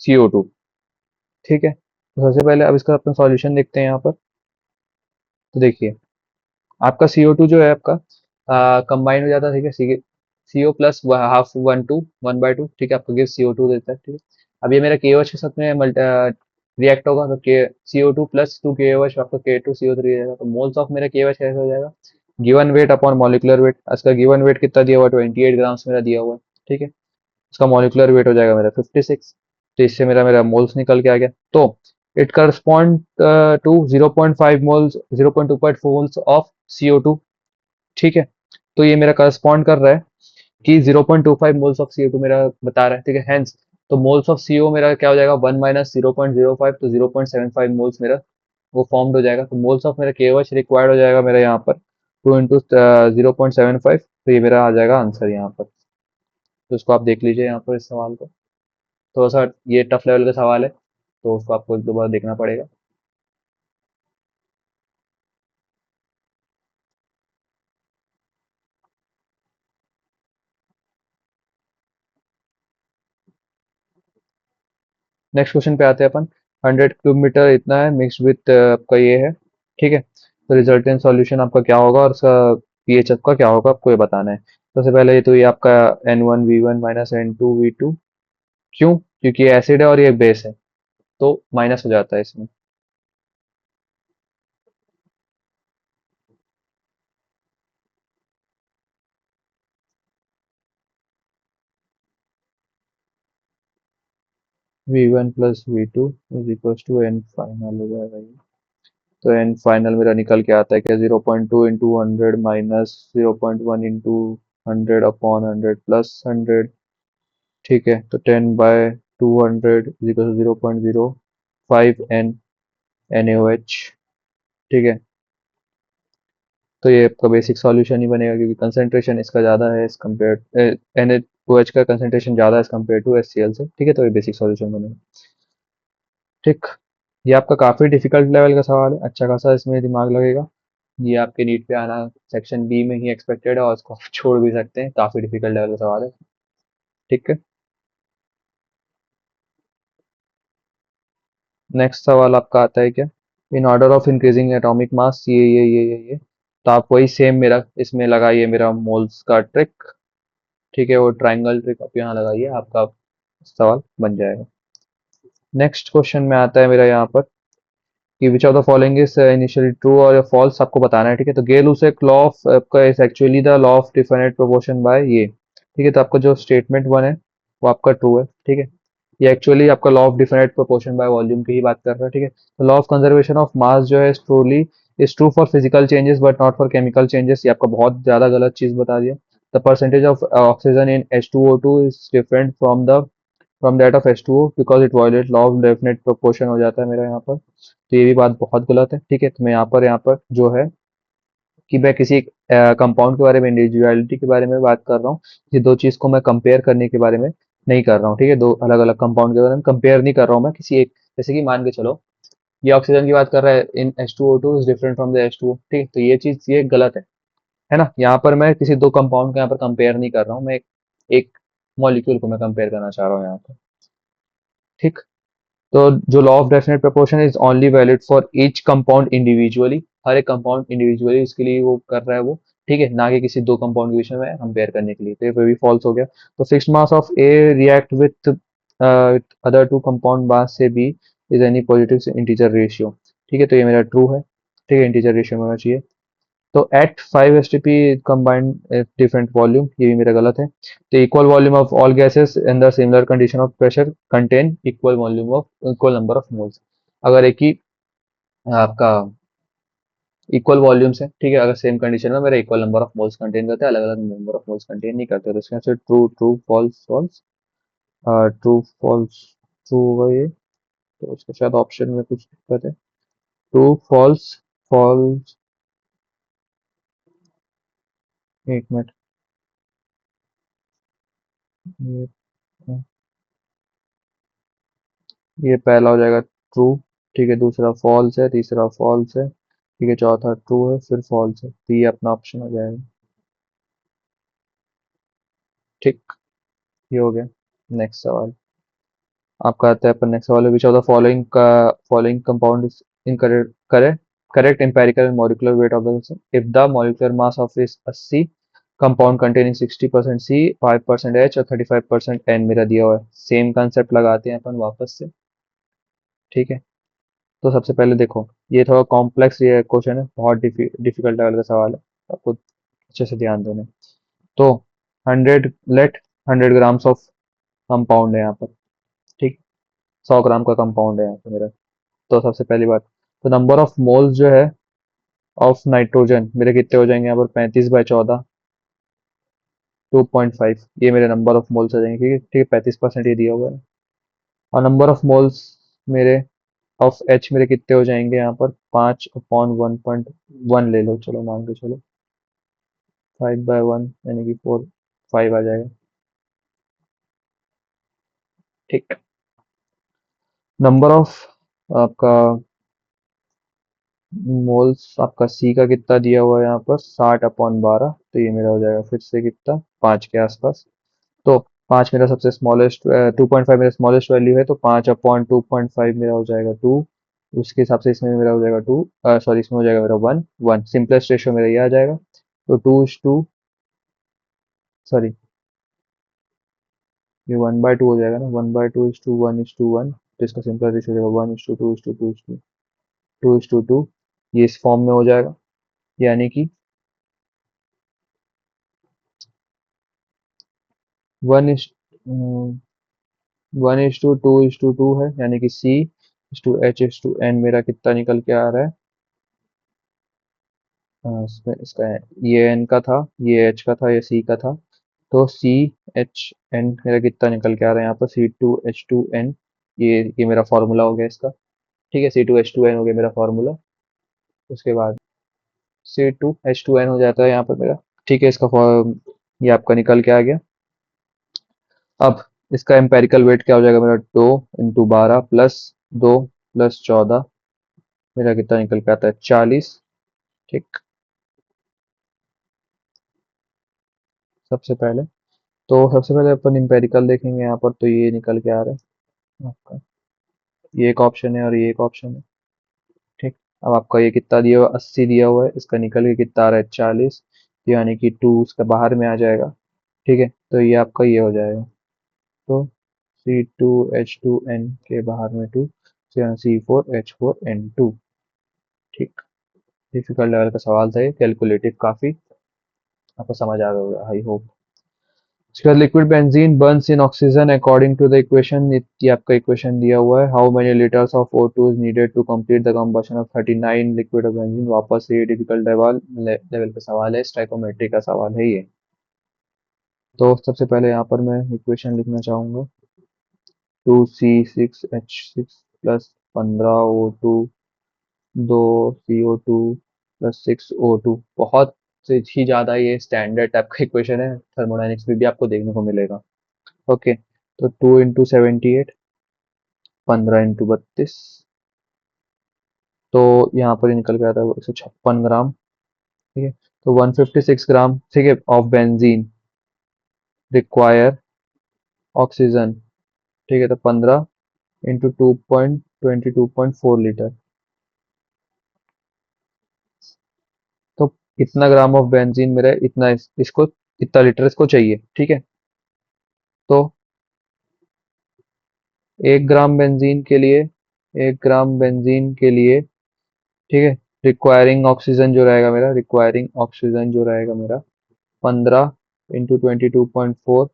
CO2। ठीक है, तो सबसे पहले अब इसका अपन सॉल्यूशन देखते हैं यहाँ पर। तो देखिए, आपका CO2 जो है आपका कंबाइन हो जाता है। ठीक है, CO प्लस हाफ 1/2 ठीक है, आपको गिव CO2 देता है। ठीक है, अब ये मेरा KOH के साथ में रिएक्ट होगा, तो के CO2 प्लस 2 KOH आपका K2CO3 रहेगा। तो मोल्स ऑफ मेरा KOH कैसे हो जाएगा, given weight upon molecular weight. इसका गिवन वेट कितना दिया हुआ है, 28 ग्राम्स मेरा दिया हुआ है। ठीक है, इसका मॉलिक्यूलर वेट हो जाएगा मेरा 56। तो इससे मेरा मेरा मोल्स निकल के आ गया। तो it correspond to 0.5 moles, 0.24 moles of CO2। ठीक है, तो ये मेरा करस्पॉन्ड कर रहा है कि 0.25 मोल्स ऑफ CO2 मेरा बता रहा है। ठीक है, हेंस तो मोल्स ऑफ CO मेरा क्या हो जाएगा, 1 माइनस 0.05, तो 0.75 मोल्स मेरा वो फॉर्म्ड हो जाएगा। तो मोल्स ऑफ मेरा KOH रिक्वायर्ड हो जाएगा मेरा यहाँ पर 2 इंटू 0.75। तो ये मेरा आ जाएगा आंसर यहाँ पर। तो इसको आप देख लीजिए यहाँ पर इस सवाल को। थोड़ा सा ये टफ लेवल का सवाल है, तो उसको आपको एक दो बार देखना पड़ेगा। नेक्स्ट क्वेश्चन पे आते हैं अपन। 100 क्यूब मीटर इतना है मिक्स विथ आपका ये है। ठीक है, तो रिजल्टेंट सॉल्यूशन आपका क्या होगा और उसका पीएच आपका क्या होगा, आपको ये बताना है। सबसे पहले ये तो ये आपका N1V1 माइनस N2V2। क्यों, क्योंकि ये एसिड है और ये बेस है, तो माइनस हो जाता है इसमें। V1 plus V2 is equal to N final हो जाएगा ये। तो एन फाइनल मेरा निकल के आता है क्या, 0.2 into 100 minus 0.1 into 100 upon 100 plus 100। ठीक है, तो 10/200 is equal to 0.05 N NaOH। ठीक है, तो ये आपका बेसिक सॉल्यूशन ही बनेगा, क्योंकि कंसंट्रेशन इसका ज़्यादा है एज कम्पेयर, NaOH का कंसंट्रेशन ज़्यादा है एज कम्पेयर टू HCl से, ठीक है। तो ये बेसिक सॉल्यूशन बनेगा, ठीक। ये आपका काफ़ी डिफिकल्ट लेवल का सवाल है, अच्छा खासा इसमें दिमाग लगेगा। ये आपके नीट पे आना सेक्शन बी में ही एक्सपेक्टेड है, और इसको आप छोड़ भी सकते हैं, काफ़ी डिफिकल्ट लेवल का सवाल है, ठीक है। नेक्स्ट सवाल आपका आता है क्या, in order of increasing atomic mass, ये, तो आप वही सेम मेरा इसमें लगाइए, मेरा मोल्स का ट्रिक, ठीक है। वो ट्रायंगल ट्रिक आप यहाँ लगाइए, आपका सवाल बन जाएगा। नेक्स्ट क्वेश्चन में आता है मेरा यहाँ पर कि विच of the following is initially true और फॉल्स, आपको बताना है, ठीक है। तो गेल उसेक लॉ ऑफ आपका is actually the law of definite proportion bye ये, ठीक है। तो आपका जो स्टेटमेंट वन है वो आपका ट्रू है, ठीक है। ये एक्चुअली आपका law of definite proportion by volume की ही बात कर रहा है, ठीक है। तो law of conservation of mass जो है truly is true for physical changes but not for chemical changes, ये आपका बहुत ज्यादा गलत चीज बता दिया। The percentage of oxygen in H2O2 is different from that of H2O because it violate law of definite proportion हो जाता है मेरा यहाँ पर, तो ये भी बात बहुत गलत है, ठीक है। तो मैं यहाँ पर जो है कि मैं किसी कंपाउंड के बारे में, इंडिविजुअलिटी के बारे में बात कर रहा हूँ, ये दो चीज को मैं कंपेयर करने के बारे में नहीं कर रहा हूँ, ठीक है। दो अलग अलग कंपाउंड के बारे में कंपेयर नहीं कर रहा हूँ मैं किसी एक, जैसे कि मान के चलो ये ऑक्सीजन की बात कर रहा है, इन H2O2 is different from the H2O, ठीक है। तो ये चीज ये गलत है ना। यहाँ पर मैं किसी दो कंपाउंड का यहाँ पर कंपेयर नहीं कर रहा हूँ, मैं एक मॉलिक्यूल को मैं कंपेयर करना चाह रहा हूँ यहाँ पर, ठीक। तो जो law of definite proportion is only valid for each compound individually, हर एक कंपाउंड इंडिविजुअली इसके लिए वो कर रहा है वो, ठीक है, ना कि किसी दो कंपाउंड के बीच में कंपेयर करने के लिए, तो ये भी फॉल्स हो गया। तो fixed mass of A react with other two compound mass से B is any positive integer ratio, ठीक है। तो ये मेरा ट्रू है, ठीक है, इंटीजर रेशियो में होना चाहिए। तो at 5 STP combined different volume, ये भी मेरा गलत है। तो equal volume of all gases in the similar condition of pressure contain equal volume of equal number of moles, अगर एक ही आपका इक्वल वॉल्यूम्स है, ठीक है, अगर सेम कंडीशन में मेरा equal number of moles contain करते हैं, अलग अलग नंबर ऑफ मोल्स कंटेन नहीं करते, तो इसके answer true true false false, true false true होगा ये। तो इसके शायद ऑप्शन में कुछ दिक्कत है, ट्रू फॉल्स फॉल्स, एक मिनट, ये ये पहला हो जाएगा ट्रू, ठीक है, दूसरा फॉल्स है, तीसरा फॉल्स है, ठीक है, चौथा ट्रू है, फिर फॉल्स है, तो ये अपना ऑप्शन हो जाएगा, ठीक। ये हो गया। नेक्स्ट सवाल आपका आता है, पर नेक्स्ट सवाल है विच ऑफ द फॉलोइंग का following compound is in correct correct correct empirical and molecular weight of the if the molecular mass of is 80 compound containing 60% C, 5% H और 35% एन मेरा दिया हुआ है। सेम कंसेप्ट लगाते हैं अपन वापस से, ठीक है। तो सबसे पहले देखो, ये थोड़ा कॉम्प्लेक्स ये क्वेश्चन है, बहुत डिफिकल्ट लेवल का सवाल है, आपको अच्छे से ध्यान देना है। तो 100 लेट 100 ग्राम्स ऑफ कंपाउंड है यहाँ पर, ठीक, 100 ग्राम का कंपाउंड है यहाँ पे मेरा। तो सबसे पहली बात, तो नंबर ऑफ मोल्स जो है ऑफ नाइट्रोजन मेरे कितने हो जाएंगे यहाँ पर, 35/14, 2.5, ये मेरे नंबर ऑफ मोल्स हो जाएंगे, ठीक है, 35% ये दिया हुआ है। और नंबर ऑफ मोल्स मेरे ऑफ एच मेरे कितने हो जाएंगे यहाँ पर, 5/1.1 ले लो, चलो मान के चलो, 5/1 यानी कि 5 आ जाएगा, ठीक। नंबर ऑफ आपका मोल्स आपका सी का कितना दिया हुआ है यहाँ पर, 60/12, तो ये मेरा हो जाएगा फिर से कितना, 5 के आसपास। तो 5 मेरा सबसे स्मॉलेस्ट, 2.5 मेरा स्मॉलेस्ट वैल्यू है, तो 5/2.5 मेरा हो जाएगा 2, उसके हिसाब से इसमें मेरा हो जाएगा 2, सॉरी इसमें हो जाएगा मेरा 1, सिंपलेस्ट रेशियो मेरा ये आ जाएगा। तो 2:2, सॉरी ये 1/2 हो जाएगा ना, 1/2:1:1, तो इसका सिंपल रेशियो हो जाएगा 1:2:2:2:2, ये इस फॉर्म में हो जाएगा, यानी कि 1:2:2 है, यानी कि C:H:N मेरा कितना निकल के आ रहा है, इसमें इसका है, ये N का था, ये H का था, ये C का था, तो C:H:N मेरा कितना निकल के आ रहा है यहाँ पर, C2H2N, ये मेरा फॉर्मूला हो गया इसका, ठीक है, C2H2N हो गया मेरा फॉर्मूला। उसके बाद C2H2N हो जाता है यहाँ पर मेरा। ठीक है, इसका फॉर्म ये आपका निकल के आ गया। अब इसका एम्पेरिकल वेट क्या हो जाएगा मेरा, 2 × 12 + 2 + 14, मेरा कितना निकल के आता है, 40। ठीक, सबसे पहले सबसे पहले अपन एम्पेरिकल देखेंगे यहाँ पर, तो ये निकल के आ रहा है आपका, ये एक ऑप्शन है और ये एक ऑप्शन है। ठीक, अब आपका ये कितना दिया हुआ, 80 दिया हुआ है, इसका निकल के कितना आ रहा है, 40, यानी कि 2 उसका बाहर में आ जाएगा। ठीक है, तो ये आपका ये हो जाएगा, तो C2H2N के बाहर में 2, C4H4N2। ठीक, डिफिकल्ट लेवल का सवाल था ये, कैलकुलेटिव काफी, आपको समझ आ गया होगा आई होप। उसके बाद liquid benzene burns in oxygen according to the equation, ये आपका इक्वेशन दिया हुआ है, how many litres of O2 is needed to complete the combustion of 39 liquid of benzene. वापस से ये डिफिकल्ट लेवल का सवाल है, स्टोइकोमेट्री का सवाल है ये। तो सबसे पहले यहाँ पर मैं इक्वेशन लिखना चाहूंगा, 2C6H6 plus 15O2, 2CO2 plus 6O2। बहुत से ही ज़्यादा ये स्टैंडर्ड टाइप का इक्वेशन है, थर्मोडायनेमिक्स में भी आपको देखने को मिलेगा। ओके, तो 2 × 78, 15 × 32, तो यहाँ पर ही निकल के आता है 156 ग्राम। ठीक है, तो 156 ग्राम, ठीक है, ऑफ बेंजीन रिक्वायर ऑक्सीजन। ठीक है, तो 15 × 2.22.4 लीटर, तो इतना ग्राम ऑफ बेंजीन मेरा इतना इसको इतना लीटर इसको चाहिए। ठीक है, तो 1 ग्राम बेंजीन के लिए, 1 ग्राम बेंजीन के लिए, ठीक है, रिक्वायरिंग ऑक्सीजन जो रहेगा मेरा, रिक्वायरिंग ऑक्सीजन जो रहेगा मेरा, 15 × 22.4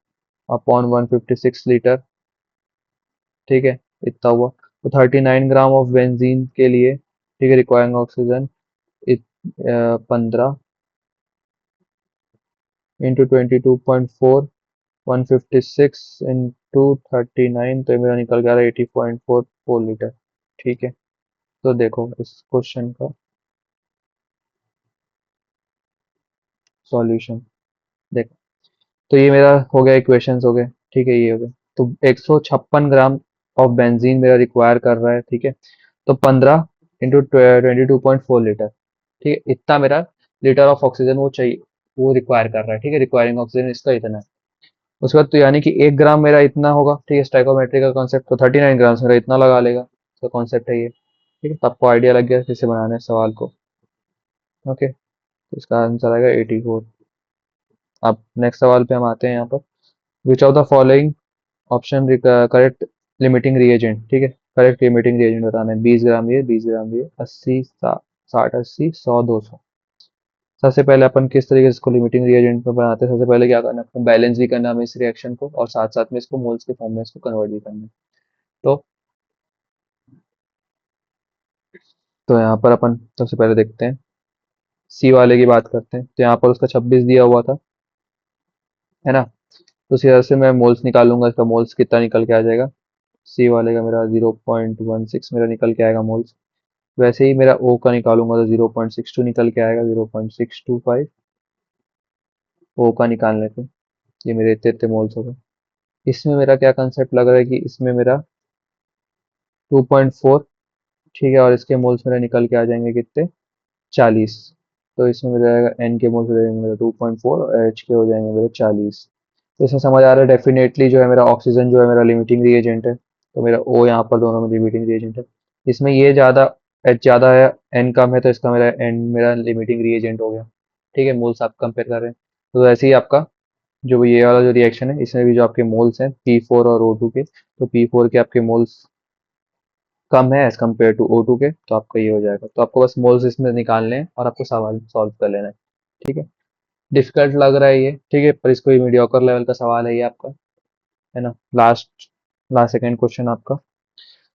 अपॉन 156 लीटर। ठीक है, इतना हुआ, तो 39 ग्राम ऑफ बेंजीन के लिए, ठीक है, रिक्वायरिंग ऑक्सीजन 15 × 22.4, 156 × 39, तो ये मेरा निकल गया 80.44 लीटर। ठीक है, तो देखो इस क्वेश्चन का सॉल्यूशन देखो, तो ये मेरा हो गया, इक्वेशंस हो गए। ठीक है, ये हो गए, तो 156 ग्राम ऑफ बेंजीन मेरा रिक्वायर कर रहा है। ठीक है, तो 15 × 22.4 लीटर, ठीक है, इतना मेरा लीटर ऑफ ऑक्सीजन वो चाहिए, वो रिक्वायर कर रहा है। ठीक है, रिक्वायरिंग ऑक्सीजन इसका इतना है। उसके बाद तो यानी कि 1 ग्राम मेरा इतना होगा। ठीक है, स्टाइकोमेट्री का कॉन्सेप्ट, तो 39 ग्राम मेरा इतना लगा लेगा, तो कॉन्सेप्ट है ये। ठीक है, तो आपको आइडिया लग गया कैसे बनाना है सवाल को। ओके, तो इसका आंसर आएगा 84। अब नेक्स्ट सवाल पे हम आते हैं यहाँ पर, विच of the following option correct limiting reagent. ठीक है, करेक्ट लिमिटिंग रिएजेंट बताना है, 20 ग्राम ये, 20 ग्राम ये, 80, 60, 80, 100, 200। सबसे पहले अपन किस तरीके से इसको लिमिटिंग रिएजेंट में बनाते हैं, सबसे पहले क्या करना है, बैलेंस भी करना है हमें इस रिएक्शन को, और साथ साथ में इसको मोल्स के फॉर्म में इसको कन्वर्ट भी करना है। तो यहाँ पर अपन सबसे पहले देखते हैं, सी वाले की बात करते हैं, तो यहाँ पर उसका 26 दिया हुआ था, है ना, तो उसी तरह से मैं मोल्स निकालूंगा, इसका मोल्स कितना निकल के आ जाएगा, सी वाले का मेरा 0.16 मेरा निकल के आएगा मोल्स। वैसे ही मेरा ओ का निकालूंगा तो 0.62 निकल के आएगा, 0.625 ओ का निकालने पे, ये मेरे इतने इतने मोल्स हो गए। इसमें मेरा क्या कंसेप्ट लग रहा है कि इसमें मेरा 2.4, ठीक है, और इसके मोल्स मेरा निकल के आ जाएंगे कितने, 40। तो इसमें मेरा आएगा एन के मोल्स हो जाएंगे मेरे 2.4 और एच के हो जाएंगे मेरे 40। तो इसमें समझ आ रहा है डेफिनेटली जो है मेरा ऑक्सीजन जो है मेरा लिमिटिंग रिएजेंट है, तो मेरा ओ यहाँ पर दोनों में लिमिटिंग रिएजेंट है। इसमें ये ज़्यादा, एच ज़्यादा है, एन कम है, तो इसका मेरा एन मेरा लिमिटिंग रिएजेंट हो गया। ठीक है, मोल्स आप कंपेयर कर रहे हैं, तो ऐसे ही आपका जो ये वाला जो रिएक्शन है, इसमें भी जो आपके मोल्स हैं P4 और O2 के, तो P4 के आपके मोल्स कम है एज कम्पेयर टू O2 के, तो आपका ये हो जाएगा। तो आपको बस मोल्स इसमें निकालने हैं और आपको सवाल सॉल्व कर लेना है। ठीक है, डिफिकल्ट लग रहा है ये, ठीक है, पर इसको ये मीडियोकर लेवल का सवाल है ये आपका, है ना। लास्ट लास्ट सेकंड क्वेश्चन आपका,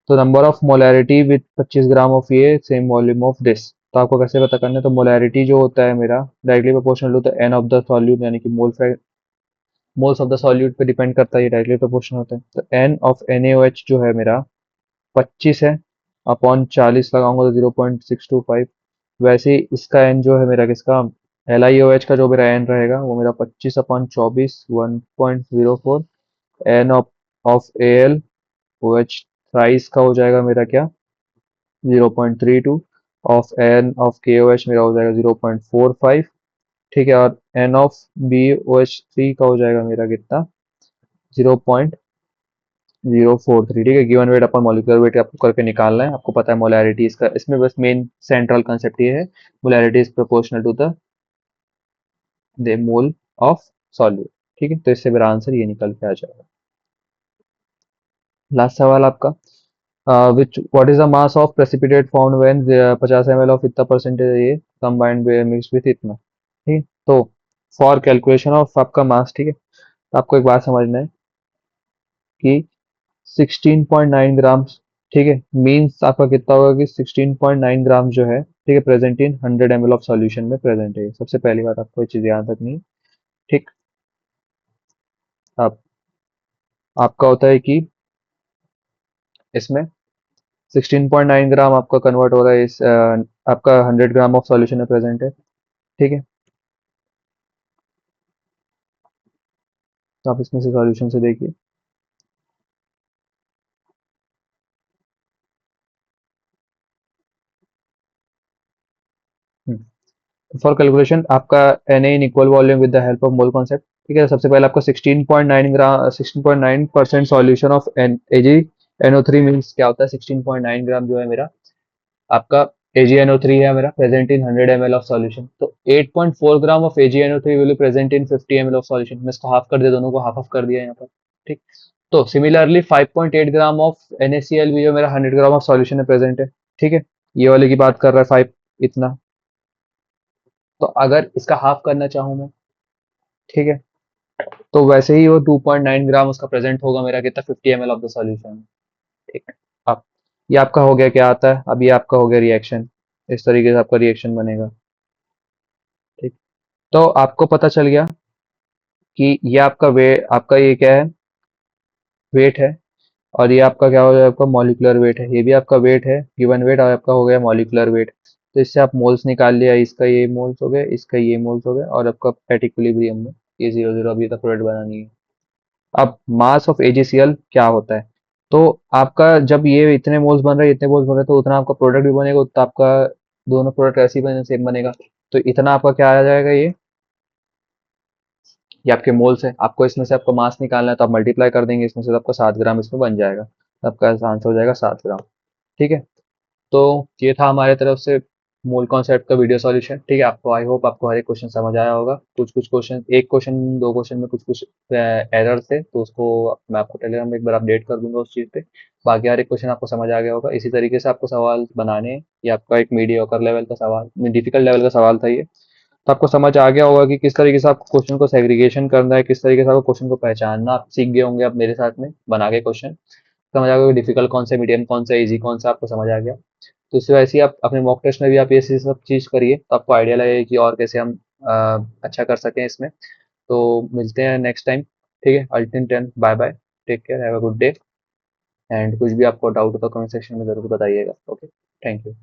तो number of molarity with 25 gram of ये सेम वॉल्यूम ऑफ दिस, तो आपको कैसे पता करना है, तो मोलैरिटी जो होता है मेरा डायरेक्टली प्रोपोर्शनल होता है एन ऑफ द सॉल्यूट, यानी कि मोल्स ऑफ द सॉल्यूट पे डिपेंड करता है, ये डायरेक्टली प्रोपोर्शनल होता है। तो एन ऑफ NaOH जो है मेरा 25 है, अपॉन 40 लगाऊंगा तो 0.625, वैसे ही इसका एन जो है मेरा किसका, LiOH का जो मेरा एन रहेगा वो मेरा 25/24 1.04, N of L O H thrice का हो जाएगा मेरा क्या, 0.32, ऑफ एन ऑफ के ओ एच मेरा हो जाएगा 0.45, ठीक है, और N of B O H three का हो जाएगा मेरा कितना, 0.043, ठीक है। Given weight upon molecular weight आपको करके निकालना है, आपको पता है मोलैरिटी इसका, इसमें बस मेन सेंट्रल कंसेप्ट ये है, molarity is proportional to the mole of solute, ठीक है। तो इससे मेरा आंसर ये निकल के आ जाएगा। लास्ट सवाल आपका, which what is the mass of precipitate formed when 50 ml of इतना परसेंटेज ये combined mixed with इतना, ठीक है। तो फॉर कैलकुलेशन ऑफ आपका मास, ठीक है, तो आपको एक बात समझना है कि 16.9 ग्राम, ठीक है, मीन्स आपका कितना होगा कि 16.9 ग्राम जो है, ठीक है, present in 100 ml of solution में प्रेजेंट है। सबसे पहली बात आपको ये चीज याद रखनी है, ठीक। अब आपका होता है कि इसमें 16.9 ग्राम आपका कन्वर्ट हो रहा है इस आपका 100 ग्राम ऑफ सॉल्यूशन में प्रेजेंट है, ठीक है। तो आप इसमें से सॉल्यूशन से देखिए, फॉर कैलकुलेशन आपका Na in equal volume with the help of mole concept, ठीक है। सबसे पहले आपको 16.9 ग्राम 16.9% सॉल्यूशन ऑफ AgNO3 मीन्स क्या होता है, 16.9 ग्राम जो है मेरा आपका AgNO3 है मेरा present in 100 ml of solution. तो 8.4 gram of AgNO3 will be present in 50 ml of solution. मैं इसको हाफ कर दिया, दोनों को हाफ हाफ कर दिया यहाँ पर, ठीक। तो सिमिलरली 5.8 ग्राम ऑफ NaCl भी जो मेरा 100 ग्राम ऑफ सॉल्यूशन में प्रेजेंट है, ठीक है। ये वाले की बात कर रहा है 5 इतना। तो अगर इसका हाफ करना चाहूँ मैं, ठीक है, तो वैसे ही वो 2.9 ग्राम उसका प्रेजेंट होगा मेरा कितना, 50 ml ऑफ द सॉल्यूशन, ठीक है। अब ये आपका हो गया, क्या आता है अब, ये आपका हो गया रिएक्शन, इस तरीके से आपका रिएक्शन बनेगा, ठीक। तो आपको पता चल गया कि ये आपका वे आपका ये क्या है, वेट है, और ये आपका क्या हो जाएगा, आपका मॉलिक्यूलर वेट है। ये भी आपका वेट है, गिवन वेट, और आपका हो गया मॉलिक्यूलर वेट। तो इससे आप मोल्स निकाल लिया, इसका ये मोल्स हो गए, इसका ये मोल्स हो गए, और आपका एट इक्विलिब्रियम में ये 0 0 अभी तक प्रोडक्ट बना नहीं है। अब मास ऑफ AgCl क्या होता है, तो आपका जब ये इतने मोल्स बन रहे हैं, इतने मोल्स बन रहे हैं, तो उतना आपका प्रोडक्ट भी बनेगा, उतना आपका दोनों प्रोडक्ट ऐसे ही बने, सेम बनेगा। तो इतना आपका क्या आ जाएगा, ये आपके मोल्स है। आपको इसमें से आपको मास निकालना है, तो आप मल्टीप्लाई कर देंगे इसमें से, तो आपका 7 ग्राम इसमें बन जाएगा। तो आपका आंसर हो जाएगा 7 ग्राम, ठीक है। तो ये था हमारे तरफ से मूल कॉन्सेप्ट का वीडियो सॉल्यूशन, ठीक है। आपको आई होप आपको हर एक क्वेश्चन समझ आया होगा। कुछ कुछ क्वेश्चन, एक क्वेश्चन दो क्वेश्चन में कुछ कुछ एरर थे, तो उसको मैं आपको टेलीग्राम में एक बार अपडेट कर दूंगा उस चीज़ पे। बाकी हर एक क्वेश्चन आपको समझ आ गया होगा। इसी तरीके से आपको सवाल बनाने हैं। ये आपका एक मीडियोकर लेवल का सवाल, डिफिकल्ट लेवल का सवाल था ये। तो आपको समझ आ गया होगा कि किस तरीके से आपको क्वेश्चन को सेग्रीगेशन करना है, किस तरीके से आपको क्वेश्चन को पहचानना, आप सीख गए होंगे आप मेरे साथ में बना के क्वेश्चन। समझ आ गया डिफिकल्ट कौन सा, मीडियम कौन सा, इजी कौन सा, आपको समझ आ गया। तो इसी वजह से आप अपने मॉक टेस्ट में भी आप ये सब चीज़ करिए, तो आपको आइडिया लगेगा कि और कैसे हम अच्छा कर सकें इसमें। तो मिलते हैं नेक्स्ट टाइम, ठीक है। अल्टिन 10, bye bye, take care, have a good day. And कुछ भी आपको डाउट हो तो कमेंट सेक्शन में ज़रूर बताइएगा। Okay, thank you.